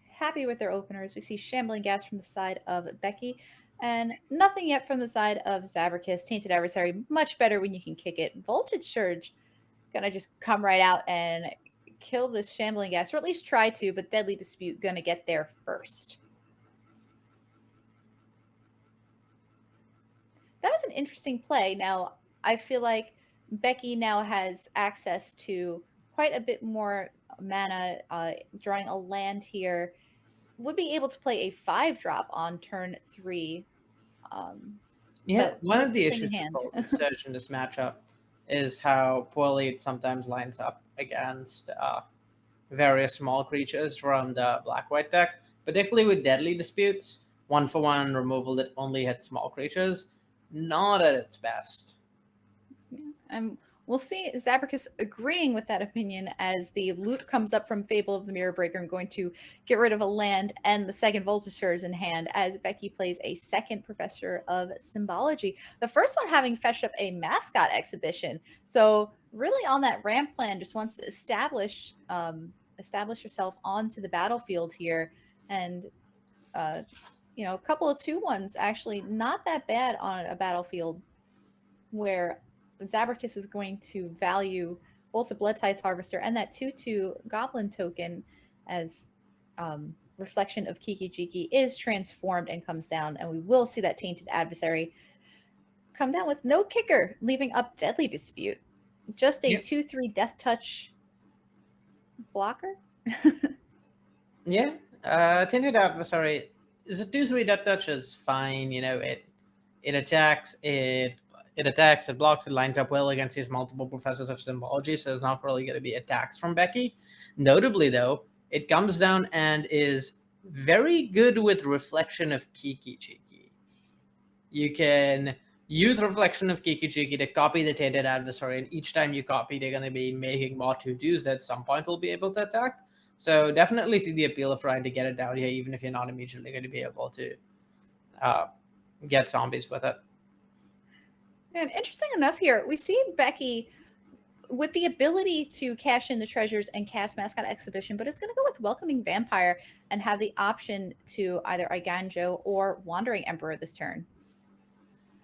happy with their openers. We see Shambling Gas from the side of Beky, and nothing yet from the side of Zabracus. Tainted Adversary, much better when you can kick it. Voltage Surge, gonna just come right out and kill this Shambling Gas, or at least try to, but Deadly Dispute gonna get there first. That was an interesting play. Now, I feel like Beky now has access to quite a bit more mana, drawing a land here. Would be able to play a 5-drop on turn 3. Yeah, one of the missing issues hands. with Surge in this matchup is how poorly it sometimes lines up against various small creatures from the black-white deck, particularly with Deadly Disputes. 1-for-1 removal that only hits small creatures, not at its best. And we'll see Zabracus agreeing with that opinion as the loot comes up from Fable of the Mirror Breaker. I'm going to get rid of a land and the second Voltage Surge in hand as Beky plays a second Professor of Symbology. The first one having fetched up a Mascot Exhibition. So really on that ramp plan, just wants to establish yourself onto the battlefield here. And, you know, a couple of 2-1s actually not that bad on a battlefield where Zabracus is going to value both the Blood Tithe Harvester and that 2/2 Goblin token as Reflection of Kiki-Jiki is transformed and comes down, and we will see that Tainted Adversary come down with no kicker, leaving up Deadly Dispute. Just a 2/3 Death Touch blocker. Yeah, Tainted Adversary is a 2/3 Death Touch is fine. You know, it attacks, it attacks, it blocks, it lines up well against these multiple Professors of Symbology, so it's not really going to be attacks from Beky. Notably, though, it comes down and is very good with Reflection of Kiki-Jiki. You can use Reflection of Kiki-Jiki to copy the Tainted Adversary, and each time you copy, they're going to be making more 2/2s that at some point will be able to attack. So definitely see the appeal of trying to get it down here, even if you're not immediately going to be able to get zombies with it. And interesting enough here, we see Beky with the ability to cash in the treasures and cast Mascot Exhibition, but it's going to go with Welcoming Vampire and have the option to either Iganjo or Wandering Emperor this turn.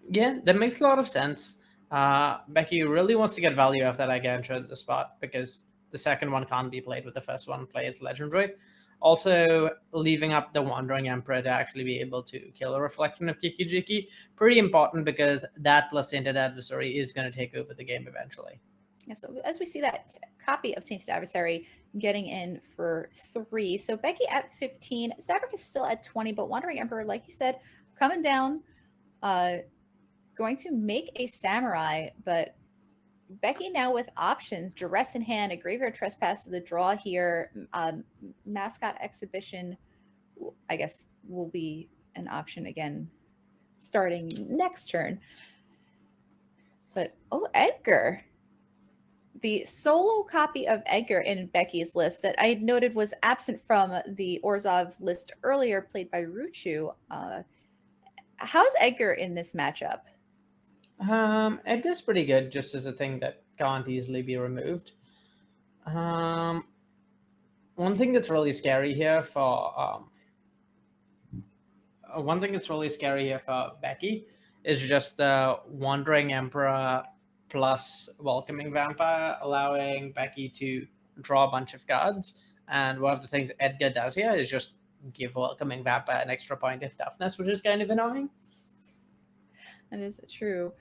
Yeah, that makes a lot of sense. Beky really wants to get value out of that Iganjo at the spot because the second one can't be played with the first one plays legendary. Also, leaving up the Wandering Emperor to actually be able to kill a Reflection of Kiki-Jiki, pretty important because that plus Tainted Adversary is going to take over the game eventually. Yeah, so as we see that copy of Tainted Adversary getting in for 3. So Beky at 15, Zabracus still at 20, but Wandering Emperor, like you said, coming down, going to make a Samurai, but Beky now with options, Duress in hand, a Graveyard Trespass to the draw here, Mascot Exhibition, I guess, will be an option again starting next turn. But, oh, Edgar. The solo copy of Edgar in Beky's list that I noted was absent from the Orzhov list earlier, played by Ruuchu. How's Edgar in this matchup? Edgar's pretty good, just as a thing that can't easily be removed. One thing that's really scary here for Beky is just the Wandering Emperor plus Welcoming Vampire, allowing Beky to draw a bunch of cards. And one of the things Edgar does here is just give Welcoming Vampire an extra point of toughness, which is kind of annoying. That is true.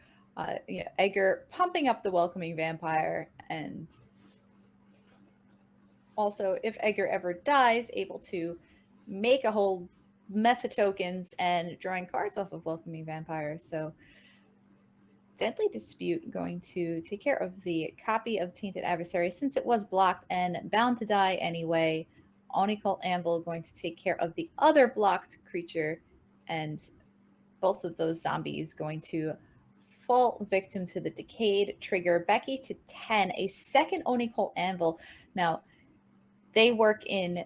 Yeah, Edgar pumping up the Welcoming Vampire, and also if Edgar ever dies, able to make a whole mess of tokens and drawing cards off of Welcoming Vampire. So Deadly Dispute going to take care of the copy of Tainted Adversary since it was blocked and bound to die anyway. Nicole Anvil going to take care of the other blocked creature, and both of those zombies going to fall victim to the Decayed trigger. Beky to 10, a second Nicole Anvil. Now, they work in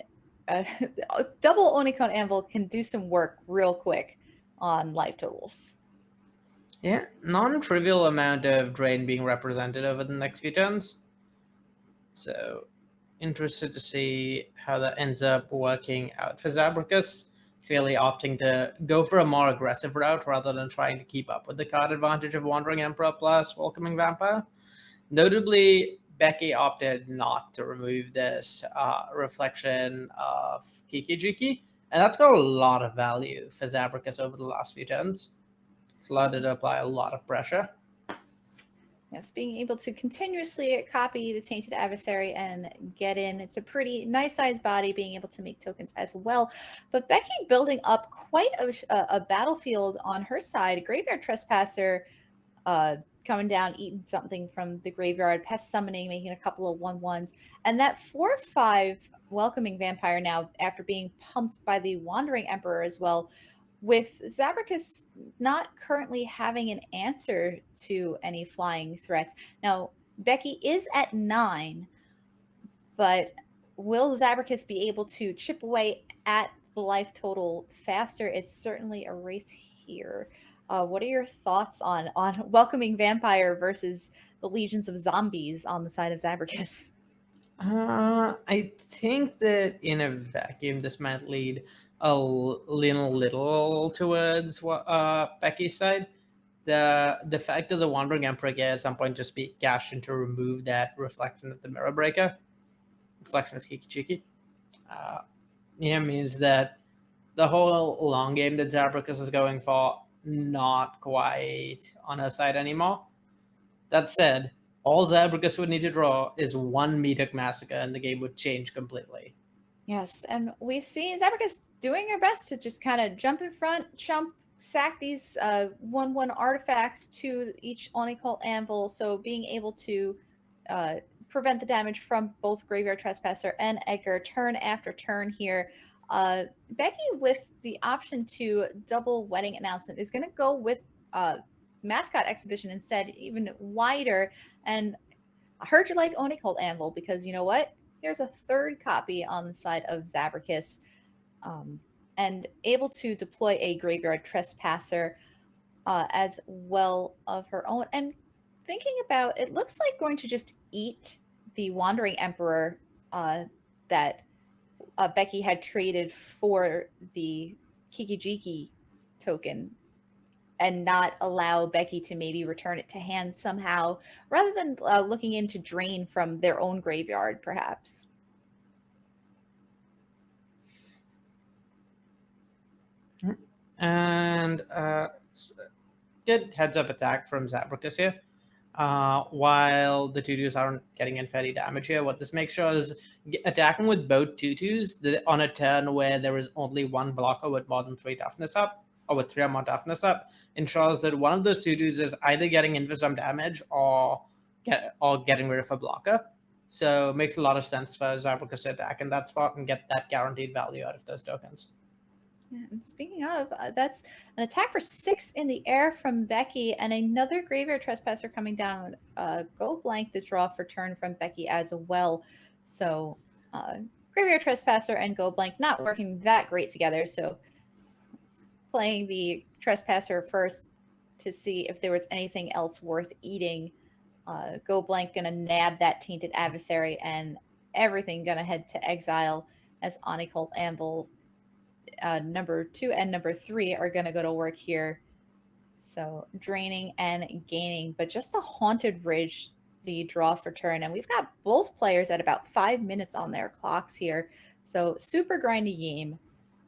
double Nicole Anvil can do some work real quick on life totals. Yeah, non-trivial amount of drain being represented over the next few turns. So, interested to see how that ends up working out for Zabracus. Clearly opting to go for a more aggressive route rather than trying to keep up with the card advantage of Wandering Emperor plus Welcoming Vampire. Notably, Beky opted not to remove this reflection of Kiki-Jiki, and that's got a lot of value for Zabracus over the last few turns. It's allowed it to apply a lot of pressure. Yes, being able to continuously copy the Tainted Adversary and get in. It's a pretty nice sized body, being able to make tokens as well. But Beky building up quite a battlefield on her side. Graveyard Trespasser coming down, eating something from the graveyard, pest summoning, making a couple of 1/1s. And that 4/5 Welcoming Vampire now, after being pumped by the Wandering Emperor as well, with Zabracus not currently having an answer to any flying threats. Now, Beky is at 9, but will Zabracus be able to chip away at the life total faster? It's certainly a race here. What are your thoughts on Welcoming Vampire versus the legions of zombies on the side of Zabracus? I think that in a vacuum, this might lead a little towards Beky's side. The fact that the Wandering Emperor can at some point just be gashed in to remove that reflection of the Mirror Breaker, reflection of Kiki-Chiki, means that the whole long game that Zabracus is going for not quite on her side anymore. That said, all Zabracus would need to draw is one Medoc Massacre and the game would change completely. Yes, and we see Zabracus doing her best to just kind of jump in front, sack these 1/1 artifacts to each Nicole Anvil, so being able to prevent the damage from both Graveyard Trespasser and Edgar turn after turn here. Beky, with the option to double Wedding Announcement, is going to go with Mascot Exhibition instead, even wider. And I heard you like Nicole Anvil because you know what? There's a third copy on the side of Zabracus, and able to deploy a Graveyard Trespasser as well of her own. And thinking about it, looks like going to just eat the Wandering Emperor that Beky had traded for the Kiki-Jiki token, and not allow Beky to maybe return it to hand somehow, rather than looking into drain from their own graveyard, perhaps. And good heads-up attack from Zabracus here. While the 2/2s aren't getting in any damage here, what this makes sure is attacking with both 2/2s on a turn where there is only one blocker with more than 3 toughness up, or with 3 or more toughness up, ensures that one of those 2/2s is either getting Invisum damage or getting rid of a blocker. So it makes a lot of sense for Zabracus to attack in that spot and get that guaranteed value out of those tokens. Yeah, and speaking of, that's an attack for 6 in the air from Beky, and another Graveyard Trespasser coming down. Go blank the draw for turn from Beky as well. So Graveyard Trespasser and Go blank not working that great together. So playing the Trespasser first to see if there was anything else worth eating. Go blank gonna nab that Tainted Adversary, and everything gonna head to exile as Nicole Anvil number 2 and number 3 are going to go to work here. So draining and gaining, but just the Haunted Ridge, the draw for turn. And we've got both players at about 5 minutes on their clocks here. So super grindy game.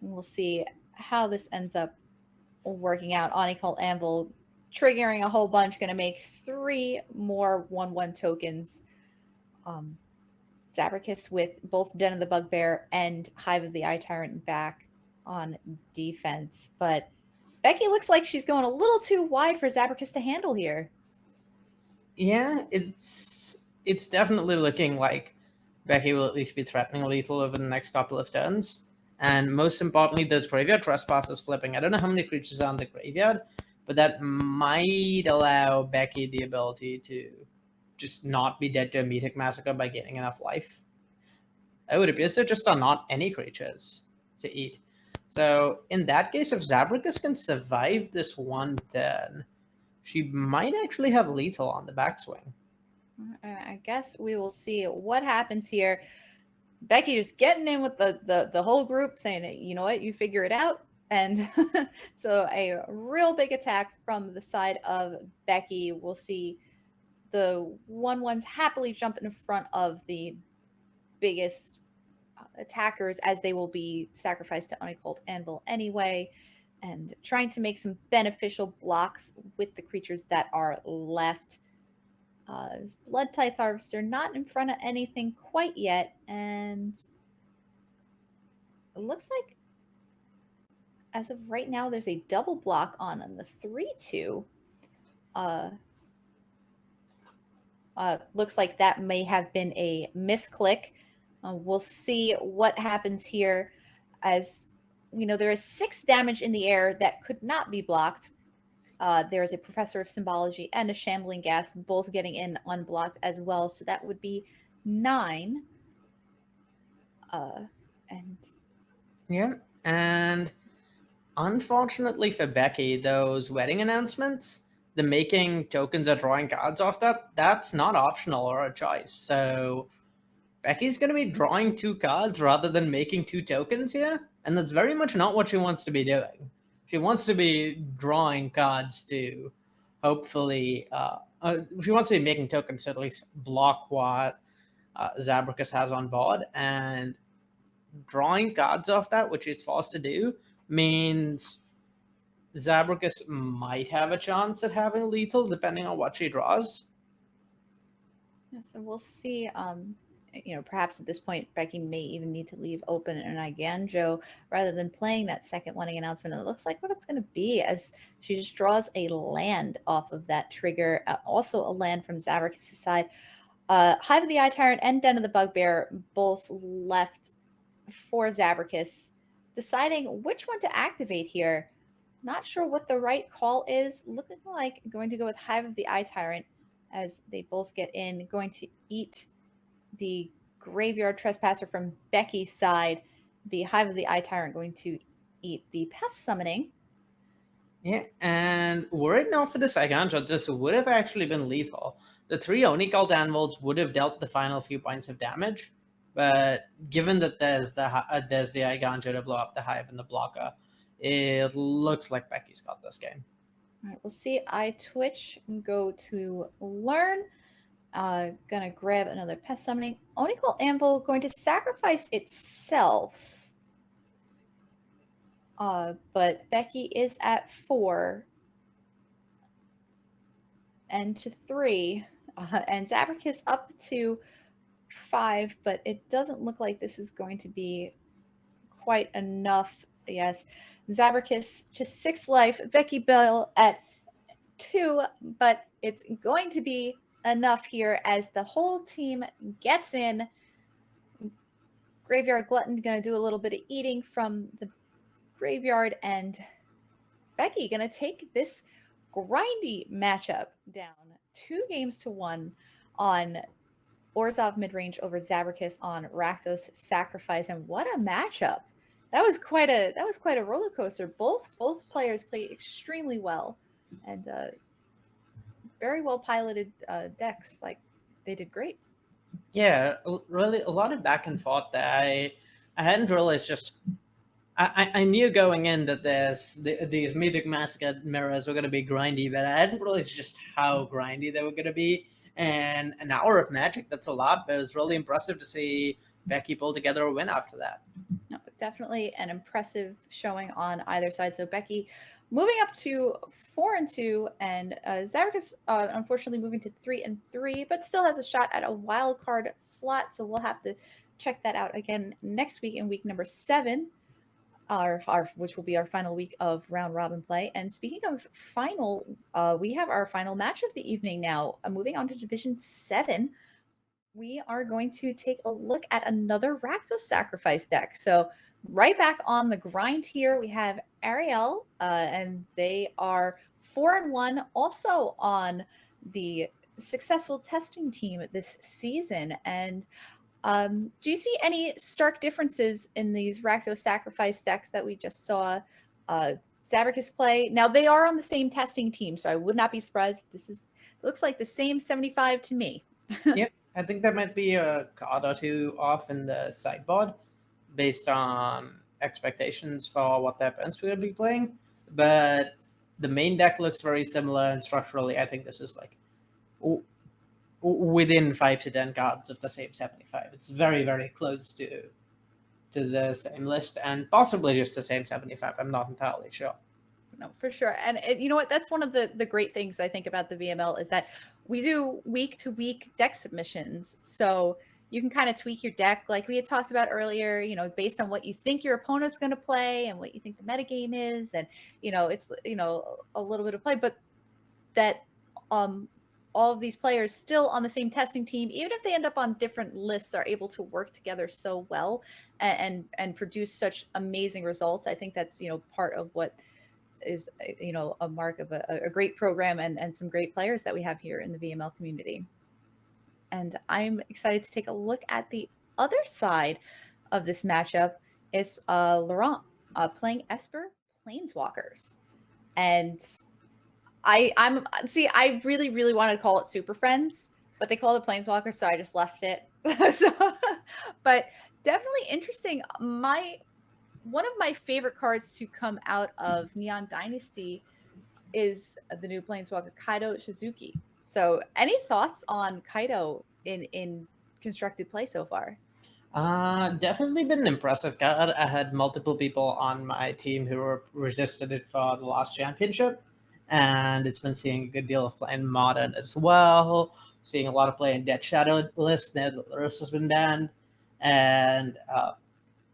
And we'll see how this ends up working out. Nicole Anvil triggering a whole bunch, going to make 3 more 1/1 tokens. Zabracus with both Den of the Bugbear and Hive of the Eye Tyrant back. on defense. But Beky looks like she's going a little too wide for Zabracus to handle here. Yeah, it's definitely looking like Beky will at least be threatening lethal over the next couple of turns. And most importantly, those graveyard trespassers flipping. I don't know how many creatures are in the graveyard, but that might allow Beky the ability to just not be dead to a Metic Massacre by gaining enough life. Oh, it appears there just are not any creatures to eat. So in that case, if Zabracus can survive this one turn, she might actually have lethal on the backswing. I guess we will see what happens here. Beky just getting in with the whole group, saying, you know what, you figure it out. And so a real big attack from the side of Beky. We'll see the 1/1s happily jump in front of the biggest attackers, as they will be sacrificed to Unoccult Anvil anyway, and trying to make some beneficial blocks with the creatures that are left. Blood Tithe Harvester not in front of anything quite yet, and it looks like as of right now there's a double block on the 3/2. Looks like that may have been a misclick. We'll see what happens here. As we know, there is 6 damage in the air that could not be blocked. There is a Professor of Symbology and a Shambling Gas, both getting in unblocked as well. So that would be 9. And unfortunately for Beky, those wedding announcements, the making tokens or drawing cards off that's not optional or a choice. So Becky's going to be drawing 2 cards rather than making 2 tokens here, and that's very much not what she wants to be doing. She wants to be drawing cards to hopefully, she wants to be making tokens to at least block what Zabracus has on board, and drawing cards off that, which she's forced to do, means Zabracus might have a chance at having lethal depending on what she draws. Yeah, so we'll see. Perhaps at this point, Beky may even need to leave open an Iganjo rather than playing that second wedding announcement. And it looks like what it's going to be, as she just draws a land off of that trigger. Also a land from Zabracus' side. Hive of the Eye Tyrant and Den of the Bugbear both left for Zabracus, deciding which one to activate here. Not sure what the right call is. Looking like going to go with Hive of the Eye Tyrant, as they both get in. Going to eat the Graveyard Trespasser from Beky's side. The Hive of the Eye Tyrant going to eat the Pest Summoning. Yeah, and were it not for the Iganjo, this would have actually been lethal. The 3 Unoccult Anvils would have dealt the final few points of damage, but given that there's the Iganjo to blow up the Hive and the blocker, it looks like Beky's got this game. All right, we'll see. I Twitch and go to learn. Gonna grab another Pest Summoning. Unoccult Anvil going to sacrifice itself. But Beky is at 4 and to 3, and Zabracus up to 5, but it doesn't look like this is going to be quite enough. Yes, Zabracus just 6 life, Beky Bell at 2, but it's going to be enough here as the whole team gets in. Graveyard Glutton going to do a little bit of eating from the graveyard, and Beky going to take this grindy matchup down 2-1 on Orzhov Midrange over Zabracus on Rakdos Sacrifice. And what a matchup! That was quite a roller coaster. Both players played extremely well, and very well piloted decks. Like, they did great. Yeah, really a lot of back and forth there. I hadn't realized just. I knew going in that these Metic Massacre mirrors were going to be grindy, but I hadn't realized just how grindy they were going to be. And an hour of Magic, that's a lot, but it was really impressive to see Beky pull together a win after that. No, definitely an impressive showing on either side. So Beky moving up to 4-2, and Zabracus unfortunately moving to 3-3, but still has a shot at a wild card slot. So we'll have to check that out again next week in week number 7. which will be our final week of round robin play. And speaking of final, we have our final match of the evening now. Moving on to Division 7, we are going to take a look at another Rakdos sacrifice deck. So right back on the grind here, we have Ariel, and they are 4-1, also on the successful testing team this season. And do you see any stark differences in these Rakdos sacrifice decks that we just saw Zabracus play? Now, they are on the same testing team, so I would not be surprised. Looks like the same 75 to me. Yep, I think there might be a card or two off in the sideboard based on expectations for what their opponents will be playing, but the main deck looks very similar, and structurally, I think this is like within 5 to 10 cards of the same 75. It's very, very close to the same list, and possibly just the same 75. I'm not entirely sure. No, for sure. And you know what? That's one of the great things I think about the VML is that we do week to week deck submissions. So you can kind of tweak your deck like we had talked about earlier, you know, based on what you think your opponent's going to play and what you think the metagame is. And, you know, it's, you know, a little bit of play, but that all of these players still on the same testing team, even if they end up on different lists, are able to work together so well and produce such amazing results. I think that's, you know, part of what is, you know, a mark of a great program and some great players that we have here in the VML community. And I'm excited to take a look at the other side of this matchup. Is Laurent playing Esper Planeswalkers. And I really wanted to call it Super Friends, but they called it Planeswalkers, so I just left it. But definitely interesting. One of my favorite cards to come out of Neon Dynasty is the new Planeswalker Kaido Shizuki. So any thoughts on Kaido in constructed play so far? Definitely been an impressive card. I had multiple people on my team who were resisted it for the last championship, and it's been seeing a good deal of play in Modern as well. Seeing a lot of play in Dead Shadow lists now that Lurus has been banned, and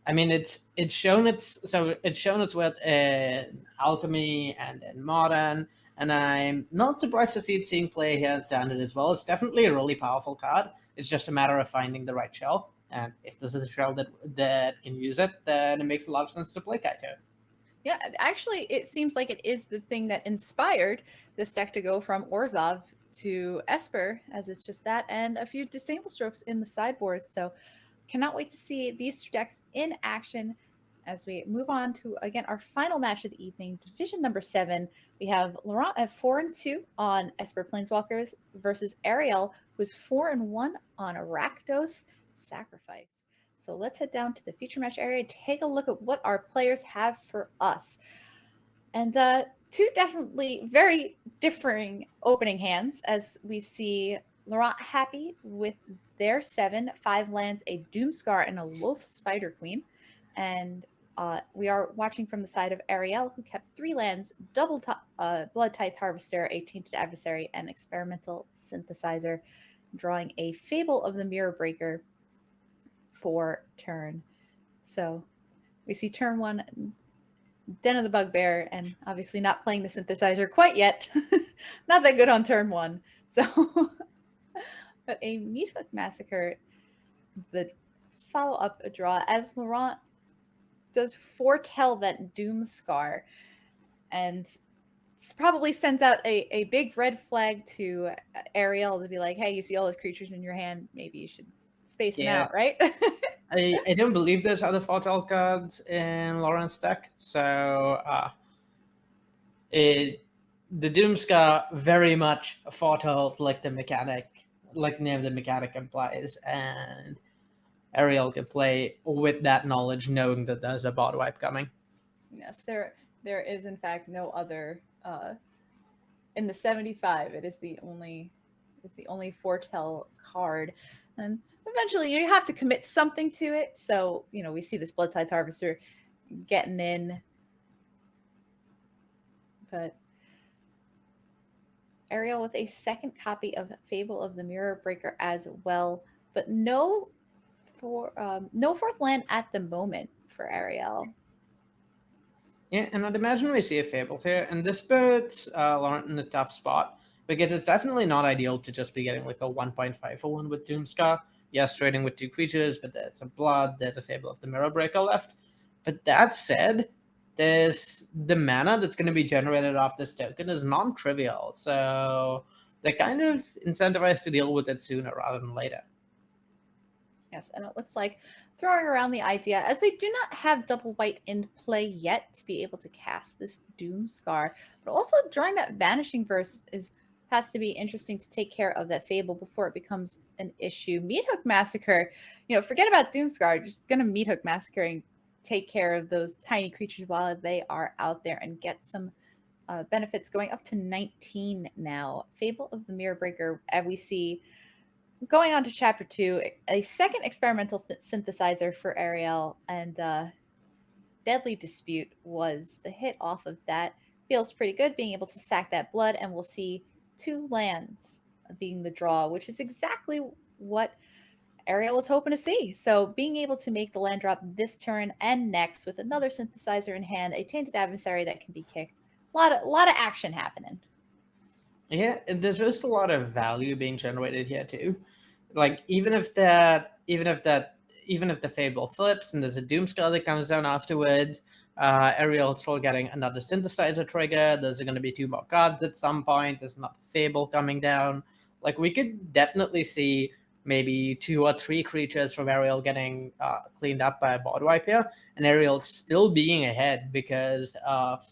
I mean it's shown its worth in Alchemy and in Modern, and I'm not surprised to see it seeing play here in Standard as well. It's definitely a really powerful card. It's just a matter of finding the right shell. And if this is a shell that can use it, then it makes a lot of sense to play Kaito. Yeah, actually, it seems like it is the thing that inspired this deck to go from Orzhov to Esper, as it's just that, and a few disdainful strokes in the sideboard. So cannot wait to see these two decks in action as we move on to, again, our final match of the evening, Division number 7. We have Laurent at 4-2 on Esper Planeswalkers versus Ariel, who's 4-1 on Rakdos Sacrifice. So let's head down to the feature match area, take a look at what our players have for us. And two definitely very differing opening hands, as we see Laurent happy with their 7, 5 lands, a Doomscar, and a Loath Spider Queen. And we are watching from the side of Ariel, who kept 3 lands, double Blood Tithe Harvester, a Tainted Adversary, and Experimental Synthesizer, drawing a Fable of the Mirror Breaker for turn. So we see turn 1, Den of the Bugbear, and obviously not playing the Synthesizer quite yet. Not that good on turn 1. So, but a Meathook Massacre, the follow-up draw, as Laurent does foretell that Doomscar, and probably sends out a big red flag to Ariel to be like, hey, you see all those creatures in your hand, maybe you should space them out, right? I don't believe there's other foretell cards in Laurent's deck, so the Doomscar very much foretold like the name of the mechanic implies, and Ariel can play with that knowledge, knowing that there's a board wipe coming. Yes, there is in fact no other in the 75. It is the only foretell card, and eventually you have to commit something to it. So, you know, we see this Blood Tithe Harvester getting in, but Ariel with a second copy of Fable of the Mirror Breaker as well, but no fourth land at the moment for Ariel. Yeah, and I'd imagine we see a Fable here, and this puts Laurent in a tough spot, because it's definitely not ideal to just be getting like a 1.5 for 1 with Doomscar. Yes, trading with 2 creatures, but there's a Blood, there's a Fable of the Mirror Breaker left. But that said, there's the mana that's going to be generated off this token is non-trivial, so they're kind of incentivized to deal with it sooner rather than later. Yes, and it looks like throwing around the idea, as they do not have double white in play yet to be able to cast this Doomscar, but also drawing that Vanishing Verse has to be interesting to take care of that Fable before it becomes an issue. Meathook Massacre, forget about Doomscar, just going to Meathook Massacre and take care of those tiny creatures while they are out there and get some benefits, going up to 19 now. Fable of the Mirror Breaker, as we see going on to chapter 2, a second experimental synthesizer for Ariel, and Deadly Dispute was the hit off of that. Feels pretty good being able to sack that blood, and we'll see 2 lands being the draw, which is exactly what Ariel was hoping to see. So being able to make the land drop this turn and next with another synthesizer in hand, a Tainted Adversary that can be kicked. A lot of action happening. Yeah, and there's just a lot of value being generated here too. Like even if the Fable flips and there's a Doomscar that comes down afterward, Ariel's still getting another synthesizer trigger. There's going to be 2 more cards at some point. There's another Fable coming down. Like we could definitely see maybe 2 or 3 creatures from Ariel getting cleaned up by a board wipe here, and Ariel still being ahead because of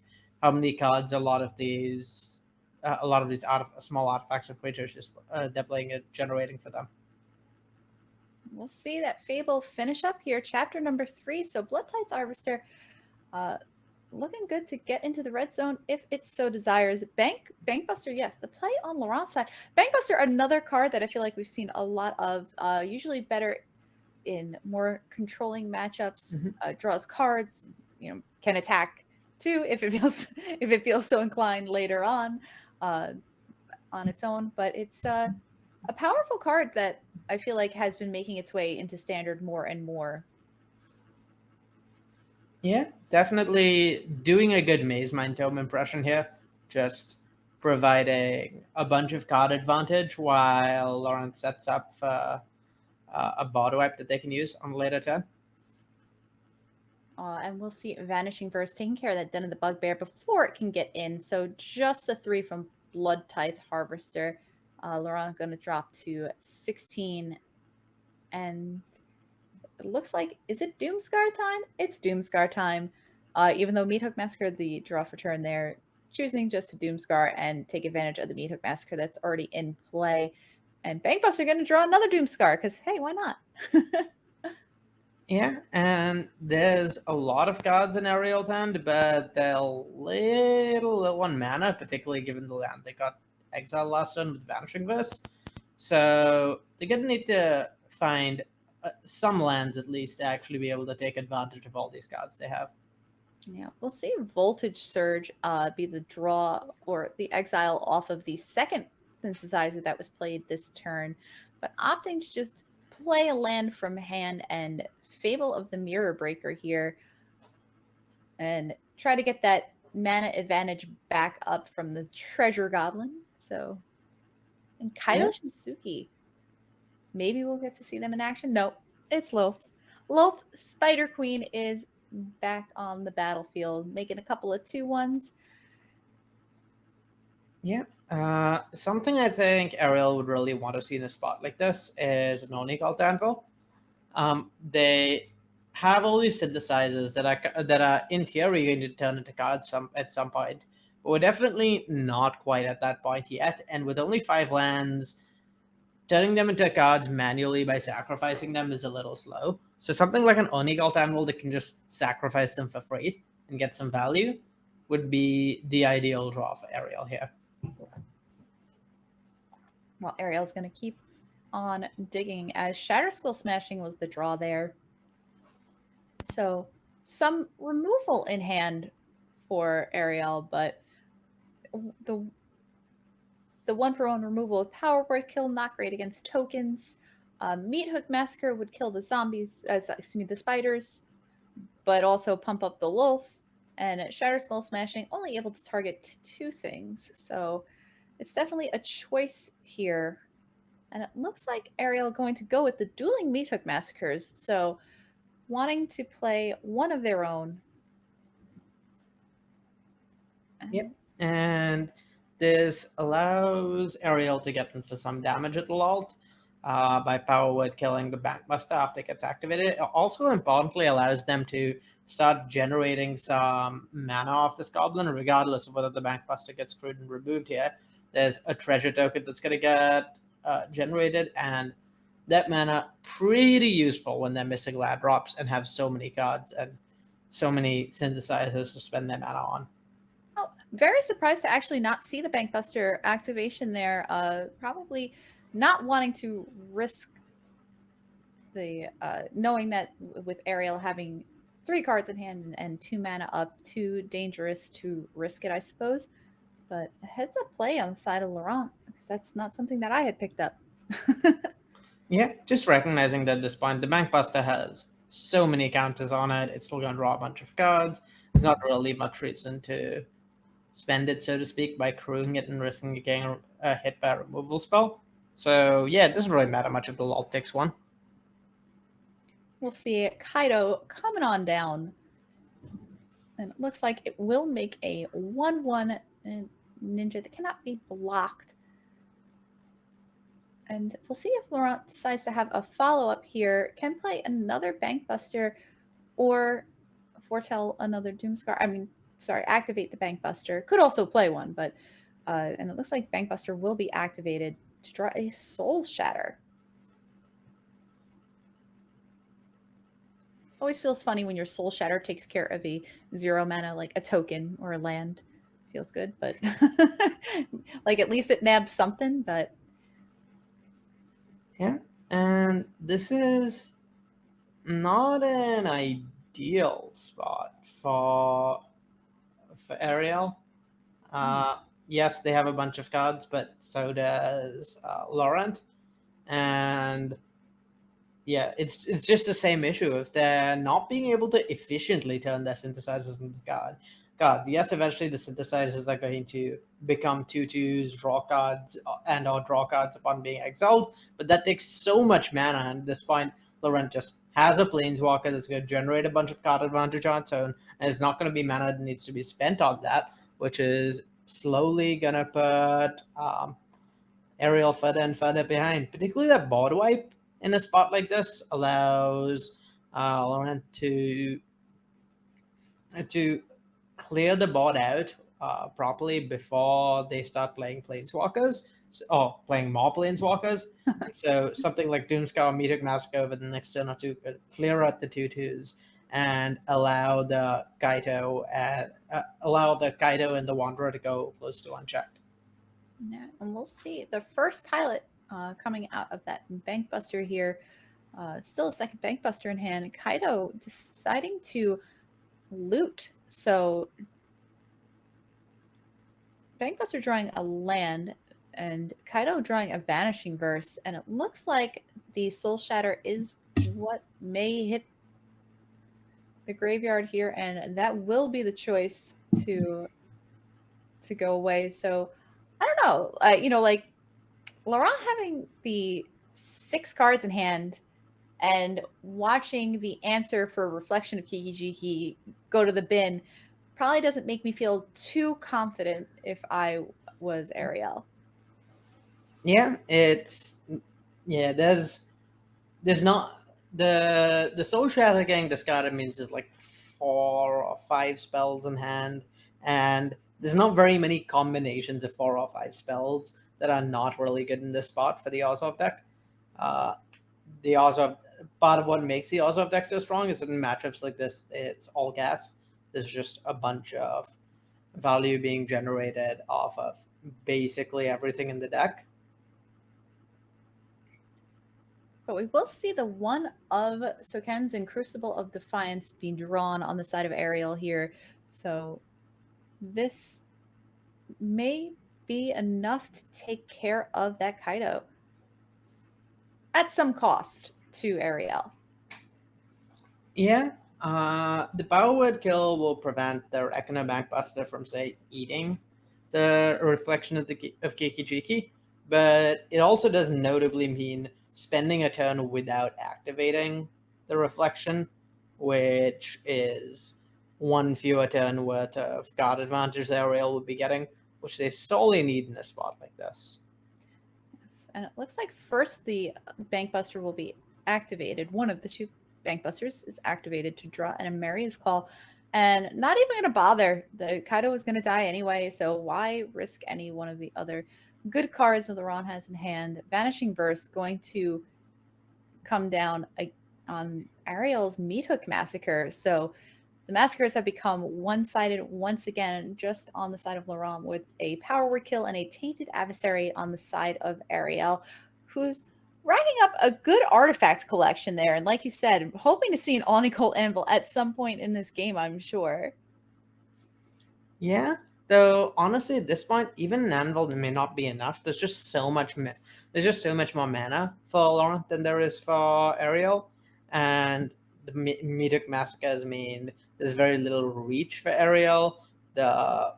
how many cards a lot of these small artifacts of creatures just deploying it, generating for them. We'll see that Fable finish up here, chapter number 3. So Blood Tithe Harvester looking good to get into the red zone if it so desires. Bankbuster, yes, the play on Laurent's side. Bankbuster, another card that I feel like we've seen a lot of, usually better in more controlling matchups, draws cards, can attack too if it feels so inclined later on its own. But it's a powerful card that I feel like has been making its way into standard more and more. Yeah, definitely doing a good Maze Mind Tome impression here. Just providing a bunch of card advantage while Laurent sets up a board wipe that they can use on later turn. And we'll see Vanishing Verse taking care of that Den of the Bugbear before it can get in. So just the 3 from Blood Tithe Harvester. Laurent going to drop to 16. And it looks like, is it Doomscar time? It's Doomscar time. Even though Meathook Massacre, the draw for turn there, choosing just to Doomscar and take advantage of the Meathook Massacre that's already in play. And Bankbuster going to draw another Doomscar because, hey, why not? Yeah, and there's a lot of cards in Ariel's hand, but they're little low on mana, particularly given the land they got exiled last turn with Vanishing Verse. So they're going to need to find some lands at least to actually be able to take advantage of all these cards they have. Yeah, we'll see Voltage Surge be the draw or the exile off of the second synthesizer that was played this turn, but opting to just play a land from hand and Fable of the Mirror Breaker here and try to get that mana advantage back up from the Treasure Goblin. So, and Kaido Shinsuke, maybe we'll get to see them in action. No, it's Loth. Loth Spider Queen is back on the battlefield, making a couple of 2-1s. Yeah. Something I think Ariel would really want to see in a spot like this is an Oni called Anvil. They have all these synthesizers that are in theory going to turn into cards at some point, but we're definitely not quite at that point yet. And with only 5 lands, turning them into cards manually by sacrificing them is a little slow. So something like an Oni called Anvil that can just sacrifice them for free and get some value would be the ideal draw for Ariel here. Well, Ariel's going to keep on digging as Shatter Skull Smashing was the draw there. So some removal in hand for Ariel, but the 1-for-1 removal of Power Word kill, not great against tokens. Meathook Massacre would kill the zombies, the spiders, but also pump up the Loth. And Shatter Skull Smashing only able to target 2 things. So it's definitely a choice here. And it looks like Ariel going to go with the Dueling Meathook Massacres. So wanting to play one of their own. Yep. And this allows Ariel to get in for some damage at the ult by Power Word killing the Bankbuster after it gets activated. It also importantly allows them to start generating some mana off this goblin, regardless of whether the Bankbuster gets screwed and removed here. There's a treasure token that's going to get generated, and that mana pretty useful when they're missing land drops and have so many cards and so many synthesizers to spend their mana on. Oh, very surprised to actually not see the Bankbuster activation there. Probably not wanting to risk the knowing that with Ariel having 3 cards in hand and 2 mana up, too dangerous to risk it, I suppose. But a heads up play on the side of Laurent, because that's not something that I had picked up. Yeah, just recognizing that at this point, the Bankbuster has so many counters on it. It's still going to draw a bunch of cards. There's not really much reason to spend it, so to speak, by crewing it and risking getting hit by a removal spell. So yeah, it doesn't really matter much if the ult takes one. We'll see Kaido coming on down. And it looks like it will make a 1/1 ninja that cannot be blocked. And we'll see if Laurent decides to have a follow-up here. Can play another Bankbuster or foretell another Doomscar. I mean, sorry, activate the Bankbuster. Could also play one, but and it looks like Bankbuster will be activated to draw a Soul Shatter. Always feels funny when your Soul Shatter takes care of a 0 mana, like a token or a land. Feels good, but like at least it nabs something, but yeah. And this is not an ideal spot for Ariel. Yes, they have a bunch of cards, but so does Laurent. And yeah, it's just the same issue. If they're not being able to efficiently turn their synthesizers into cards, yes, eventually the synthesizers are going to become 2/2s, draw cards, and or draw cards upon being exiled. But that takes so much mana, and at this point, Laurent just has a Planeswalker that's going to generate a bunch of card advantage on its own, and it's not going to be mana that needs to be spent on that, which is slowly going to put Ariel further and further behind. Particularly that board wipe in a spot like this allows Laurent to clear the board out properly before they start playing Planeswalkers, or playing more Planeswalkers. So something like Doomscar or Meathook Massacre over the next turn or two could clear out the 2/2s and allow the Kaito and the Wanderer to go close to unchecked. yeah, and we'll see the first pilot coming out of that Bankbuster here. Still a second Bankbuster in hand. Kaido deciding to loot. So Bankbuster drawing a land and Kaido drawing a Vanishing Verse. And it looks like the Soul Shatter is what may hit the graveyard here. And that will be the choice to go away. So I don't know. You know, like Laurent having the 6 cards in hand and watching the answer for Reflection of Kiki-Jiki go to the bin probably doesn't make me feel too confident if I was Ariel. Yeah, there's not the Soul Shatter getting discarded means there's like 4 or 5 spells in hand, and there's not very many combinations of 4 or 5 spells that are not really good in this spot for the Orzhov deck. The Orzhov, part of what makes the Orzhov deck so strong is that in matchups like this, it's all gas. There's just a bunch of value being generated off of basically everything in the deck. But we will see the one of Soken's and Crucible of Defiance being drawn on the side of Ariel here. So this may be enough to take care of that Kaido at some cost to Ariel. Yeah, The power word kill will prevent the Reckoner Bankbuster from, say, eating the reflection of Geeky Jeeky, but it also does notably mean spending a turn without activating the reflection, which is one fewer turn worth of guard advantage that Ariel would be getting, which they solely need in a spot like this. Yes, and it looks like first the Bankbuster will be activated. One of the two Bankbusters is activated to draw an Amaria's Call, and not even going to bother. The Kaido is going to die anyway, so why risk any one of the other good cards that Laurent has in hand? Vanishing Verse going to come down on Ariel's Meat Hook Massacre. So the Massacres have become one-sided once again, just on the side of Laurent, with a power word kill and a Tainted Adversary on the side of Ariel, who's racking up a good artifact collection there. And like you said, hoping to see an Nicole Anvil at some point in this game, I'm sure. Yeah, though honestly, at this point, even an anvil may not be enough. There's just so much more mana for Laurent than there is for Ariel, and the Medoc Massacres mean there's very little reach for Ariel. The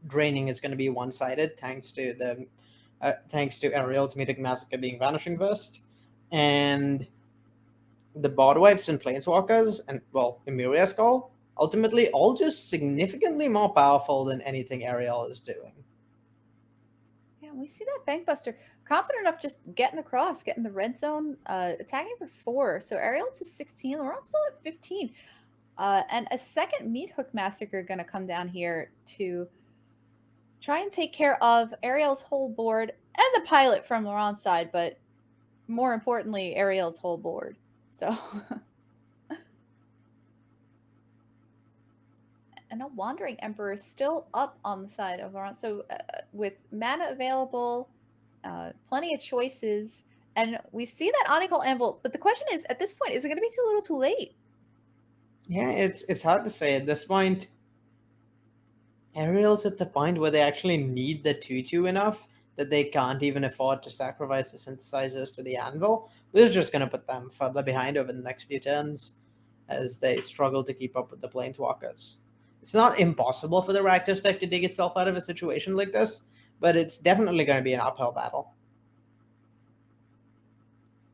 draining is going to be one-sided thanks to Ariel's Medoc Massacre being Vanishing Burst, and the board wipes and Planeswalkers and Amaria's Call ultimately all just significantly more powerful than anything Ariel is doing. Yeah, we see that Bankbuster confident enough just getting across, getting the red zone, attacking for 4. So Ariel to 16, Laurent's still at 15. And a second Meat Hook Massacre going to come down here to try and take care of Ariel's whole board and the pilot from Laurent's side, but more importantly, Ariel's whole board. So... And a Wandering Emperor still up on the side of Laurent. So with mana available, plenty of choices, and we see that Nicole Anvil. But the question is, at this point, is it going to be too little too late? Yeah, it's hard to say at this point. Ariel's at the point where they actually need the 2/2 enough that they can't even afford to sacrifice the synthesizers to the anvil. We're just going to put them further behind over the next few turns as they struggle to keep up with the Planeswalkers. It's not impossible for the Rakdos deck to dig itself out of a situation like this, but it's definitely going to be an uphill battle.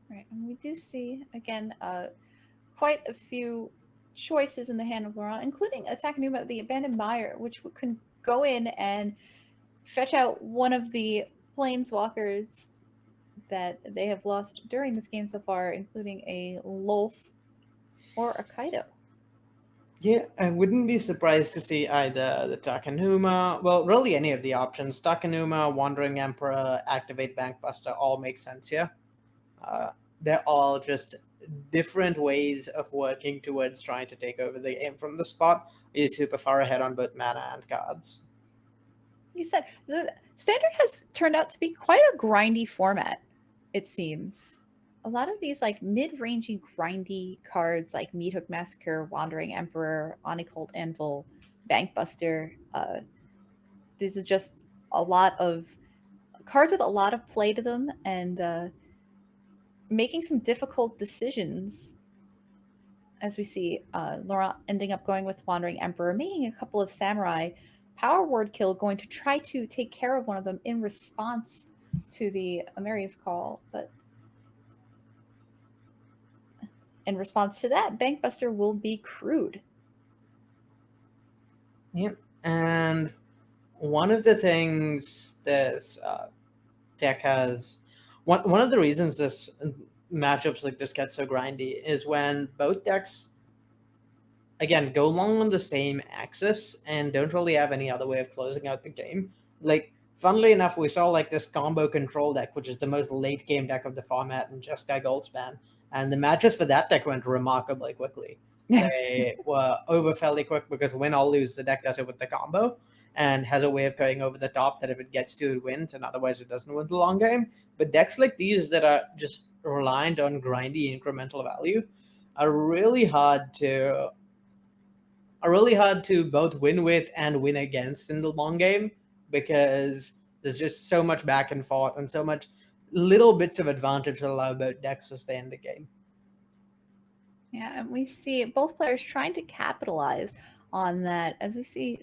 Right, and we do see, again, quite a few choices in the hand of Laurent, including attacking Numa, the Abandoned Mire, which can go in and fetch out one of the Planeswalkers that they have lost during this game so far, including a Lolth or a Kaido. Yeah, I wouldn't be surprised to see either the Takenuma, well, really any of the options. Takenuma, Wandering Emperor, Activate Bankbuster all make sense here. They're all just different ways of working towards trying to take over the game from the spot. You're super far ahead on both mana and cards. You said the Standard has turned out to be quite a grindy format, it seems. A lot of these like mid-rangey grindy cards like Meat Hook Massacre, Wandering Emperor, Nicole Anvil, Bankbuster. These are just a lot of cards with a lot of play to them and making some difficult decisions. As we see Laurent ending up going with Wandering Emperor, making a couple of Samurai, power word kill, going to try to take care of one of them in response to the Amaria's Call, but in response to that, Bankbuster will be crude. Yep, and one of the things this deck has, one of the reasons this matchups like this get so grindy is when both decks, again, go along on the same axis and don't really have any other way of closing out the game. Like, funnily enough, we saw like this combo control deck, which is the most late game deck of the format in Jeskai Goldspan. And the matches for that deck went remarkably quickly. Yes. They were over fairly quick because win or lose, the deck does it with the combo and has a way of going over the top that if it gets to, it wins, and otherwise it doesn't win the long game. But decks like these that are just reliant on grindy incremental value are really hard to both win with and win against in the long game, because there's just so much back and forth and so much little bits of advantage that allow both decks to stay in the game. Yeah, and we see both players trying to capitalize on that. As we see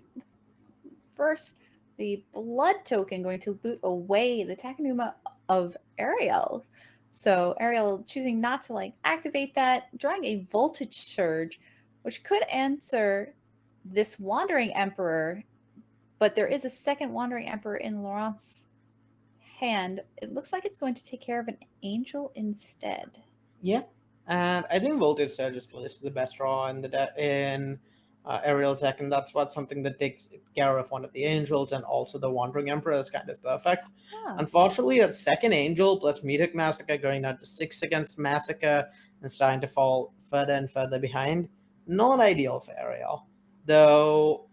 first, the blood token going to loot away the Takenuma of Ariel. So Ariel choosing not to like activate that, drawing a voltage surge, which could answer this Wandering Emperor, but there is a second Wandering Emperor in Laurent's hand. It looks like it's going to take care of an angel instead. Yeah, and I think Voltage Surge is the best draw in Ariel's deck, and that's what something that takes care of one of the angels, and also the Wandering Emperor is kind of perfect. Ah. Unfortunately, that second angel plus Meteor Massacre going down to 6 against Massacre and starting to fall further and further behind. Not ideal for Ariel, though.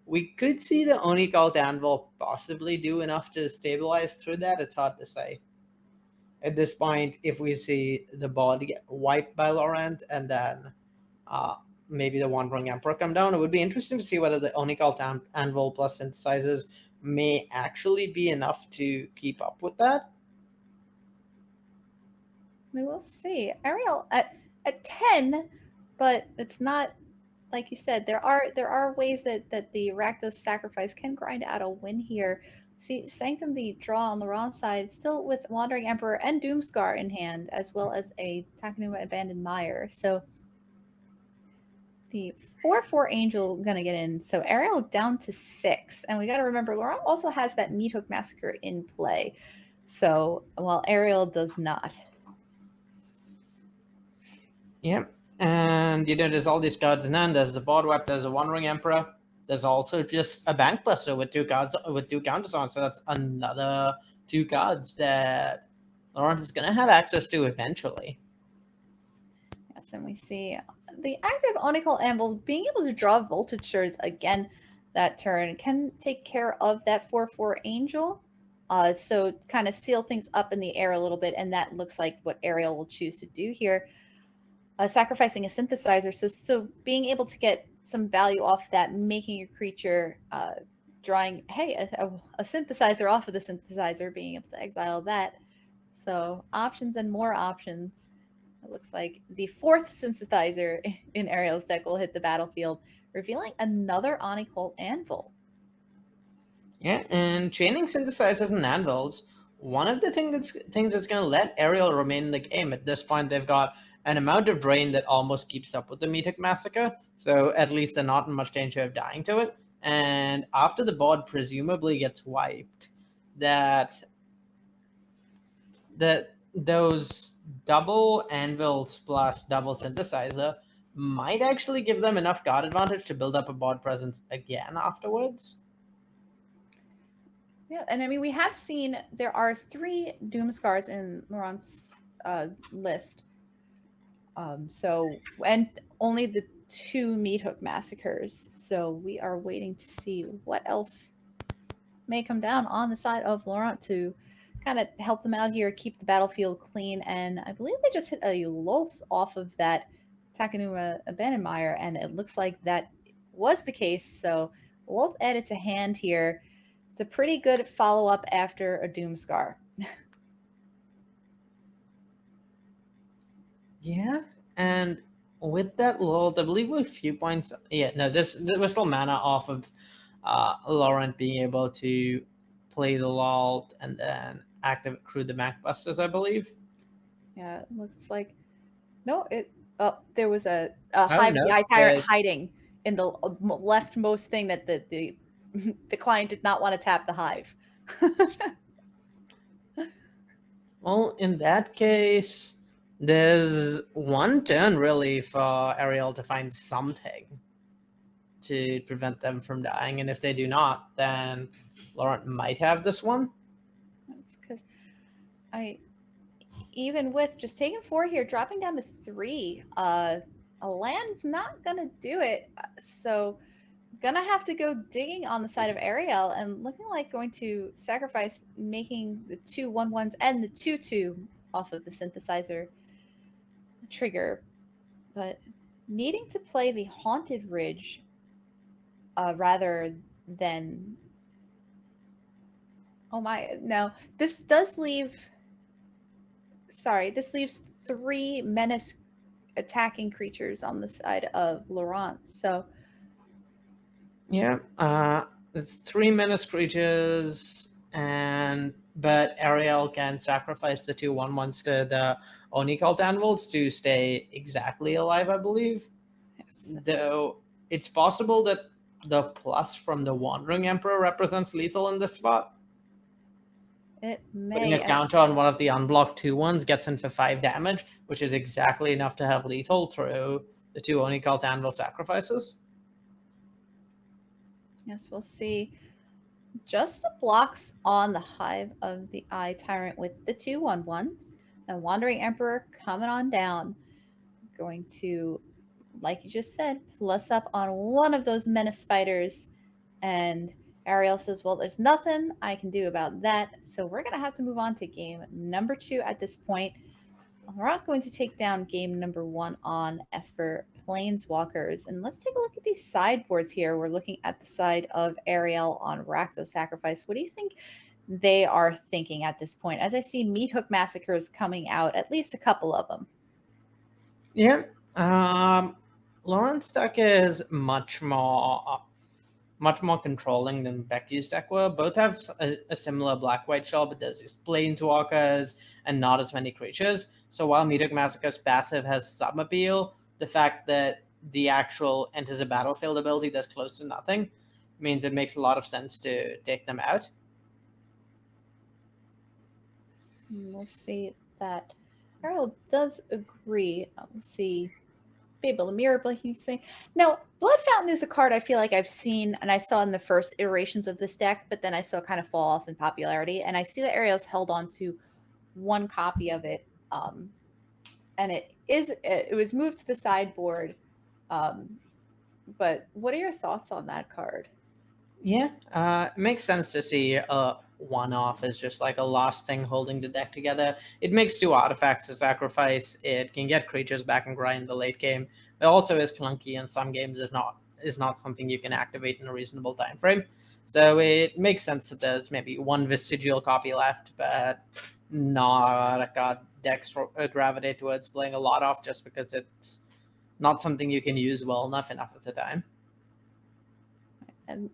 We could see the Oni Cult Anvil possibly do enough to stabilize through that. It's hard to say. At this point, if we see the board get wiped by Laurent and then maybe the Wandering Emperor come down, it would be interesting to see whether the Oni Cult Anvil plus Synthesizers may actually be enough to keep up with that. We will see. Ariel at 10, but it's not, like you said, there are ways that the Rakdos sacrifice can grind out a win here. See, Sanctum, the draw on Laurent's side, still with Wandering Emperor and Doomscar in hand, as well as a Takenuma Abandoned Mire. So the 4/4 Angel gonna get in. So Ariel down to 6. And we got to remember, Laurent also has that Meathook Massacre in play. So while Ariel does not. Yeah. And there's all these cards, and then there's the board wipe, there's a Wandering Emperor. There's also just a Bank Buster with 2 cards with 2 counters on. So that's another 2 cards that Laurent is gonna have access to eventually. Yes, and we see the active Onical Anvil being able to draw Voltage Surge again that turn can take care of that 4/4 Angel. So kind of seal things up in the air a little bit, and that looks like what Ariel will choose to do here. Sacrificing a Synthesizer, so being able to get some value off that, making your creature drawing, hey, a Synthesizer off of the Synthesizer, being able to exile that. So options and more options. It looks like the 4th Synthesizer in Ariel's deck will hit the battlefield, revealing another Onicolt Anvil. Yeah, and chaining Synthesizers and Anvils, one of the things that's going to let Ariel remain in the game. At this point, they've got an amount of drain that almost keeps up with the Meathook Massacre, so at least they're not in much danger of dying to it. And after the board presumably gets wiped, those double Anvils plus double Synthesizer might actually give them enough card advantage to build up a board presence again afterwards. Yeah, and I mean, we have seen there are 3 Doomscars in Laurent's list. So, and only the 2 Meathook Massacres. So we are waiting to see what else may come down on the side of Laurent to kind of help them out here, keep the battlefield clean. And I believe they just hit a Loth off of that Takenuma Abandoned Mire, and it looks like that was the case. So Loth added to hand here. It's a pretty good follow-up after a Doomscar. Yeah, and with that Loth, I believe with a few points. Yeah, no, there was still mana off of Laurent being able to play the Loth and then activate crew the Bankbusters, I believe. Yeah, it looks like there was a Hive no, the Tyrant hiding in the leftmost thing that the the client did not want to tap the Hive. Well, in that case, there's one turn really for Ariel to find something to prevent them from dying, and if they do not, then Laurent might have this one. Because even with just taking 4 here, dropping down to 3, a land's not gonna do it. So gonna have to go digging on the side of Ariel, and looking like going to sacrifice making the 2 1/1s and the 2/2 off of the Synthesizer trigger, but needing to play the Haunted Ridge rather than this leaves 3 Menace attacking creatures on the side of Laurent. So Yeah, it's 3 menace creatures, but Ariel can sacrifice the 2/1/1s to the Oni Cult Anvils to stay exactly alive, I believe. Though it's possible that the plus from the Wandering Emperor represents lethal in this spot. it Putting a may. counter on one of the unblocked 2/1s gets in for 5 damage, which is exactly enough to have lethal through the 2 Oni Cult Anvil sacrifices. Yes, we'll see. Just the blocks on the Hive of the Eye Tyrant with the 2/1/1s. And Wandering Emperor coming on down. Going to, like you just said, plus up on one of those menace spiders. And Ariel says, well, there's nothing I can do about that. So we're going to have to move on to game number 2 at this point. We're not going to take down game number 1 on Esper Planeswalkers. And let's take a look at these sideboards here. We're looking at the side of Ariel on Rakdos Sacrifice. What do you think they are thinking at this point? As I see Meat Hook Massacres coming out, at least a couple of them. Yeah. Laurent's deck is much more controlling than Beky's deck were. Both have a similar black-white shell, but there's these planeswalkers and not as many creatures. So while Meat Hook Massacre's passive has some appeal, the fact that the actual enters a battlefield ability that's close to nothing means it makes a lot of sense to take them out. We'll see that Ariel does agree. We'll see Phoebe the mirror blinking thing. Now, Blood Fountain is a card I feel like I've seen and I saw in the first iterations of this deck, but then I saw it kind of fall off in popularity. And I see that Ariel's held on to one copy of it. And it was moved to the sideboard. But what are your thoughts on that card? Yeah, it makes sense to see one-off as just like a last thing holding the deck together. It makes 2 artifacts to sacrifice. It can get creatures back and grind the late game. It also is clunky in some games. Is not something you can activate in a reasonable time frame. So it makes sense that there's maybe one vestigial copy left, but not a card decks gravitate towards playing a lot of just because it's not something you can use well enough at the time. And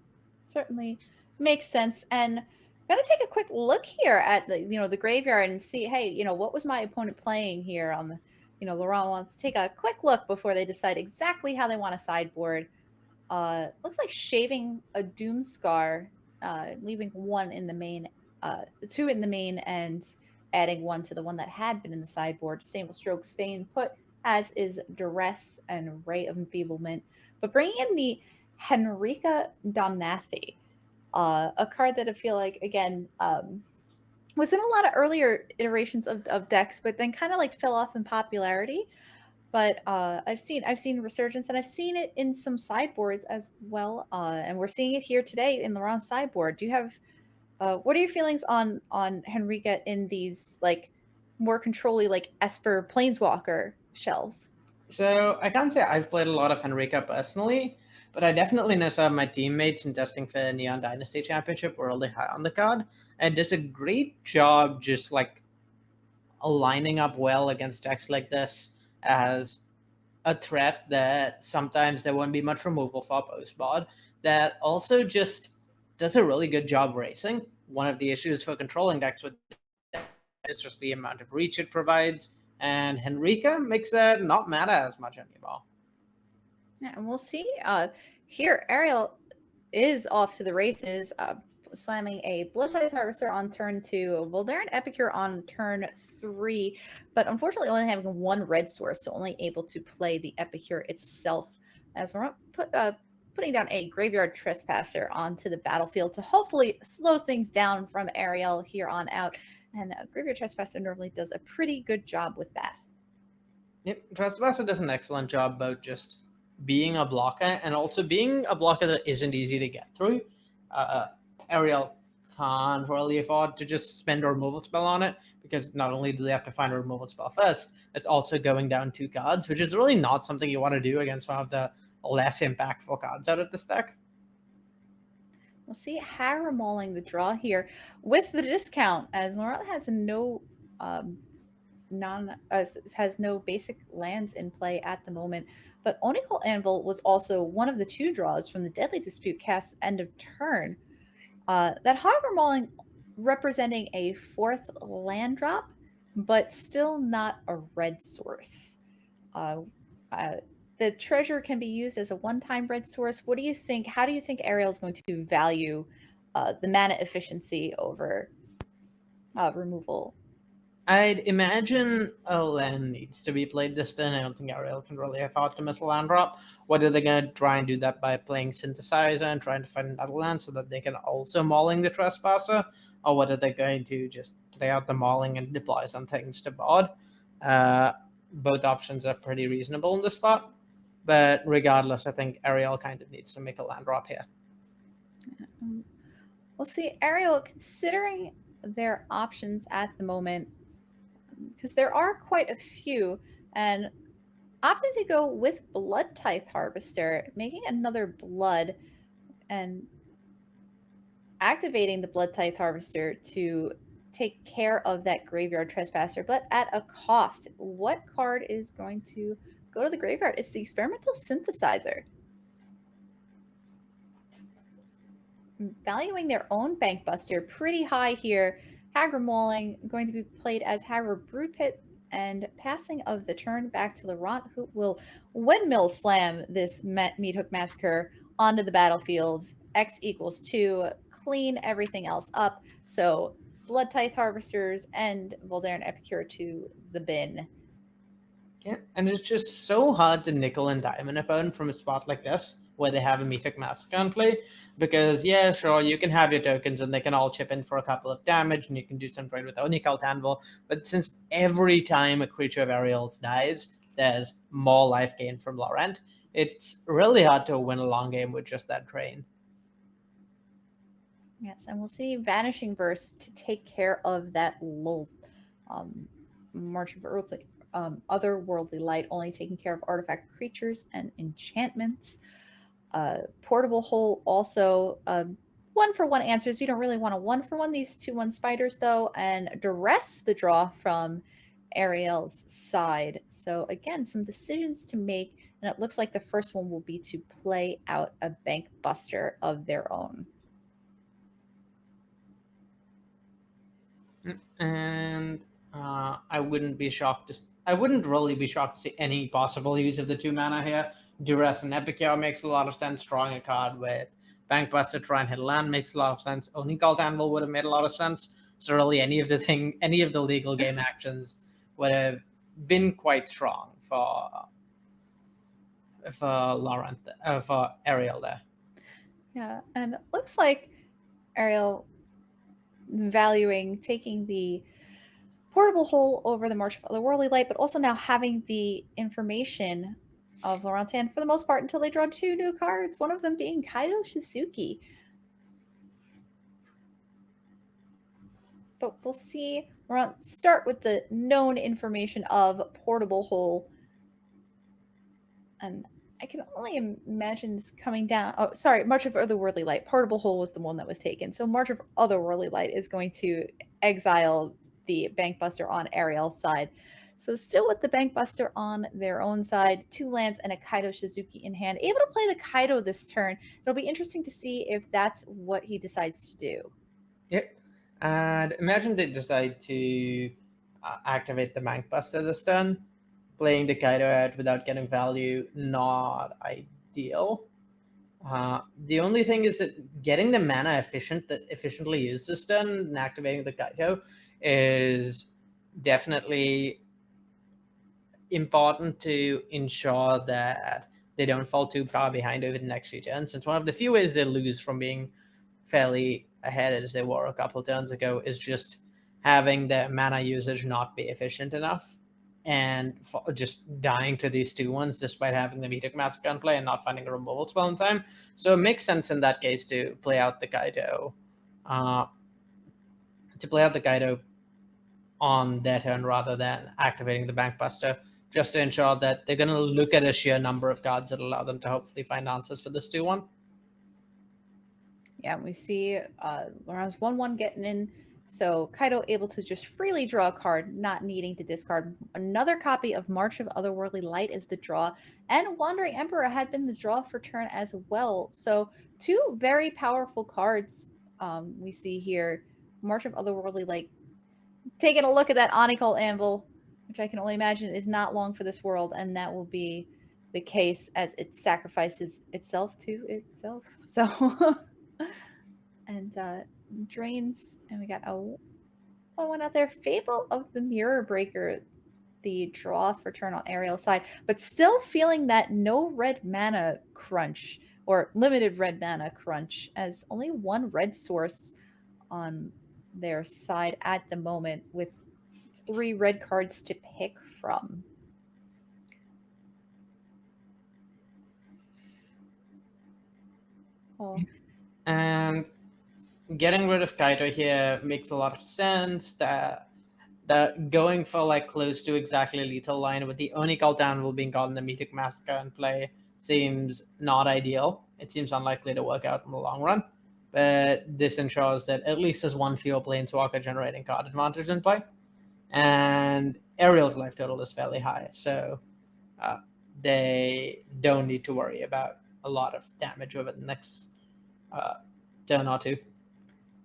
certainly makes sense. And I'm going to take a quick look here at the graveyard and see, hey, what was my opponent playing here on the, Laurent wants to take a quick look before they decide exactly how they want to sideboard. Looks like shaving a Doomscar, leaving 1 in the main, 2 in the main, and adding 1 to the one that had been in the sideboard. Same stroke staying put, as is Duress and Ray of Enfeeblement. But bringing in the Henrika Domnathi, a card that I feel like, again, was in a lot of earlier iterations of decks, but then kind of like fell off in popularity. But I've seen resurgence, and I've seen it in some sideboards as well. And we're seeing it here today in Laurent's sideboard. Do you have what are your feelings on Henrika in these like more controlly like Esper Planeswalker shells? So I can't say I've played a lot of Henrika personally, but I definitely know some of my teammates in testing for Neon Dynasty Championship were really high on the card, and does a great job just like aligning up well against decks like this as a threat that sometimes there won't be much removal for post-board, that also just does a really good job racing. One of the issues for controlling decks with is just the amount of reach it provides, and Henrika makes that not matter as much anymore. Yeah, and we'll see. Here, Ariel is off to the races, slamming a Bloodtithe Harvester on turn 2, Voldaren Epicure on turn 3, but unfortunately only having 1 red source, so only able to play the Epicure itself. As we're putting down a Graveyard Trespasser onto the battlefield to hopefully slow things down from Ariel here on out. And Graveyard Trespasser normally does a pretty good job with that. Yep, Trespasser does an excellent job both just being a blocker and also being a blocker that isn't easy to get through. Ariel can't really afford to just spend a removal spell on it, because not only do they have to find a removal spell first, it's also going down 2 cards, which is really not something you want to do against one of the less impactful cards out of this deck. We'll see Haramoling the draw here with the discount, as Laurent has no has no basic lands in play at the moment. But Nicole Anvil was also one of the 2 draws from the Deadly Dispute cast end of turn. That Hogger Mauling representing a 4th land drop, but still not a red source. The treasure can be used as a one-time red source. What do you think? How do you think Ariel is going to value the mana efficiency over removal? I'd imagine a land needs to be played this turn. I don't think Ariel can really afford to miss a land drop. Whether they're going to try and do that by playing Synthesizer and trying to find another land so that they can also mauling the Trespasser, or whether they're going to just play out the mauling and deploy some things to board. Both options are pretty reasonable in this spot. But regardless, I think Ariel kind of needs to make a land drop here. We'll see. Ariel, considering their options at the moment, because there are quite a few, and opting to go with Blood Tithe Harvester, making another blood and activating the Blood Tithe Harvester to take care of that graveyard trespasser, but at a cost. What card is going to go to the graveyard? It's the Experimental Synthesizer. Valuing their own Bankbuster pretty high here. Aggro Mauling going to be played as Aggro Brood Pit, and passing of the turn back to Laurent, who will windmill slam this Meat Hook Massacre onto the battlefield. X equals 2, clean everything else up. So Blood Tithe Harvesters and Voldaren Epicure to the bin. Yeah, and it's just so hard to nickel and dime an opponent from a spot like this, where they have a Meat Hook Massacre on play, because yeah, sure, you can have your tokens and they can all chip in for a couple of damage, and you can do some trade with Nicole Anvil, but since every time a creature of Ariel's dies, there's more life gain from Laurent, it's really hard to win a long game with just that drain. Yes, and we'll see Vanishing Verse to take care of that low March of Otherworldly Light, only taking care of artifact creatures and enchantments. Portable Hole also 1-for-1 answers. You don't really want a 1-for-1 these 2/1 spiders though, and Duress the draw from Ariel's side. So again, some decisions to make, and it looks like the first one will be to play out a Bank Buster of their own. And I wouldn't really be shocked to see any possible use of the 2 mana here. Duress and Epicure makes a lot of sense. Drawing a card with Bankbuster to try and hit land makes a lot of sense. Nicole Anvil would have made a lot of sense. So really any of the legal game actions would have been quite strong for Laurent, for Ariel there. Yeah, and it looks like Ariel valuing taking the Portable Hole over the March of Otherworldly Light, but also now having the information of Laurent's hand for the most part until they draw 2 new cards, one of them being Kaido Shizuki. But we'll see Laurent start with the known information of Portable Hole. And I can only imagine this coming down. Oh, sorry, March of Otherworldly Light. Portable Hole was the one that was taken. So March of Otherworldly Light is going to exile the Bankbuster on Ariel's side. So still with the Bankbuster on their own side, 2 lands and a Kaido Shizuki in hand. Able to play the Kaido this turn. It'll be interesting to see if that's what he decides to do. Yep. And imagine they decide to activate the Bankbuster this turn. Playing the Kaido out without getting value, not ideal. The only thing is that getting the mana efficiently used this turn and activating the Kaido is definitely important to ensure that they don't fall too far behind over the next few turns. Since one of the few ways they lose from being fairly ahead as they were a couple turns ago is just having their mana usage not be efficient enough and just dying to these 2/1s despite having the Meat Hook Massacre on play and not finding a removal spell in time. So it makes sense in that case to play out the Kaido on their turn rather than activating the Bankbuster, just to ensure that they're going to look at a sheer number of cards that allow them to hopefully find answers for this 2/1. Yeah, we see Laurent's 1/1 getting in So Kaido able to just freely draw a card, not needing to discard. Another copy of March of Otherworldly Light is the draw, and Wandering Emperor had been the draw for turn as well. So two very powerful cards we see here. March of Otherworldly Light. Taking a look at that Nicole Anvil, which I can only imagine is not long for this world, and that will be the case as it sacrifices itself to itself. So, and drains, and we got one out there. Fable of the Mirror Breaker, the draw for turn on Ariel's side, but still feeling that no red mana crunch or limited red mana crunch, as only one red source on their side at the moment with 3 red cards to pick from. Oh. And getting rid of Kaido here makes a lot of sense. That going for like close to exactly lethal line with the only cooldown will being got in the Mythic Massacre in play seems not ideal. It seems unlikely to work out in the long run. But this ensures that at least there's one fewer Planeswalker generating card advantage in play. And Ariel's life total is fairly high, so they don't need to worry about a lot of damage over the next turn or two.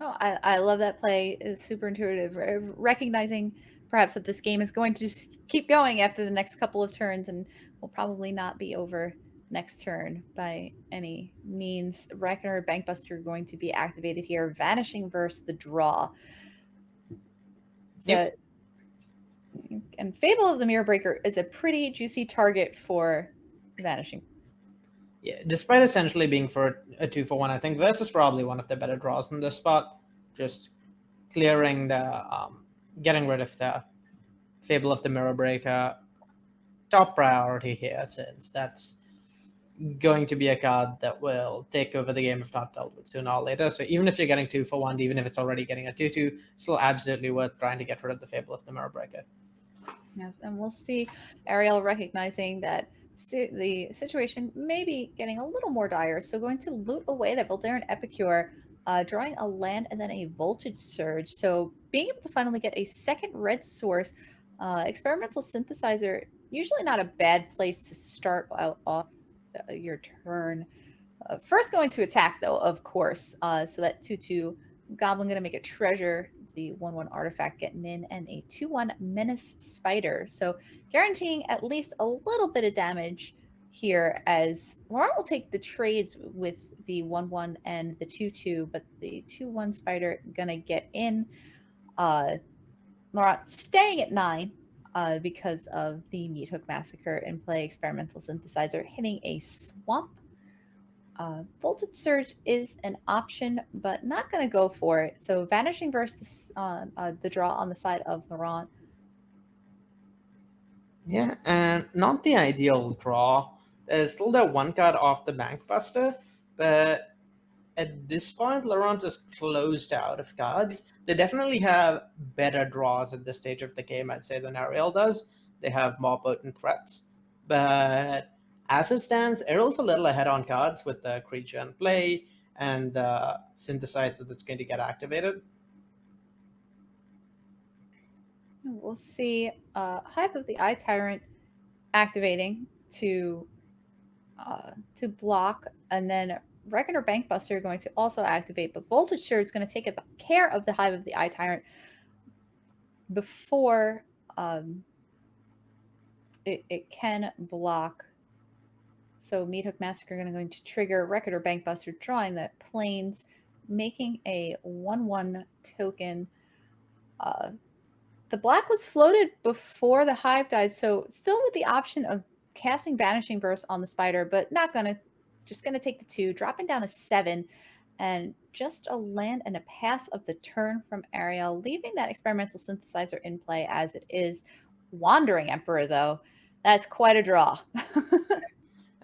Oh, I love that play. It's super intuitive. Recognizing perhaps that this game is going to just keep going after the next couple of turns and will probably not be over next turn by any means. Reckoner Bankbuster going to be activated here. Vanishing versus the draw. Yep. And Fable of the Mirror Breaker is a pretty juicy target for Vanishing. Yeah, despite essentially being for a 2-for-1, I think this is probably one of the better draws in this spot. Just clearing the, getting rid of the Fable of the Mirror Breaker, top priority here, since that's going to be a card that will take over the game if not dealt with sooner or later. So even if you're getting 2-for-1, even if it's already getting a 2-2, still absolutely worth trying to get rid of the Fable of the Mirror Breaker. Yes, and we'll see Ariel recognizing that the situation may be getting a little more dire, so going to loot away that Voldaren Epicure, drawing a land and then a Voltage Surge. So being able to finally get a second red source, Experimental Synthesizer, usually not a bad place to start off your turn. First going to attack, though, of course. So that 2-2 Goblin going to make a Treasure, the 1-1 artifact getting in, and a 2-1 Menace Spider. So guaranteeing at least a little bit of damage here, as Laurent will take the trades with the 1-1 and the 2-2, but the 2-1 Spider going to get in. Laurent staying at 9 because of the Meathook Massacre in play. Experimental Synthesizer hitting a Swamp. Voltage Surge is an option, but not going to go for it. So Vanishing versus the draw on the side of Laurent. Yeah, and not the ideal draw. There's still that one card off the Bankbuster, but at this point, Laurent is closed out of cards. They definitely have better draws at this stage of the game, I'd say, than Ariel does. They have more potent threats, but as it stands, Ariel's a little ahead on cards with the creature in play and the synthesizer that's going to get activated. We'll see Hive of the Eye Tyrant activating to block, and then Reckoner Bankbuster going to also activate, but Voltage Surge is going to take care of the Hive of the Eye Tyrant before it can block. So Meathook Massacre going to trigger Reckoner Bankbuster, drawing the planes, making a 1-1 token. The black was floated before the Hive died, so still with the option of casting Vanishing Verse on the Spider, but just gonna take the 2, dropping down a 7, and just a land and a pass of the turn from Ariel, leaving that Experimental Synthesizer in play as it is. Wandering Emperor, though, that's quite a draw.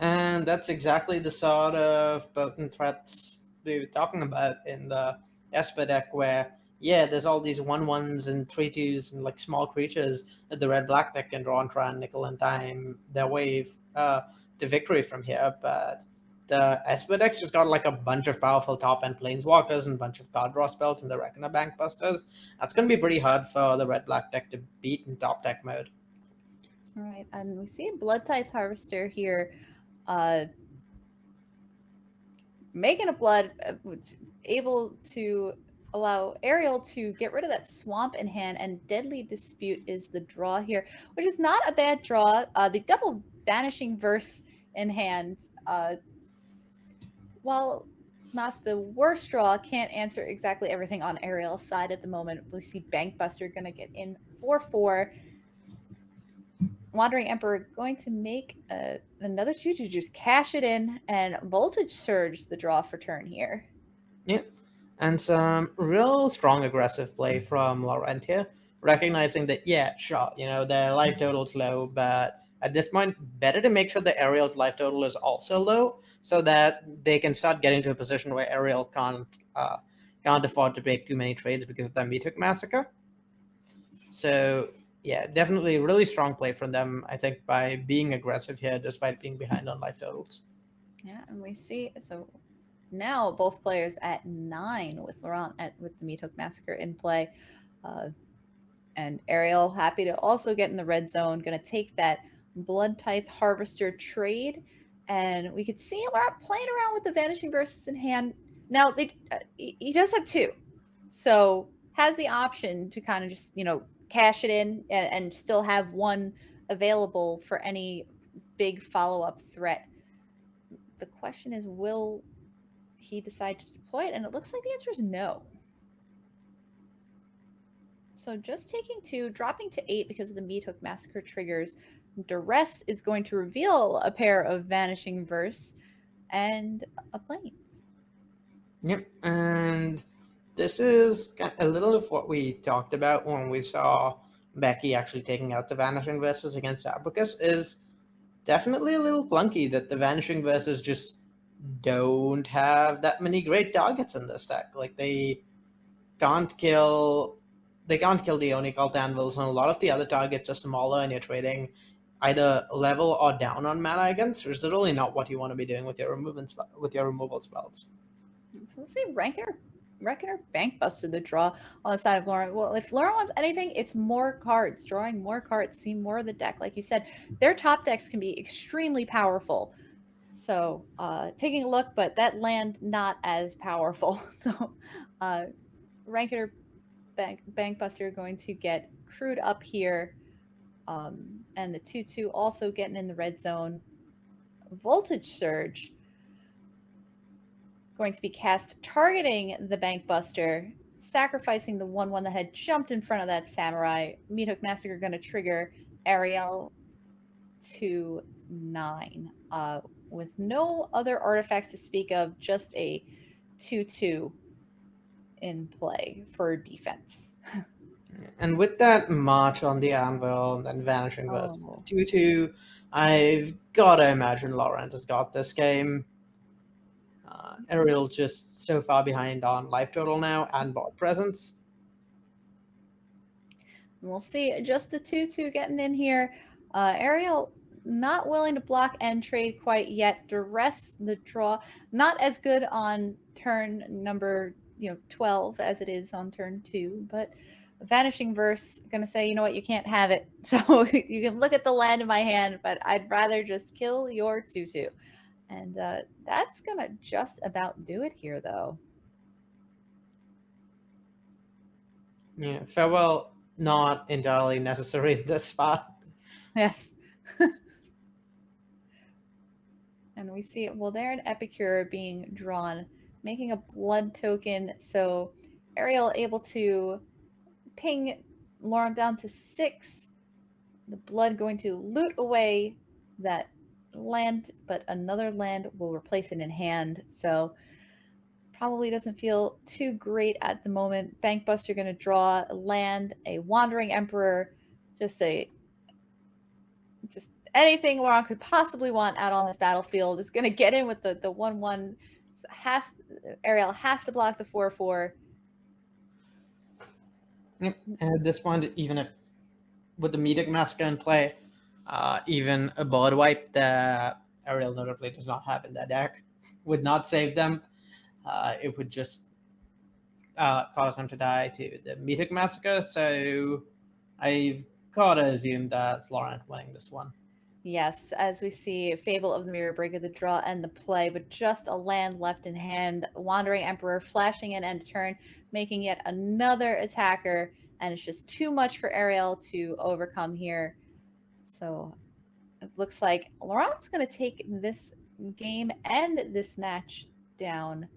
And that's exactly the sort of potent threats we were talking about in the Esper deck, where, yeah, there's all these 1-1s and 3-2s and like small creatures that the red-black deck can draw and try and nickel and dime their way to victory from here. But the Esper deck's just got like a bunch of powerful top-end Planeswalkers and a bunch of card draw spells and the Reckoner Bankbusters. That's going to be pretty hard for the red-black deck to beat in top deck mode. All right, and we see Blood Tithe Harvester here making a blood, able to allow Ariel to get rid of that swamp in hand, and Deadly Dispute is the draw here, which is not a bad draw. The double Vanishing Verse in hand, while not the worst draw, can't answer exactly everything on Ariel's side at the moment. We see Bankbuster going to get in 4/4. Wandering Emperor going to make another 2/2, just cash it in, and Voltage Surge the draw for turn here. Yep. And some real strong aggressive play from Laurent here, recognizing that, yeah, sure, their life total's low, but at this point, better to make sure that Ariel's life total is also low so that they can start getting to a position where Ariel can't afford to break too many trades because of the Meathook Massacre. So, yeah, definitely really strong play from them, I think, by being aggressive here despite being behind on life totals. Yeah, and we see, so now both players at 9 with Laurent with the Meathook Massacre in play. And Ariel happy to also get in the red zone, going to take that Blood Tithe Harvester trade. And we could see Laurent playing around with the Vanishing Verses in hand. Now, he does have 2. So has the option to kind of just, cash it in and still have 1 available for any big follow-up threat. The question is, will he decide to deploy it? And it looks like the answer is no. So just taking 2, dropping to 8 because of the Meathook Massacre triggers. Duress is going to reveal a pair of Vanishing Verse and a Plains. Yep, and this is a little of what we talked about when we saw Beky actually taking out the Vanishing Verses against Zabracus. Is definitely a little clunky that the Vanishing Verses just don't have that many great targets in this deck. Like, they can't kill the Onicult Anvils, and a lot of the other targets are smaller, and you're trading either level or down on mana against, which is really not what you want to be doing with your removal spells. So we'll see Reckoner Bankbuster the draw on the side of Laurent. Well, if Laurent wants anything, it's more cards. Drawing more cards, see more of the deck. Like you said, their top decks can be extremely powerful. So taking a look, but that land not as powerful. So Reckoner Bankbuster going to get crewed up here. And the 2/2 also getting in the red zone. Voltage Surge going to be cast targeting the Bankbuster, sacrificing the 1/1 that had jumped in front of that Samurai. Meathook Massacre going to trigger Ariel to 9 with no other artifacts to speak of, just a 2/2 in play for defense. And with that March on the Anvil and Vanishing Verse 2/2, I've got to imagine Laurent has got this game. Ariel's just so far behind on life total now and board presence. We'll see. Just the 2/2 getting in here. Ariel not willing to block and trade quite yet. Duress the draw. Not as good on turn number 12 as it is on turn 2, but Vanishing Verse going to say, you know what, you can't have it. So you can look at the land in my hand, but I'd rather just kill your 2/2. And that's going to just about do it here, though. Yeah, farewell, not entirely necessary in this spot. Yes. And we see, well, there an Epicure being drawn, making a blood token. So Ariel able to ping Laurent down to 6. The blood going to loot away that land, but another land will replace it in hand. So probably doesn't feel too great at the moment. Bankbuster going to draw a land, a Wandering Emperor, just anything Laurent could possibly want out on this battlefield. Is going to get in with the 1/1. Ariel has to block the 4/4. Yep. And at this point, even if with the Meathook Massacre in play, even a board wipe that Ariel notably does not have in that deck. would not save them. It would just cause them to die to the Metic Massacre. So I've got to assume that's Laurent winning this one. Yes, as we see Fable of the Mirror Breaker, the draw and the play, but just a land left in hand. Wandering Emperor flashing in end turn, making yet another attacker, and it's just too much for Ariel to overcome here. So it looks like Laurent's going to take this game and this match down.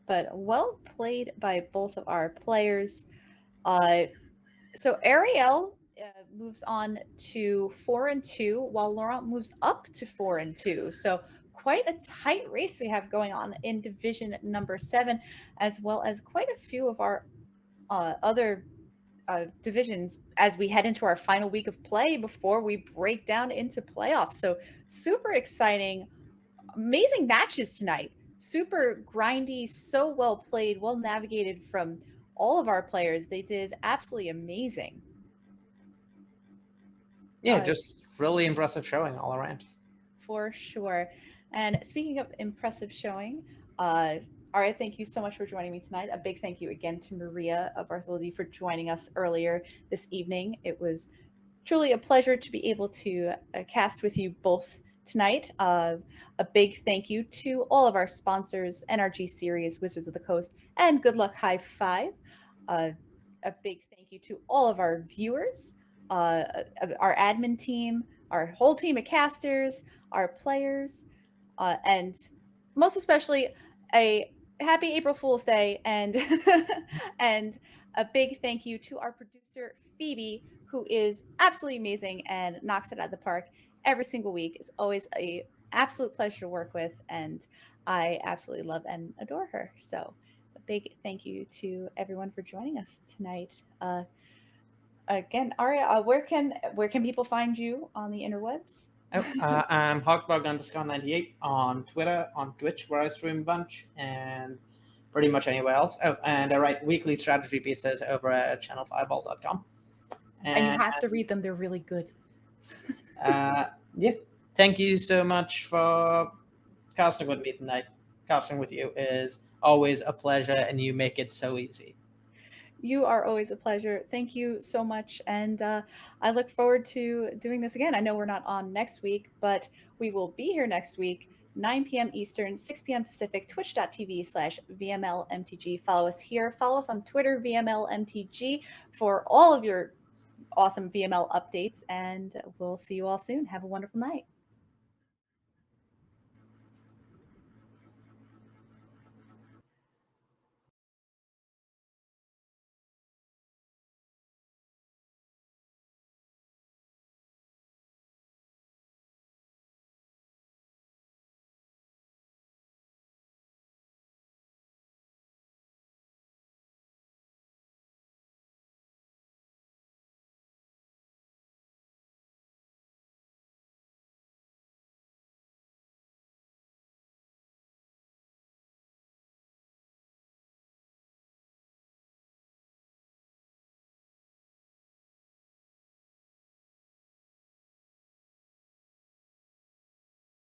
But well played by both of our players. So Ariel moves on to 4-2, while Laurent moves up to 4-2. So quite a tight race we have going on in division number 7, as well as quite a few of our other divisions as we head into our final week of play before we break down into playoffs. So super exciting, amazing matches tonight. Super grindy, so well played, well navigated from all of our players. They did absolutely amazing. Yeah, just really impressive showing all around. For sure. And speaking of impressive showing, Arya, thank you so much for joining me tonight. A big thank you again to Maria Bartholdi for joining us earlier this evening. It was truly a pleasure to be able to cast with you both tonight. A big thank you to all of our sponsors, NRG Series, Wizards of the Coast, and Good Luck High Five. A big thank you to all of our viewers, our admin team, our whole team of casters, our players, and most especially a happy April Fool's Day, and and a big thank you to our producer Phoebe, who is absolutely amazing and knocks it out of the park every single week. It's always a absolute pleasure to work with, and I absolutely love and adore her. So a big thank you to everyone for joining us tonight. Again, Arya, where can people find you on the interwebs? I'm Hawkbug_98 on Twitter, on Twitch, where I stream a bunch, and pretty much anywhere else. Oh, and I write weekly strategy pieces over at channelfireball.com. And you have to read them; they're really good. Yeah, thank you so much for casting with me tonight. Casting with you is always a pleasure, and you make it so easy. You are always a pleasure. Thank you so much. And I look forward to doing this again. I know we're not on next week, but we will be here next week, 9 p.m. Eastern, 6 p.m. Pacific, twitch.tv/VMLMTG. Follow us here. Follow us on Twitter, VMLMTG, for all of your awesome VML updates. And we'll see you all soon. Have a wonderful night.